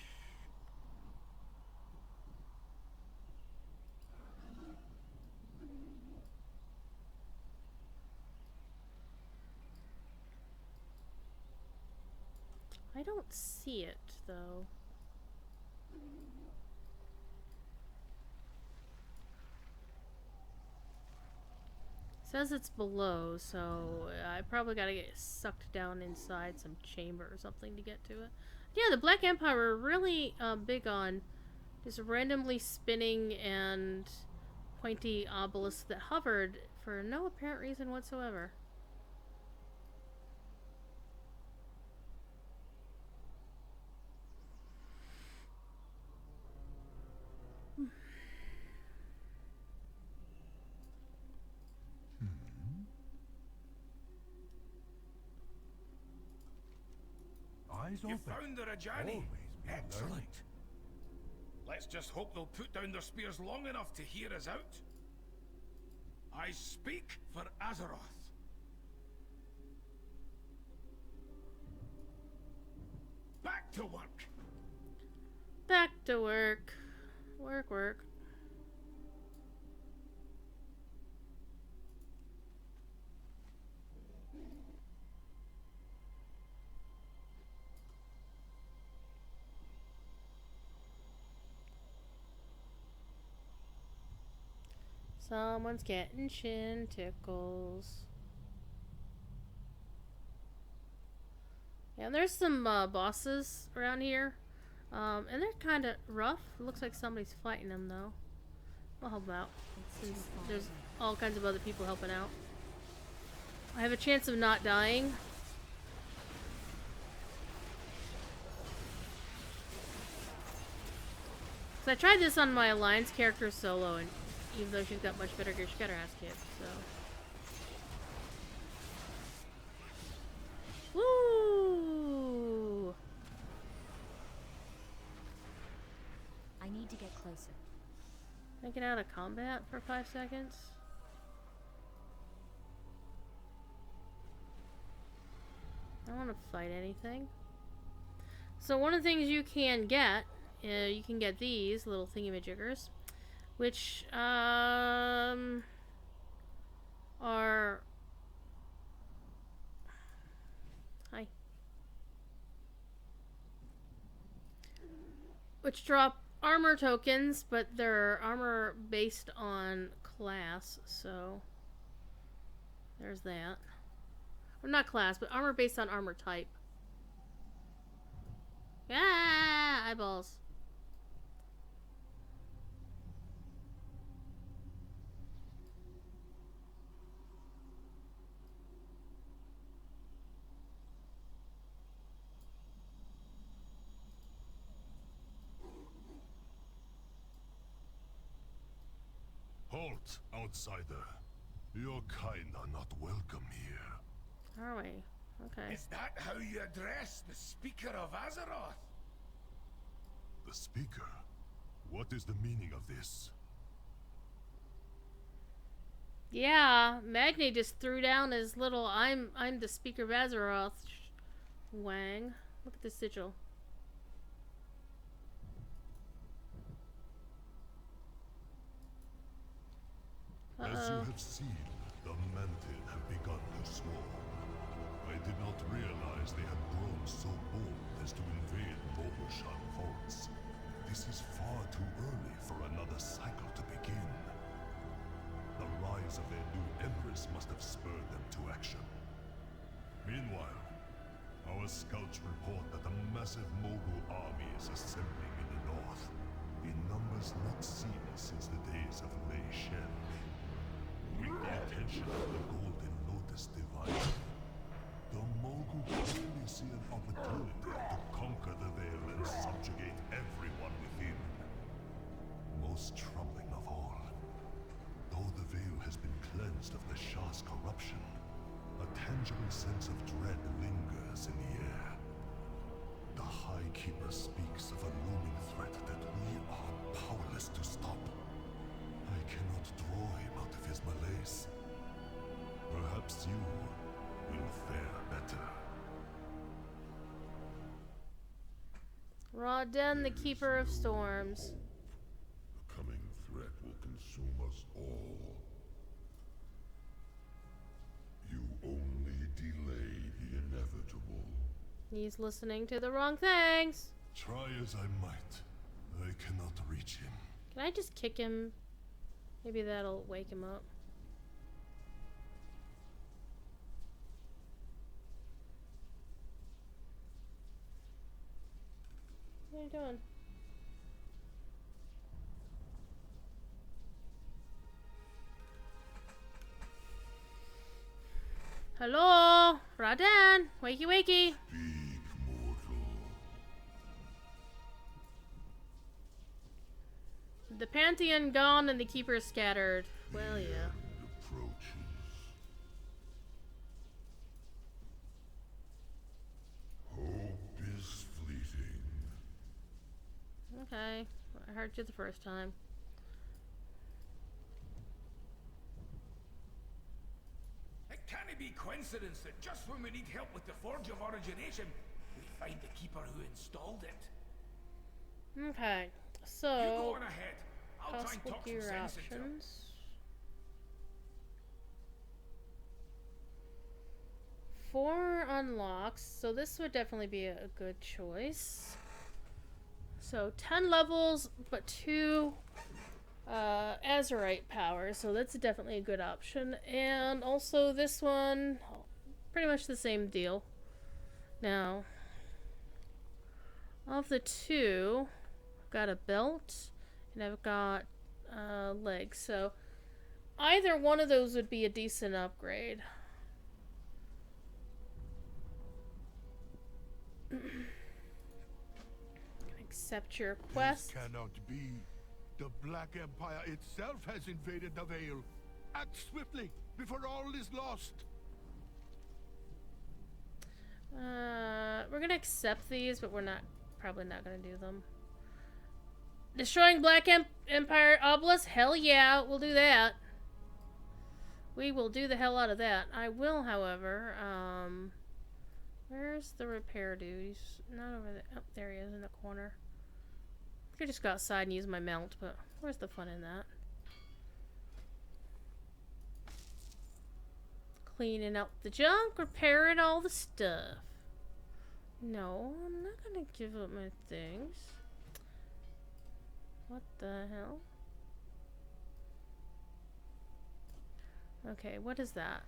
I don't see it, though. Says it's below, so I probably gotta get sucked down inside some chamber or something to get to it. Yeah, the Black Empire were really big on just randomly spinning and pointy obelisks that hovered for no apparent reason whatsoever. Eyes You open. found the Rajani. Always be Excellent. learning. Let's just hope they'll put down their spears long enough to hear us out. I speak for Azeroth. Back to work. Back to work. Work, work. Someone's getting chin tickles. Yeah, and there's some bosses around here. And they're kind of rough. It looks like somebody's fighting them, though. We'll help them out. Since there's all kinds of other people helping out. I have a chance of not dying. So I tried this on my Alliance character solo, and even though she's got much better gear, she got her ass kicked, so. Woo! I need to get closer. Can I get out of combat for 5 seconds? I don't want to fight anything. So one of the things you can get these little thingamajiggers, which are hi, which drop armor tokens, but they're armor based on class. So there's that. Well, not class, but armor based on armor type. Ah, eyeballs. Halt, outsider. Your kind are not welcome here. Are we? Okay. Is that how you address the Speaker of Azeroth? The speaker? What is the meaning of this? Yeah, Magni just threw down his little I'm the Speaker of Azeroth wang. Look at the sigil. As you have seen, the Manted have begun to swarm. I did not realize they had grown so bold as to invade Mogushan vaults. This is far too early for another cycle to begin. The rise of their new empress must have spurred them to action. Meanwhile, our scouts report that a massive Mogul army is assembling in the north, in numbers not seen since the days of Lei Shen. With the attention of the Golden Lotus Divine, the Mogul clearly see an opportunity to conquer the Veil and subjugate everyone within. Most troubling of all, though the Veil has been cleansed of the Shah's corruption, a tangible sense of dread lingers in the air. The High Keeper speaks of a looming threat that we are powerless to stop. I cannot draw him Rawden, the Keeper of Storms. The coming threat will consume us all. You only delay the inevitable. He's listening to the wrong things. Try as I might, I cannot reach him. Can I just kick him? Maybe that'll wake him up. What are you doing? Hello? Rawden! Wakey wakey! Speak, mortal. The Pantheon gone and the Keeper scattered. Well, yeah. Approaches. Hope is fleeting. Okay. I heard you the first time. It can't be coincidence that just when we need help with the Forge of Origination, we find the Keeper who installed it. Okay. You go So, on ahead. I'll try and possible talk some gear sense into him. options. Four unlocks, so this would definitely be a good choice. So 10 levels, but 2 Azurite power, so that's definitely a good option. And also this one, pretty much the same deal. Now, of the two, I've got a belt and I've got legs, so either one of those would be a decent upgrade. Accept your quest. This cannot be. The Black Empire itself has invaded the Vale. Act swiftly, before all is lost. We're gonna accept these, but we're probably not gonna do them. Destroying Black Empire obelisk? Hell yeah, we'll do that. We will do the hell out of that. I will, however, where's the repair dude? He's not over there. Oh, there he is in the corner. I could just go outside and use my mount, but where's the fun in that? Cleaning out the junk, repairing all the stuff. No, I'm not gonna give up my things. What the hell? Okay, what is that?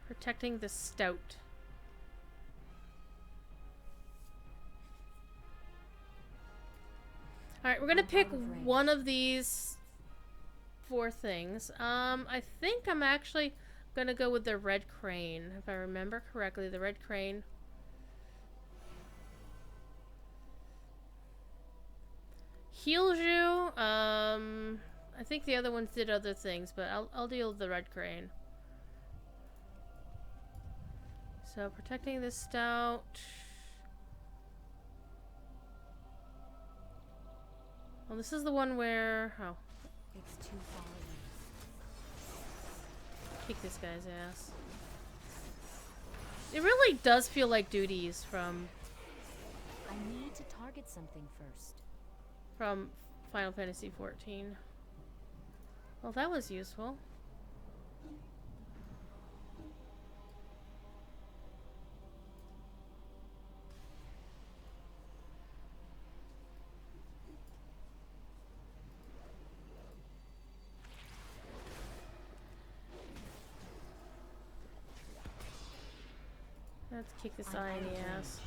Protecting the stout. Alright, we're gonna pick one of these 4 things. I think I'm actually gonna go with the red crane, if I remember correctly. The red crane. Heals you. I think the other ones did other things, but I'll deal with the red crane. So protecting the stout. Well, this is the one where It's too far away. kick this guy's ass. It really does feel like duties from I need to target something first. Final Fantasy XIV. Well, that was useful. Let's kick this eye in the ass.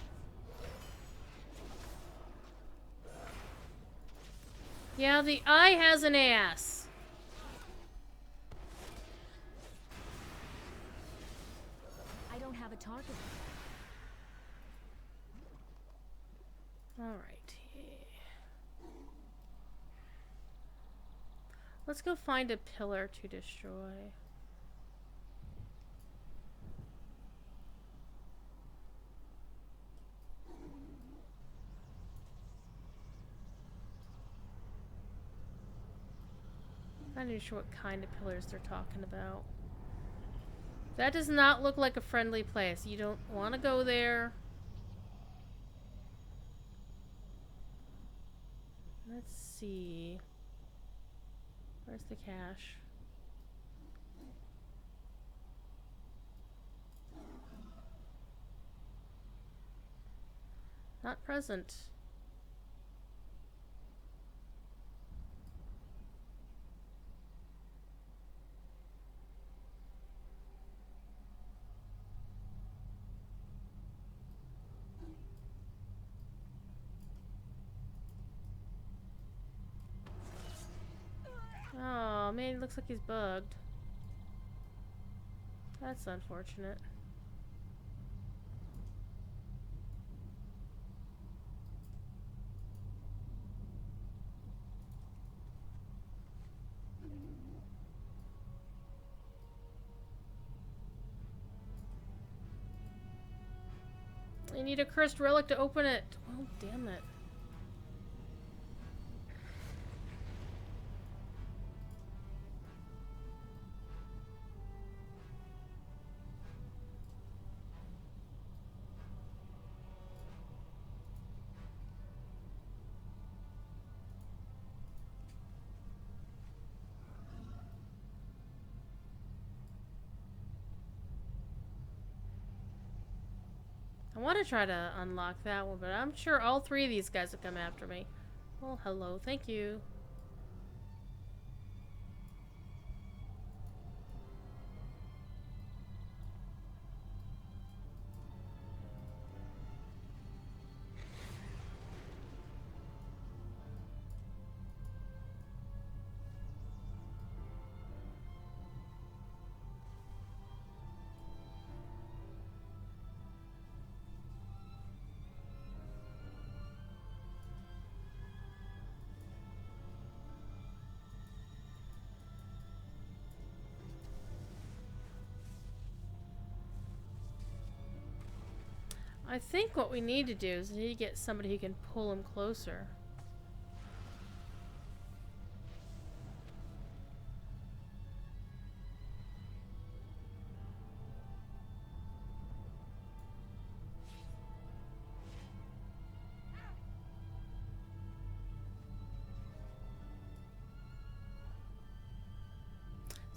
Yeah, the eye has an ass. I don't have a target. Alright. Let's go find a pillar to destroy. I'm not even sure what kind of pillars they're talking about. That does not look like a friendly place. You don't want to go there. Let's see. Where's the cache? Not present. Oh man, it looks like he's bugged. That's unfortunate. I need a cursed relic to open it. Oh, damn it. I want to try to unlock that one, but I'm sure all three of these guys will come after me. Well, hello, thank you. I think what we need to do is we need to get somebody who can pull him closer.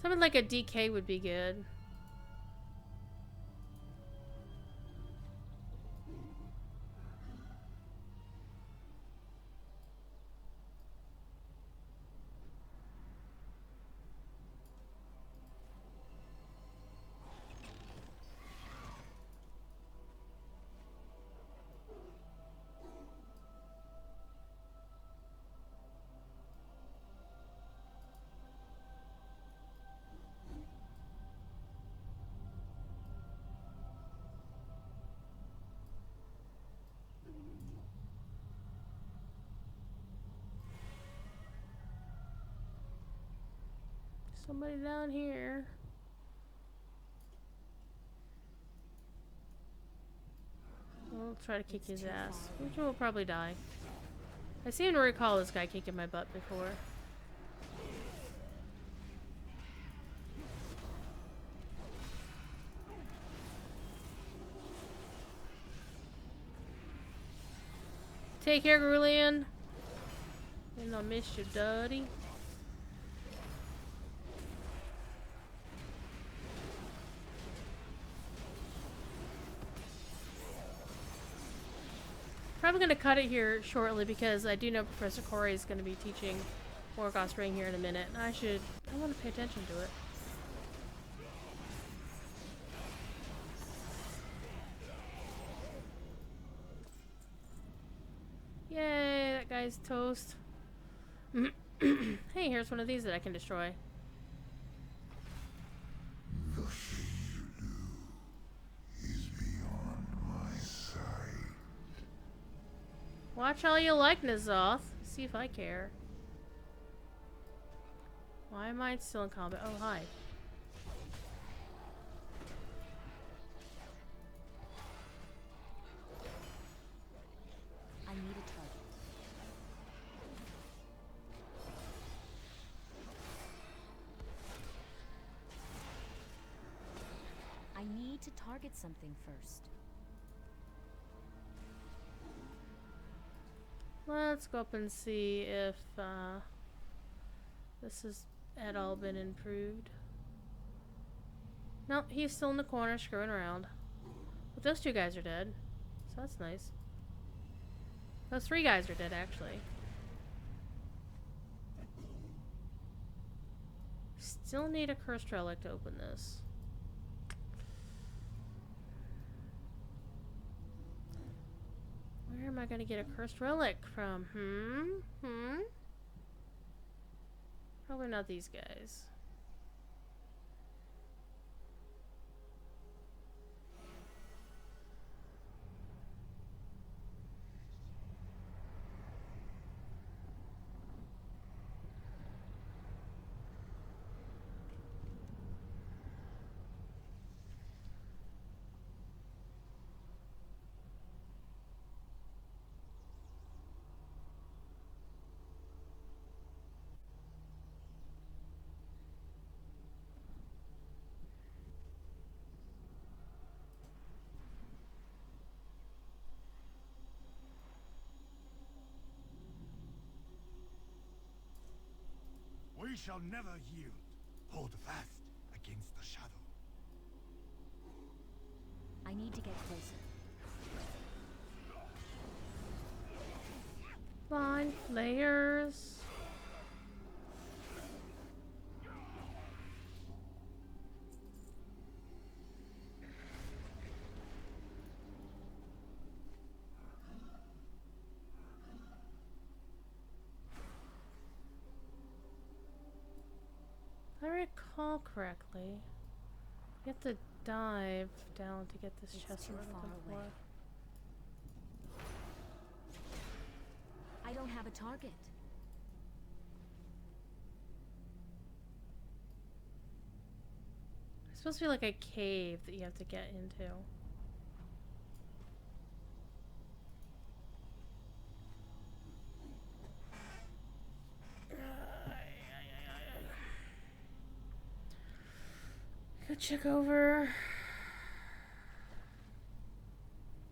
Something like a DK would be good. Somebody down here. We'll try to kick his ass. Which will probably die. I seem to recall this guy kicking my butt before. Take care, Grulian. And I'll miss you, Duddy. Probably going to cut it here shortly because I do know Professor Corey is going to be teaching Morgoth's Ring here in a minute. And I want to pay attention to it. Yay, that guy's toast. Hey, here's one of these that I can destroy. The thing you do is beyond my sight. Watch how you like, Nazoth. See if I care. Why am I still in combat? Oh, hi. I need a target. I need to target something first. Let's go up and see if this has at all been improved. No, he's still in the corner screwing around. But those 2 guys are dead, so that's nice. Those 3 guys are dead, actually. Still need a cursed relic to open this. Where am I gonna get a cursed relic from? Probably not these guys. We shall never yield. Hold fast against the shadow. I need to get closer. Blind flayers. If I recall correctly, you have to dive down to get this It's chest too we're far looking away. for. I don't have a target. It's supposed to be like a cave that you have to get into. Go check over.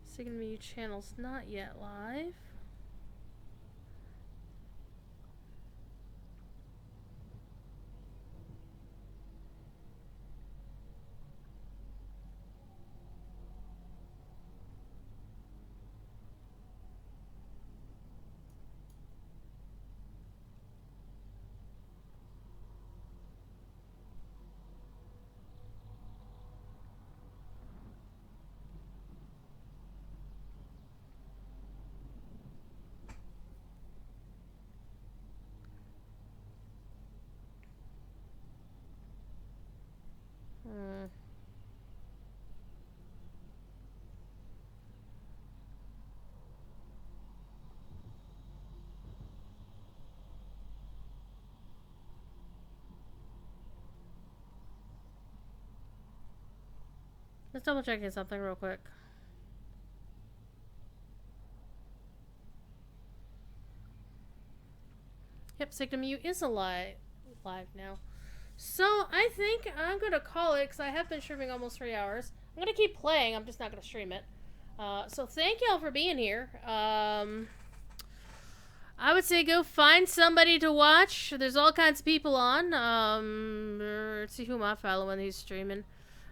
Second Menu channel's not yet live. Let's double checking something real quick. Yep, Signum U is live now. So I think I'm gonna call it because I have been streaming almost 3 hours. I'm gonna keep playing. I'm just not gonna stream it. So thank y'all for being here. I would say go find somebody to watch. There's all kinds of people on. Let's see who am I following who's streaming.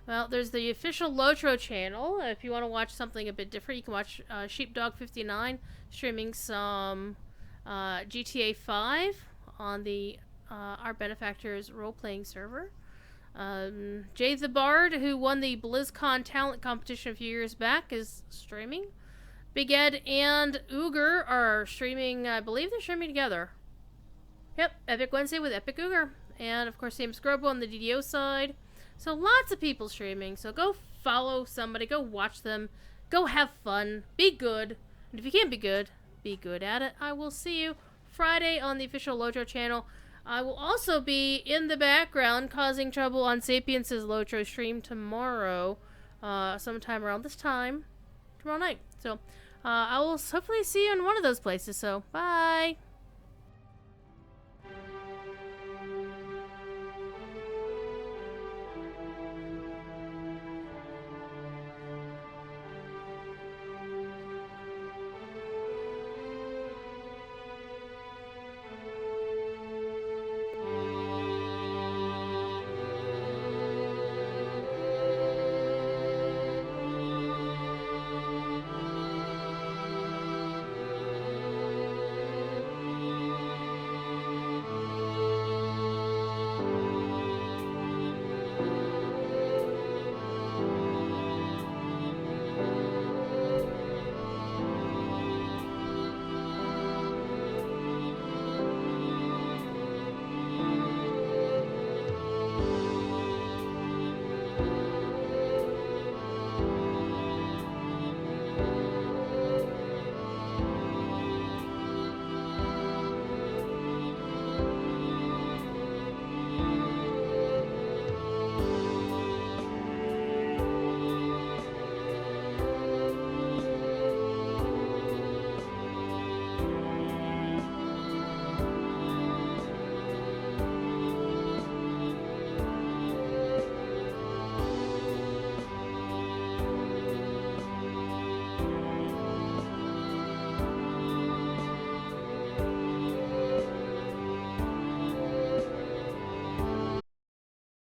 Well, there's the official Lotro channel. If you want to watch something a bit different, you can watch Sheepdog59 streaming some GTA 5 on the our benefactor's role-playing server. Jay the Bard, who won the BlizzCon talent competition a few years back, is streaming. Big Ed and Uger are streaming, I believe they're streaming together. Yep, Epic Wednesday with Epic Uger. And of course, Sam Scrubbo on the DDO side. So lots of people streaming. So go follow somebody, go watch them, go have fun, be good. And if you can't be good at it. I will see you Friday on the official Lotro channel. I will also be in the background causing trouble on Sapiens' Lotro stream tomorrow, sometime around this time, tomorrow night. So I will hopefully see you in one of those places. So bye.